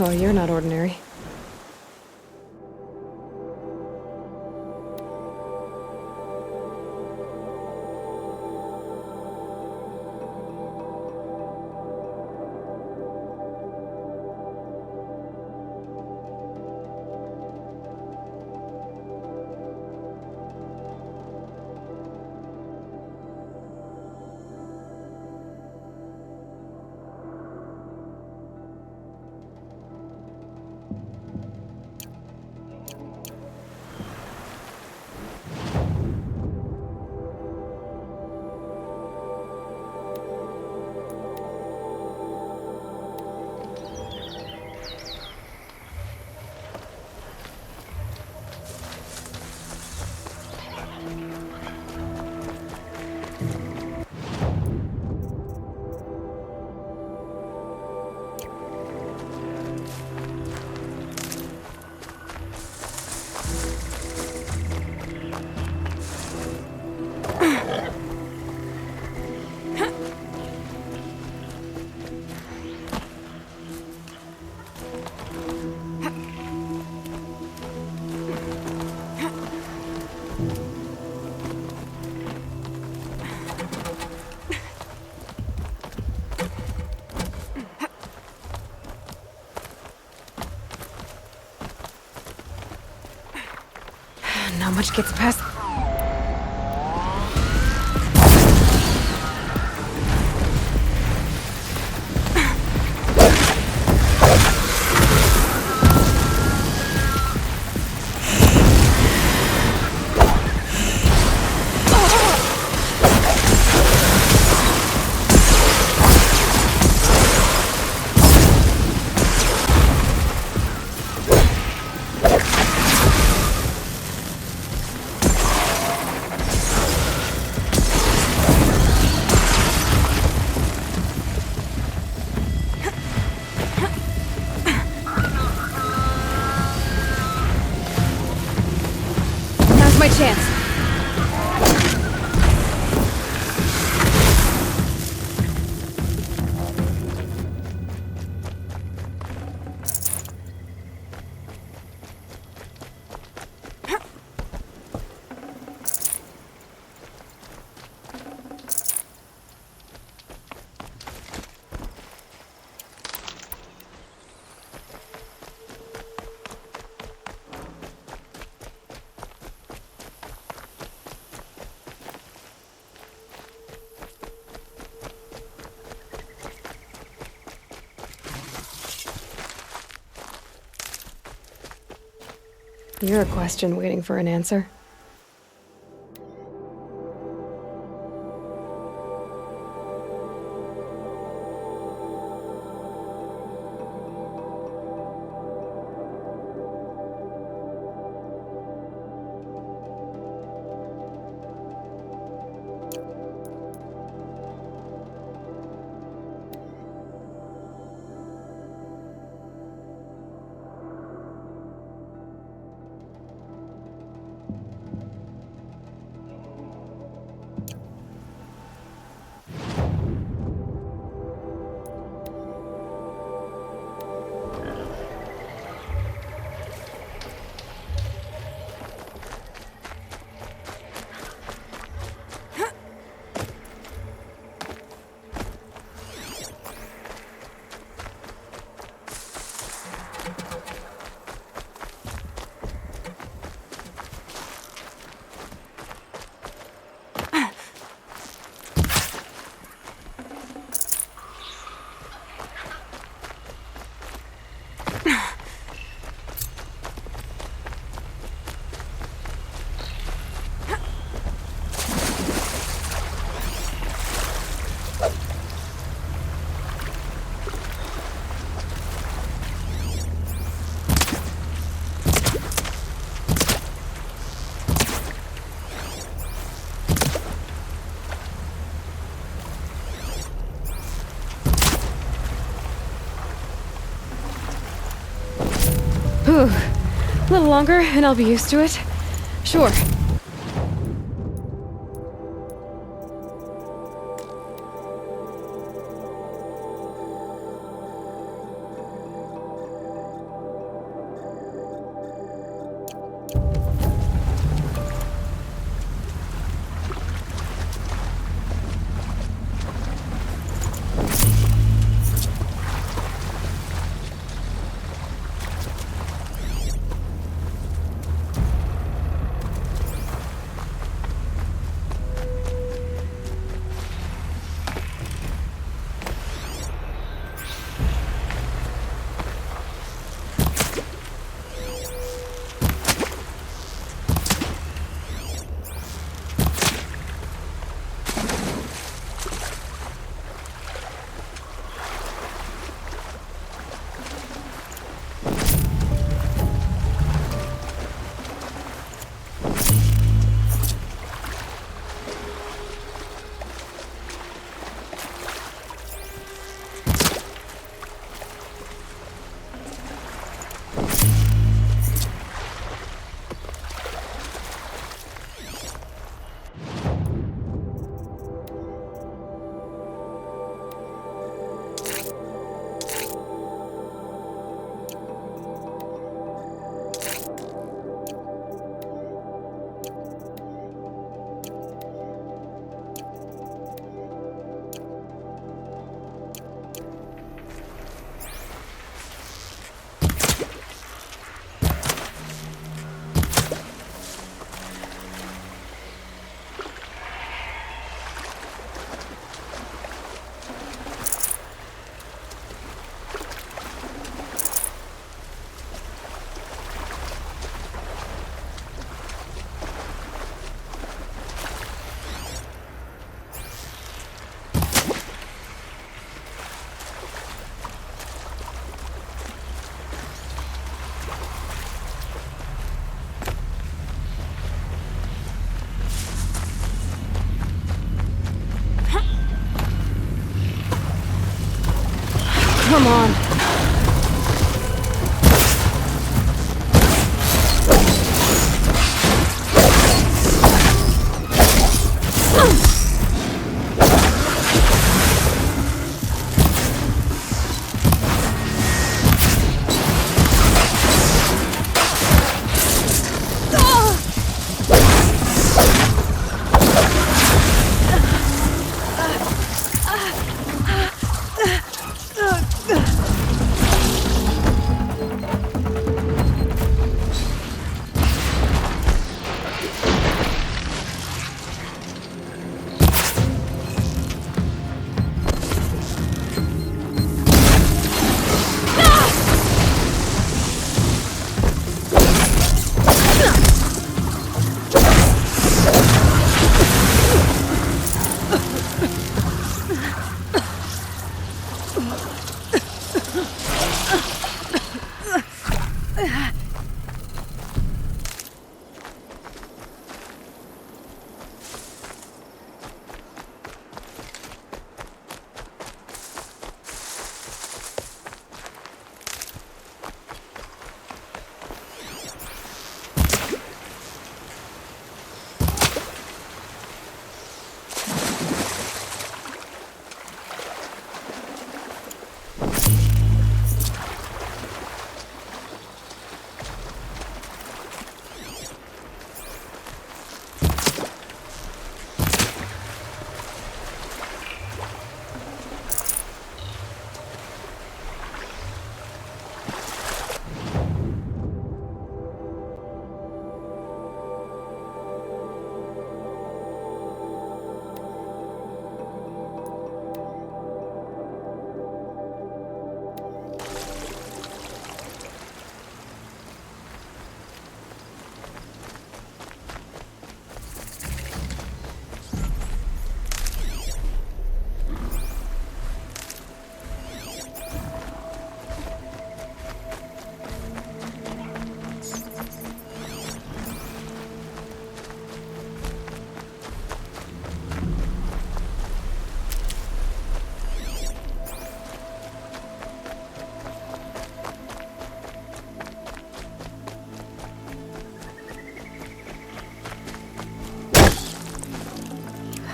Oh, you're not ordinary. Not much gets past. My chance. You're a question waiting for an answer. Whew. A little longer and I'll be used to it. Sure.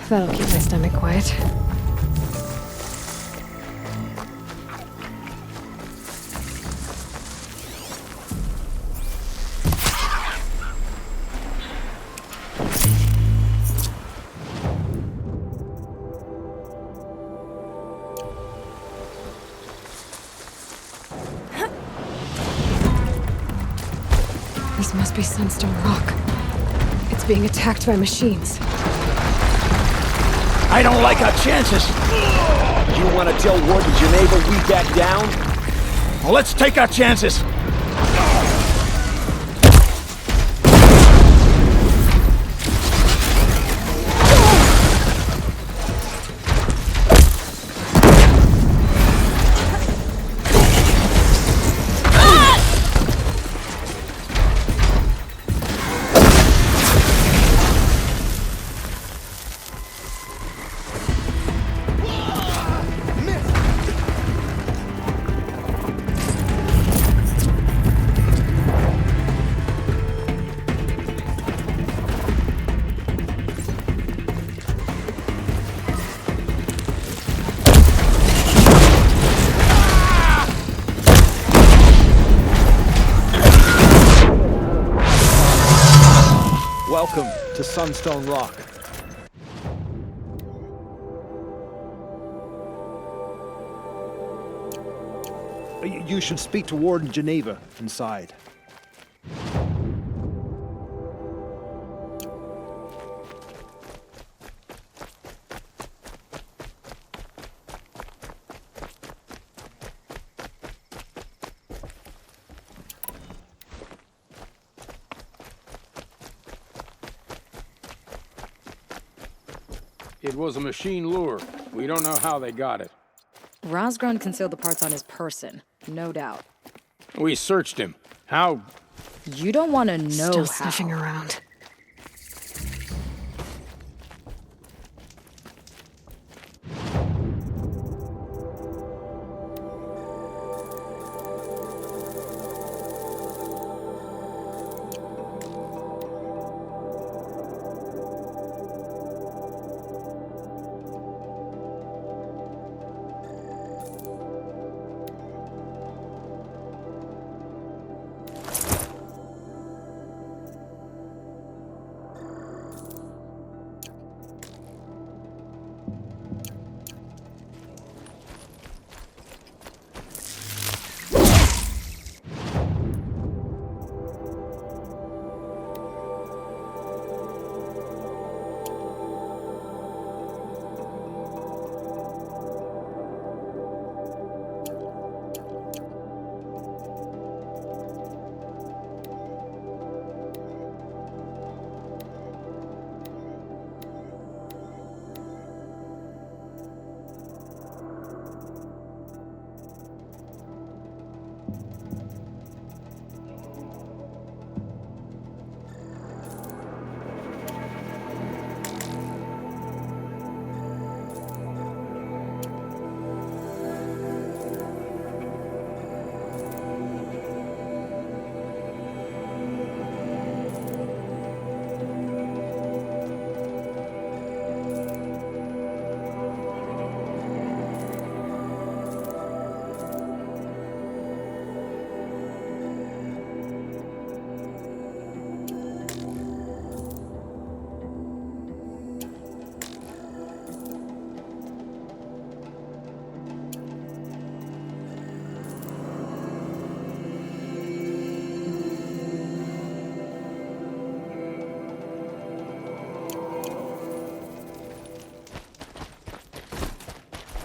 That'll keep my stomach quiet. This must be Sunstone Rock. It's being attacked by machines. I don't like our chances. You want to tell Warden Geneva we back down? Well, let's take our chances. Welcome to Sunstone Rock. You should speak to Warden Geneva inside. It was a machine lure. We don't know how they got it. Rosgron concealed the parts on his person, no doubt. We searched him. How? You don't want to know Still how. sniffing around.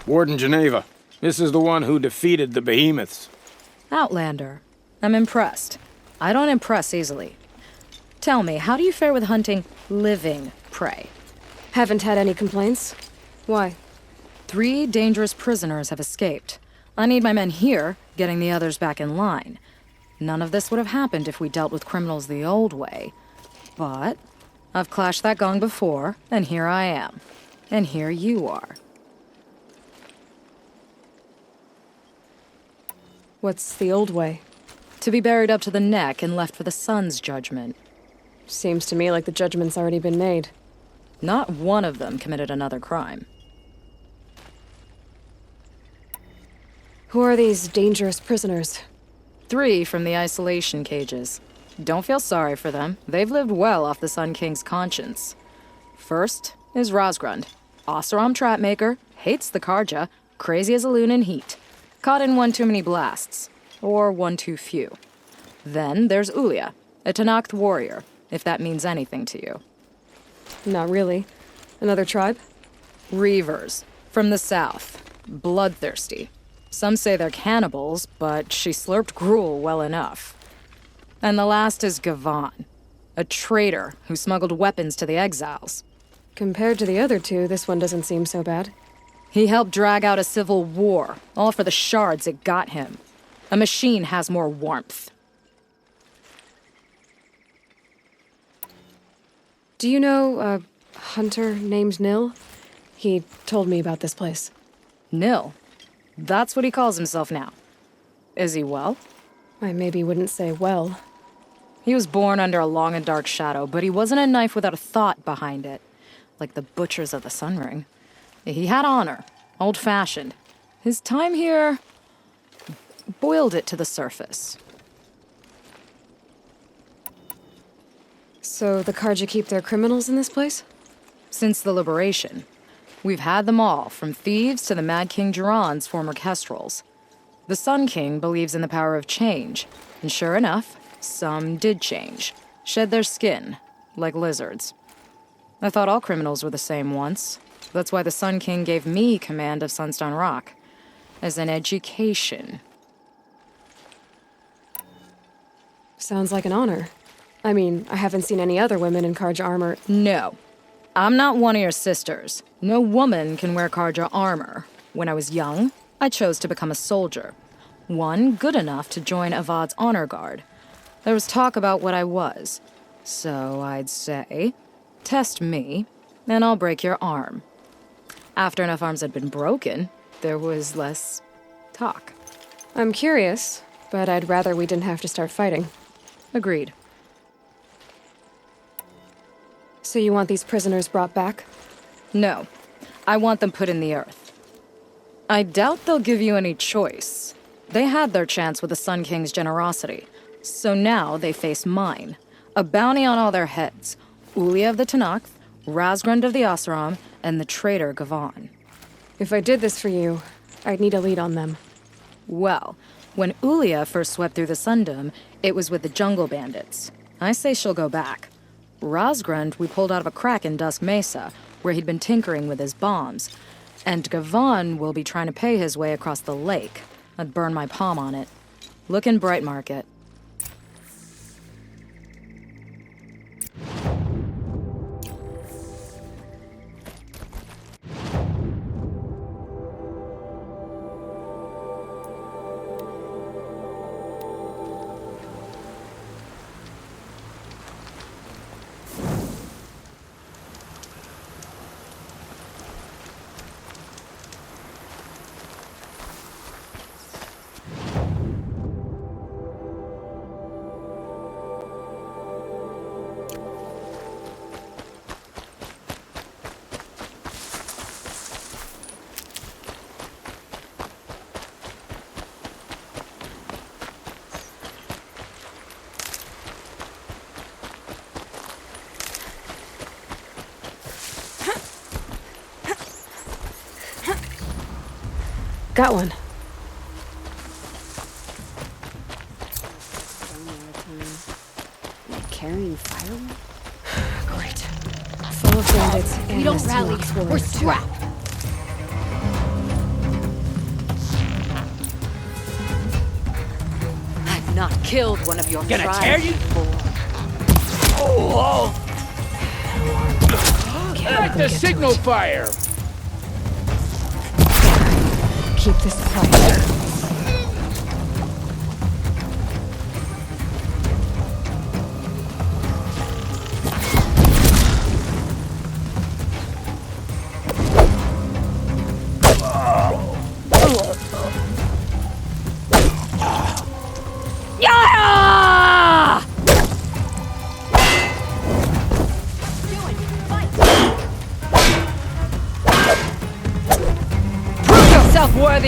Warden Geneva. This is the one who defeated the behemoths. Outlander. I'm impressed. I don't impress easily. Tell me, how do you fare with hunting living prey? Haven't had any complaints. Why? 3 dangerous prisoners have escaped. I need my men here, getting the others back in line. None of this would have happened if we dealt with criminals the old way. But I've clashed that gong before, and here I am. And here you are. What's the old way? To be buried up to the neck and left for the sun's judgment. Seems to me like the judgment's already been made. Not one of them committed another crime. Who are these dangerous prisoners? 3 from the isolation cages. Don't feel sorry for them. They've lived well off the Sun King's conscience. First is Rosgrund. Oseram trapmaker, hates the Karja, crazy as a loon in heat. Caught in one too many blasts. Or one too few. Then there's Ulia, a Tenakth warrior, if that means anything to you. Not really. Another tribe? Reavers, from the south. Bloodthirsty. Some say they're cannibals, but she slurped gruel well enough. And the last is Gavan, a traitor who smuggled weapons to the exiles. Compared to the other 2, this one doesn't seem so bad. He helped drag out a civil war, all for the shards it got him. A machine has more warmth. Do you know a hunter named Nil? He told me about this place. Nil? That's what he calls himself now. Is he well? I maybe wouldn't say well. He was born under a long and dark shadow, but he wasn't a knife without a thought behind it. Like the butchers of the Sun Ring. He had honor, old-fashioned. His time here boiled it to the surface. So the Karja keep their criminals in this place? Since the liberation. We've had them all, from thieves to the Mad King Duran's former kestrels. The Sun King believes in the power of change, and sure enough, some did change. Shed their skin, like lizards. I thought all criminals were the same once. That's why the Sun King gave me command of Sunstone Rock. As an education. Sounds like an honor. I mean, I haven't seen any other women in Karja armor. No. I'm not one of your sisters. No woman can wear Karja armor. When I was young, I chose to become a soldier. One good enough to join Avad's honor guard. There was talk about what I was. So I'd say, test me, and I'll break your arm. After enough arms had been broken, there was less talk. I'm curious, but I'd rather we didn't have to start fighting. Agreed. So you want these prisoners brought back? No. I want them put in the earth. I doubt they'll give you any choice. They had their chance with the Sun King's generosity. So now they face mine. A bounty on all their heads. Ulia of the Tenakth, Rosgrund of the Oseram, and the traitor Gavan. If I did this for you, I'd need a lead on them. Well, when Ulia first swept through the Sundom, it was with the jungle bandits. I say she'll go back. Rosgrund we pulled out of a crack in Dusk Mesa, where he'd been tinkering with his bombs. And Gavan will be trying to pay his way across the lake. I'd burn my palm on it. Look in Bright Market. Got one. Carrying firewood? Great. Full of bandits and We don't this rally. Tenakth warrior, We're too. scrapped. I've not killed one of your Gonna tribe tear you? before. Oh! Like the signal fire! Keep this quiet.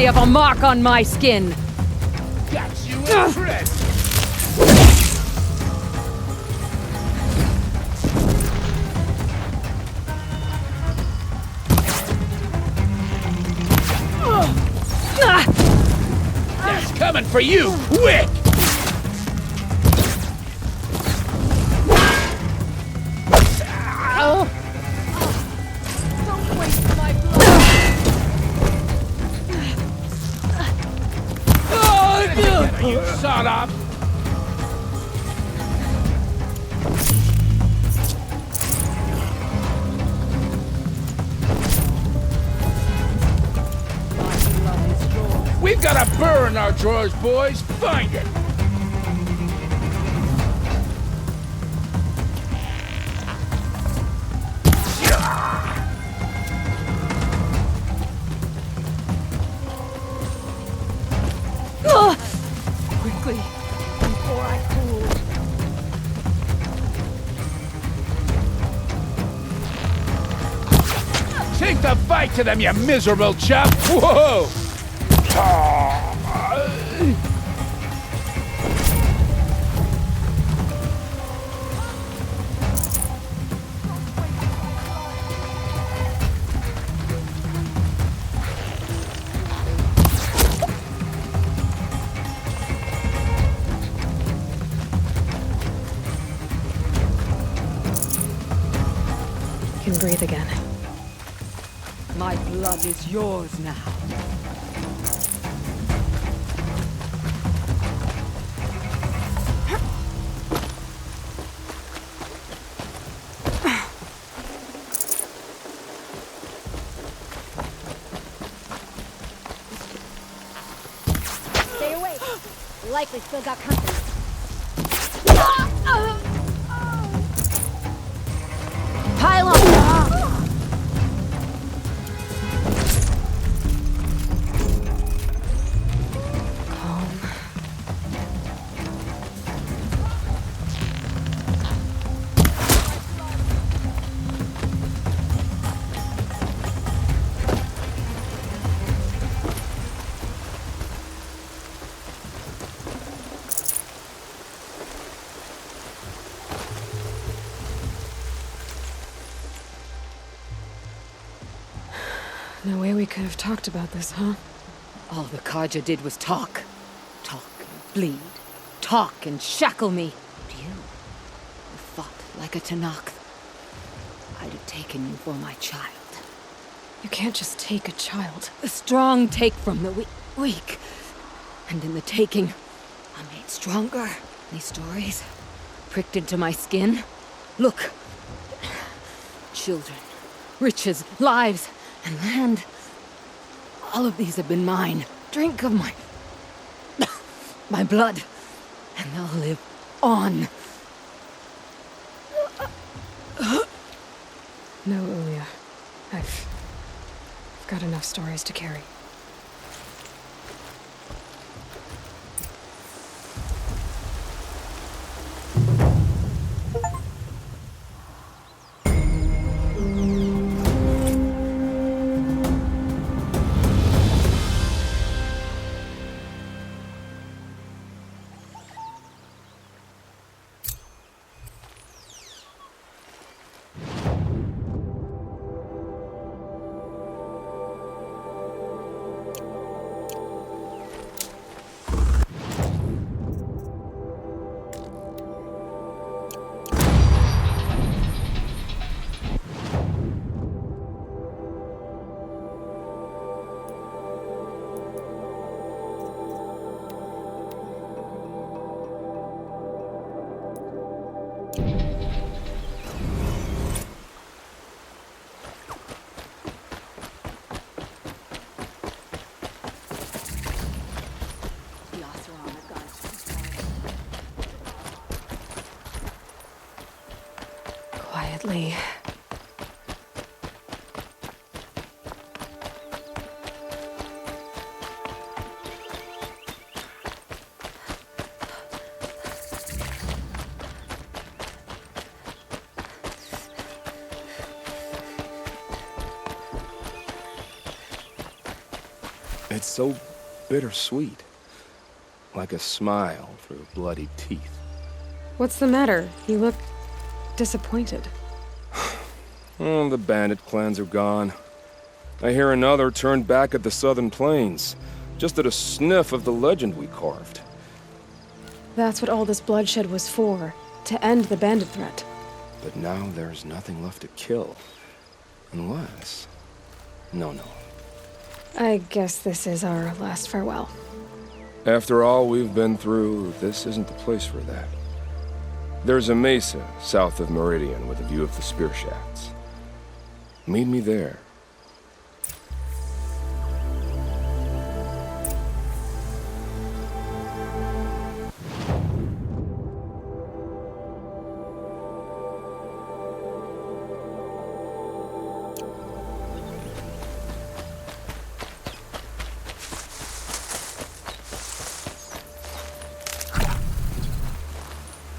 worthy of a mark on my skin! Got you in thread! That's coming for you, quick! Don't waste my blood! You sawed off! We've got a burr in our drawers, boys. Find it! Quickly, before I cool. Take the fight to them, you miserable chap! Whoa! Can breathe again. My blood is yours now. Stay away. Likely still got company. Pile on! No way we could have talked about this, huh? All the Kaja did was talk. Talk and bleed. Talk and shackle me. But you fought like a Tanakh. I'd have taken you for my child. You can't just take a child. The strong take from the weak. And in the taking, I'm made stronger. These stories pricked into my skin. Look. Children, riches, lives, and land. All of these have been mine. Drink of my blood, and they'll live on. No, Ulya. I've got enough stories to carry. Quietly. It's so bittersweet. Like a smile through bloody teeth. What's the matter? You look disappointed. Oh, the bandit clans are gone. I hear another turned back at the southern plains, just at a sniff of the legend we carved. That's what all this bloodshed was for, to end the bandit threat. But now there's nothing left to kill. Unless... No. I guess this is our last farewell. After all we've been through, this isn't the place for that. There's a mesa south of Meridian with a view of the spear shafts. Meet me there.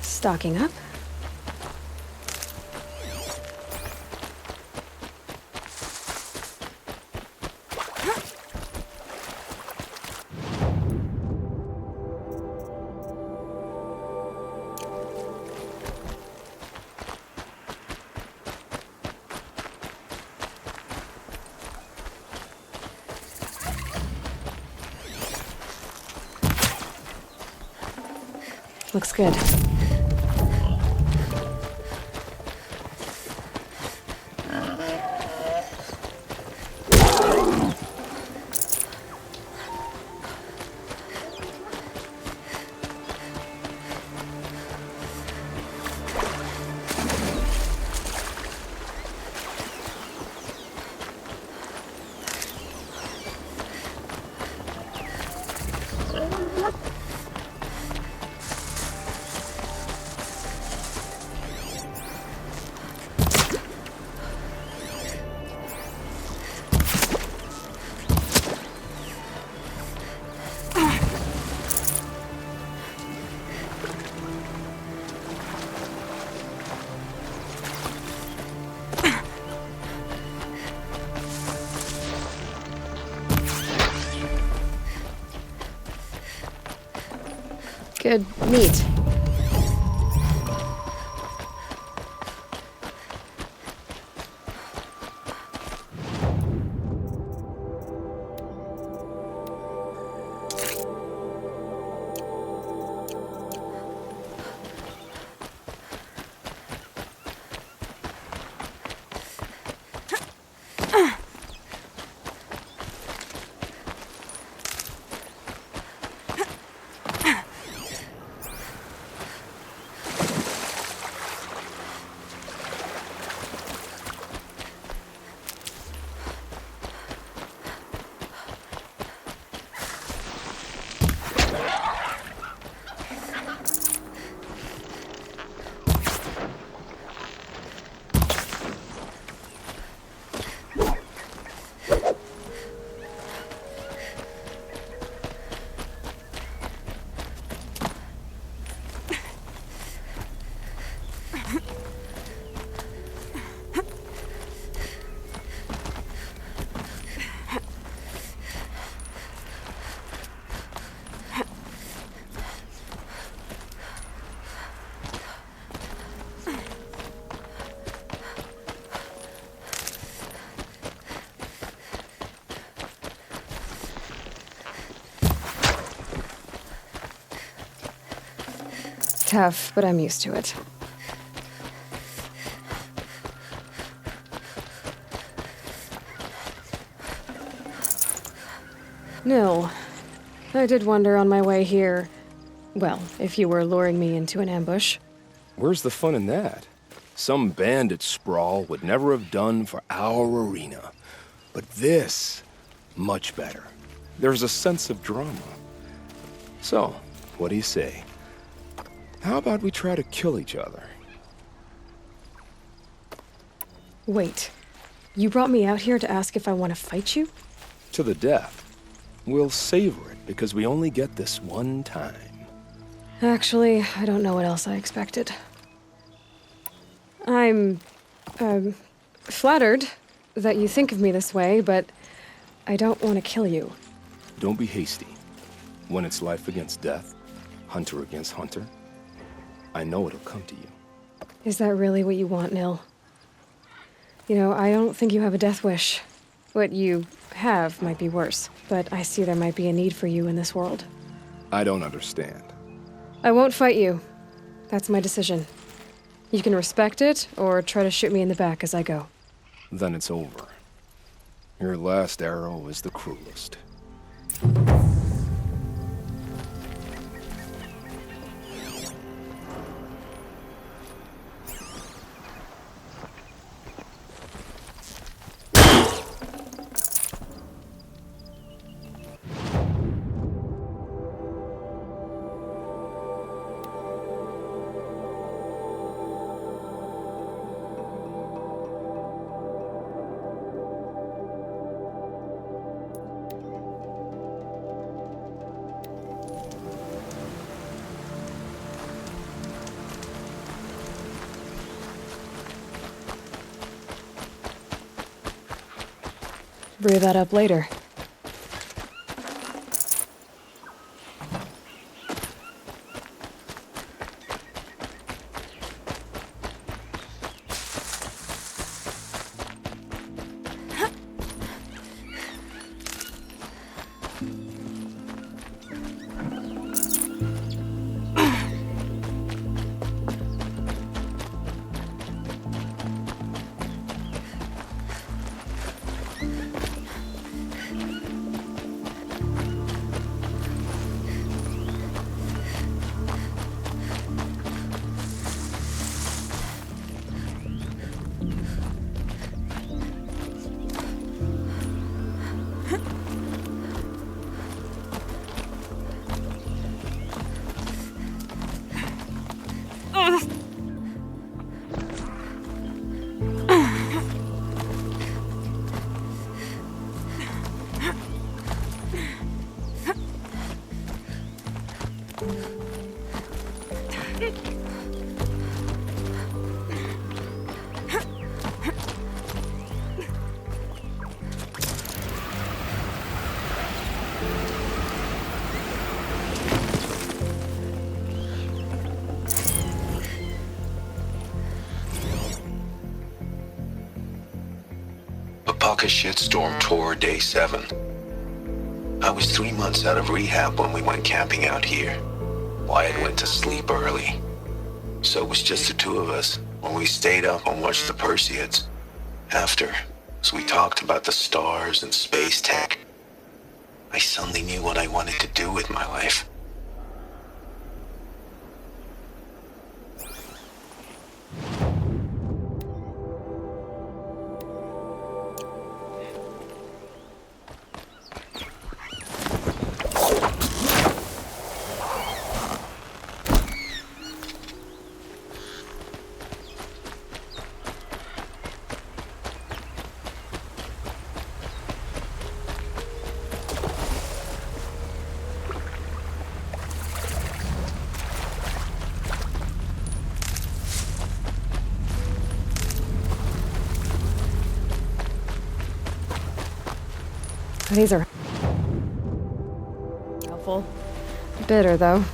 Stocking up. Looks good. Good meat. Tough, but I'm used to it. No. I did wonder on my way here. Well, if you were luring me into an ambush. Where's the fun in that? Some bandit sprawl would never have done for our arena. But this, much better. There's a sense of drama. So, what do you say? How about we try to kill each other? Wait. You brought me out here to ask if I want to fight you? To the death. We'll savor it because we only get this one time. Actually, I don't know what else I expected. I'm, flattered that you think of me this way, but I don't want to kill you. Don't be hasty. When it's life against death, hunter against hunter, I know it'll come to you. Is that really what you want, Nil? You know, I don't think you have a death wish. What you have might be worse, but I see there might be a need for you in this world. I don't understand. I won't fight you. That's my decision. You can respect it, or try to shoot me in the back as I go. Then it's over. Your last arrow is the cruelest. Brew that up later. A shitstorm tore day 7. I was 3 months out of rehab when we went camping out here. Wyatt went to sleep early, so it was just the two of us when we stayed up and watched the Perseids. After, as we talked about the stars and space tech, I suddenly knew what I wanted to do with my life. These are helpful. Bitter, though.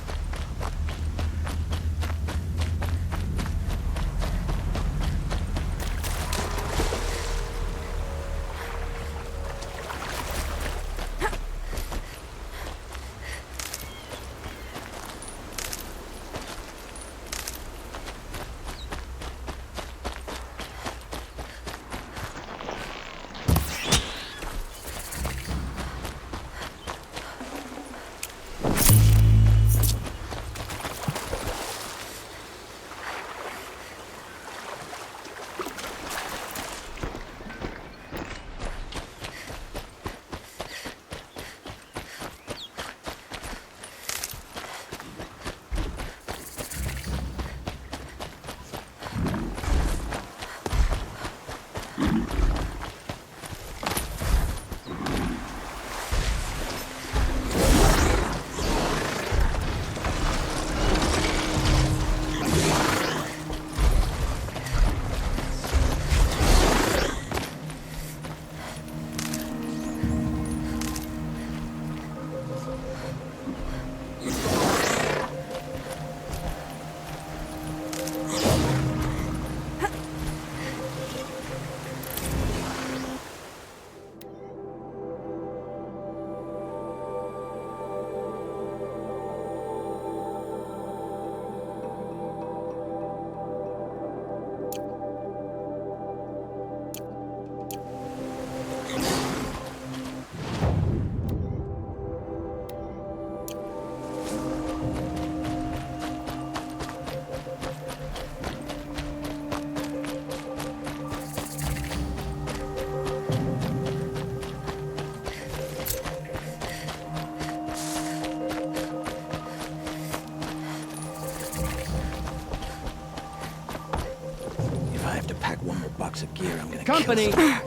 to pack one more box of gear, I'm gonna Company! kill someone.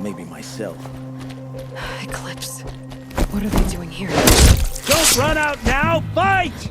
Maybe myself. Eclipse. What are they doing here? Don't run out now! Fight!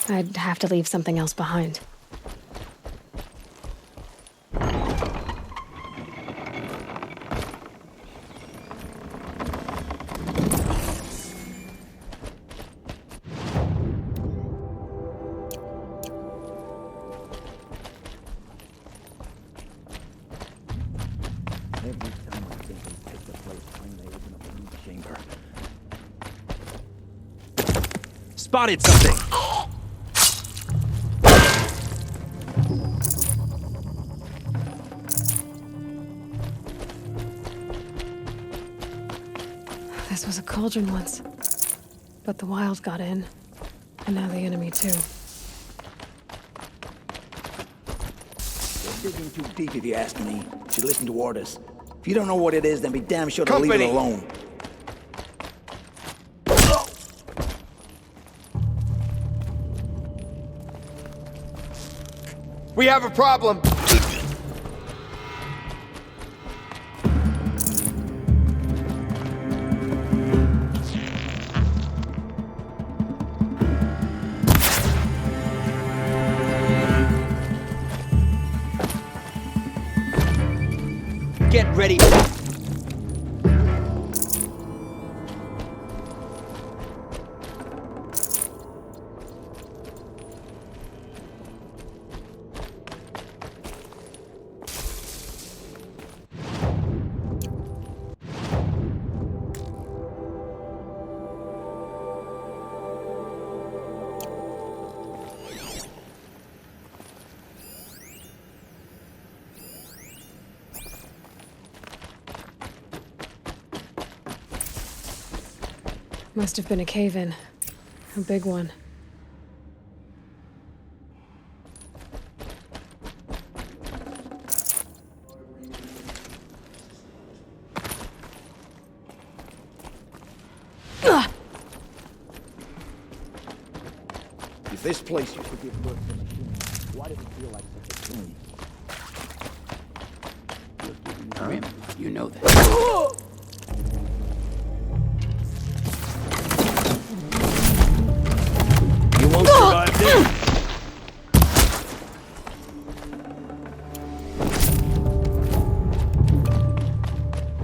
I'd have to leave something else behind. Spotted something! This was a cauldron once. But the wild got in. And now the enemy too. They're digging too deep if you ask me. Should listen to orders. If you don't know what it is, then be damn sure to leave it alone. We have a problem. Get ready. Must have been a cave-in. A big one. If this place used to give birth to machines, why does it feel like such a tomb? Grim, you know that. You won't survive this.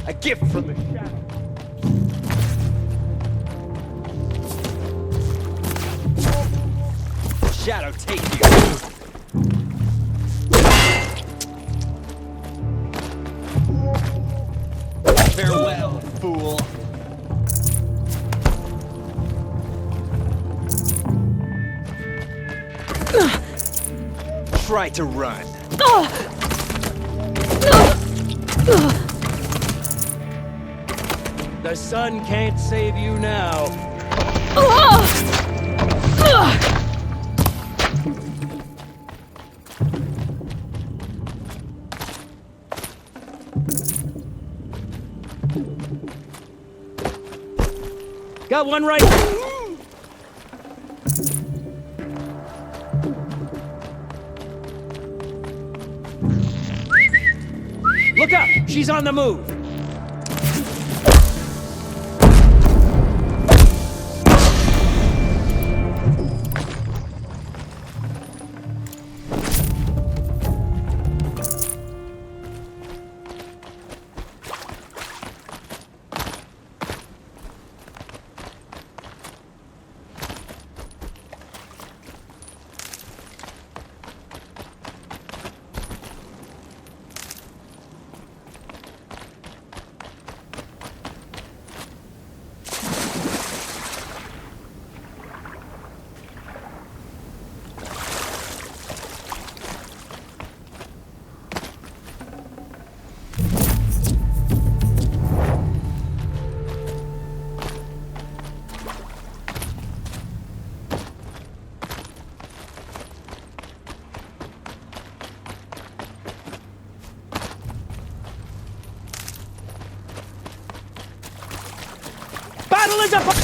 A gift from the shadow. Shadow take you. Farewell, fool. Try to run. The sun can't save you now. Got one right. She's on the move! Battle is upon...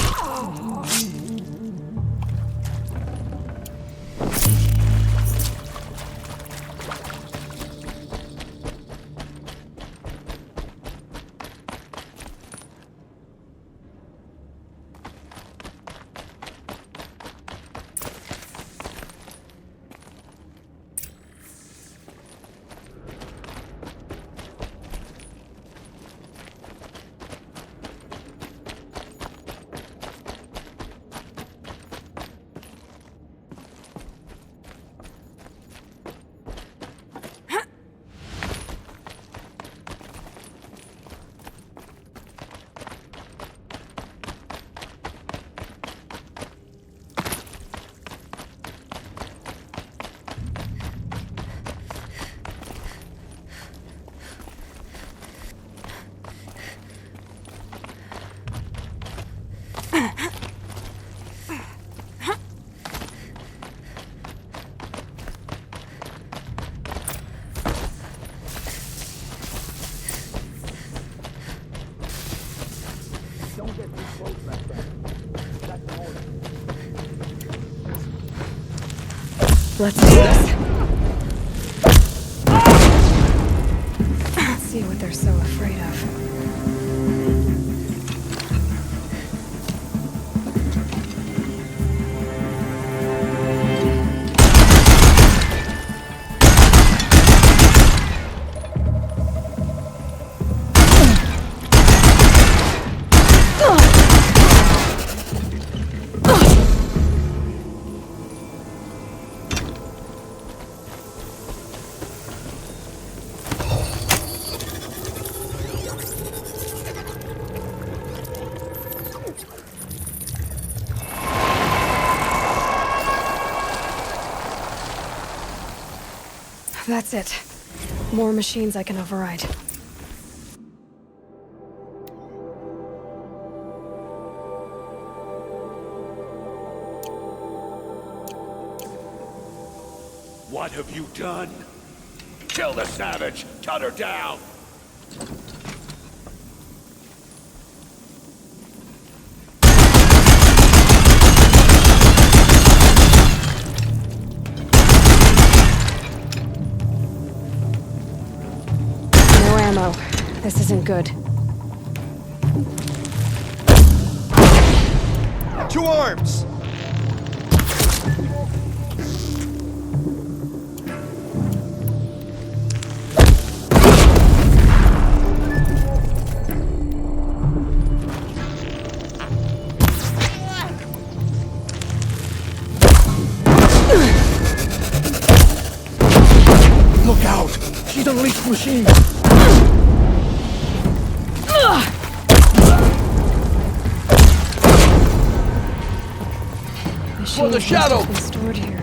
Let's do this. Let's see what they're so afraid of. That's it. More machines I can override. What have you done? Kill the savage! Cut her down! This isn't good. To arms! Look out! She's unleashed machines! For the shadow! Stored here.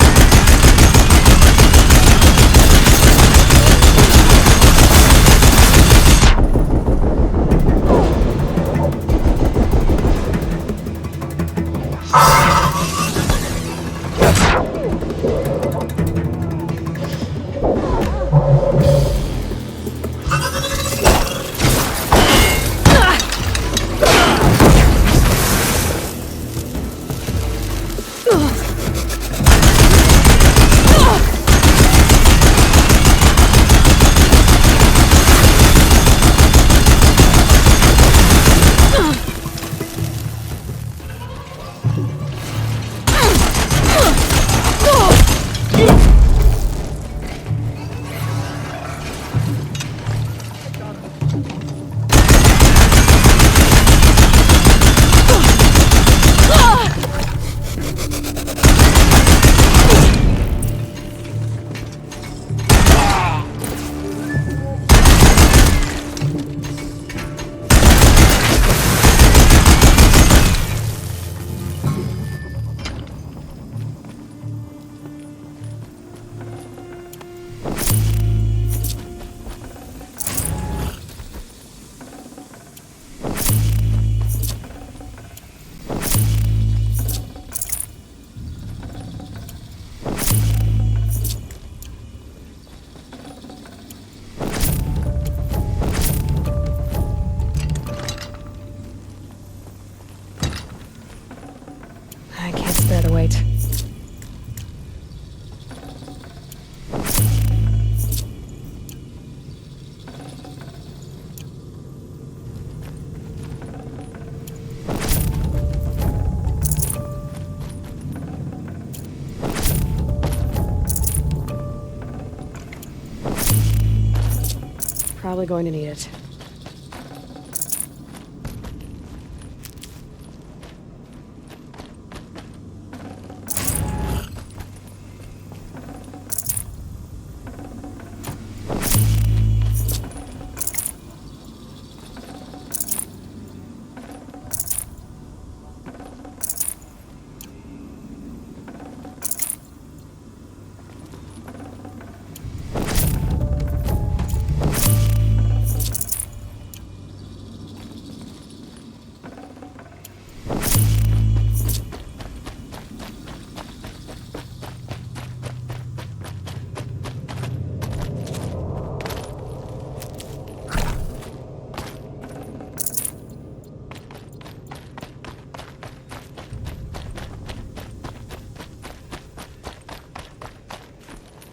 wait. Probably going to need it.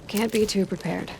Can't be too prepared.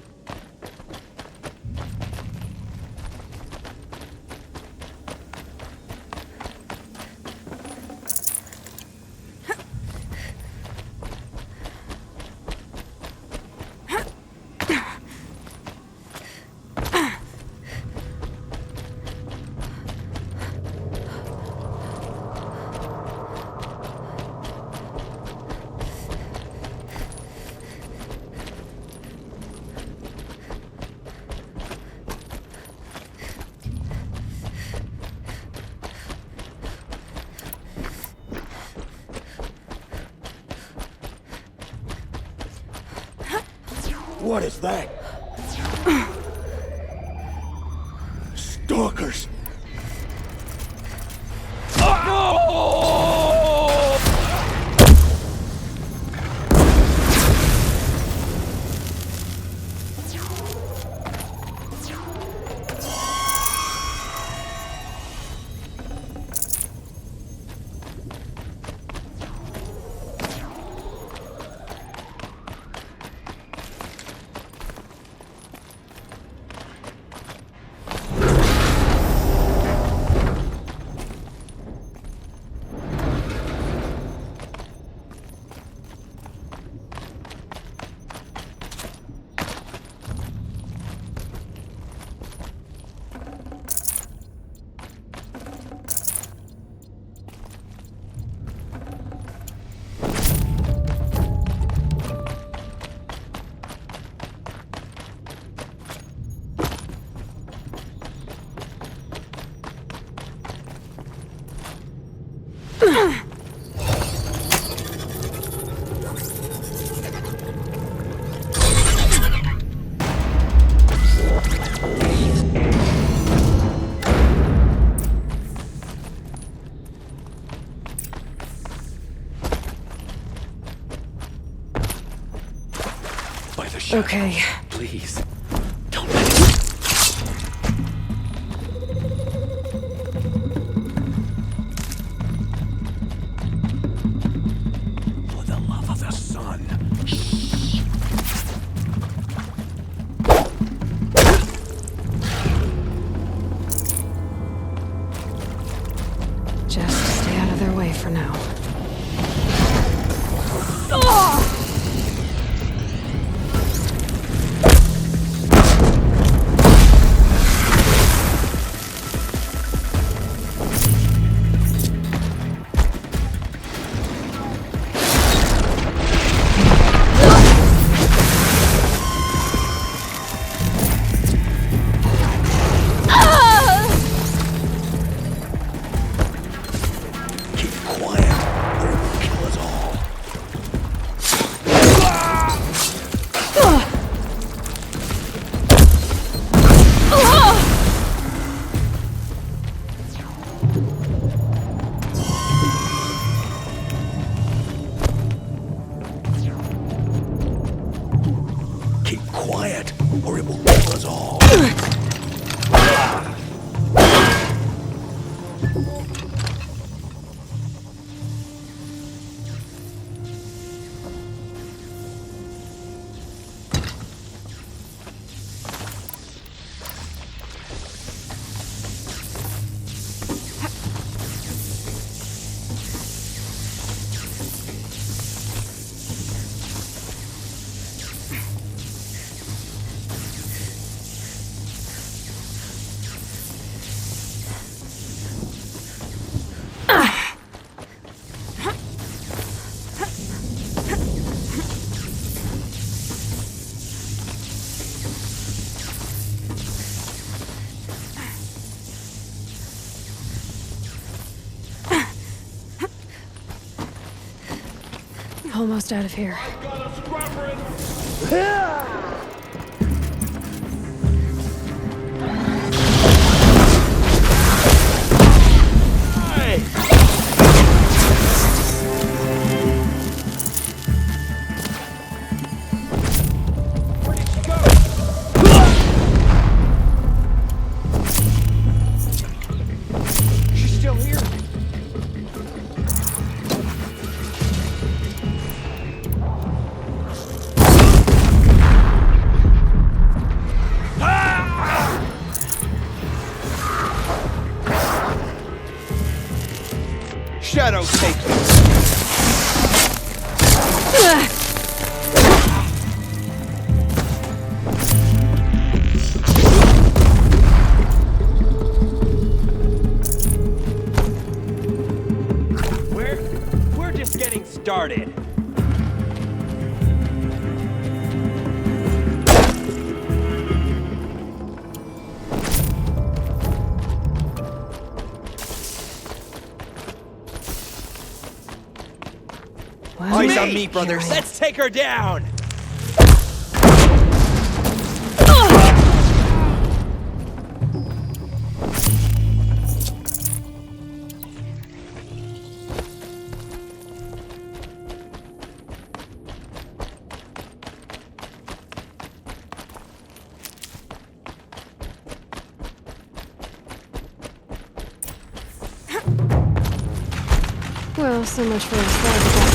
What is that? Stalkers! Okay. Please. For the love of the sun. Just stay out of their way for now. Almost out of here. Shadow take this. We're just getting started. Eyes on me, brothers. Let's take her down. Well, so much for extravagance.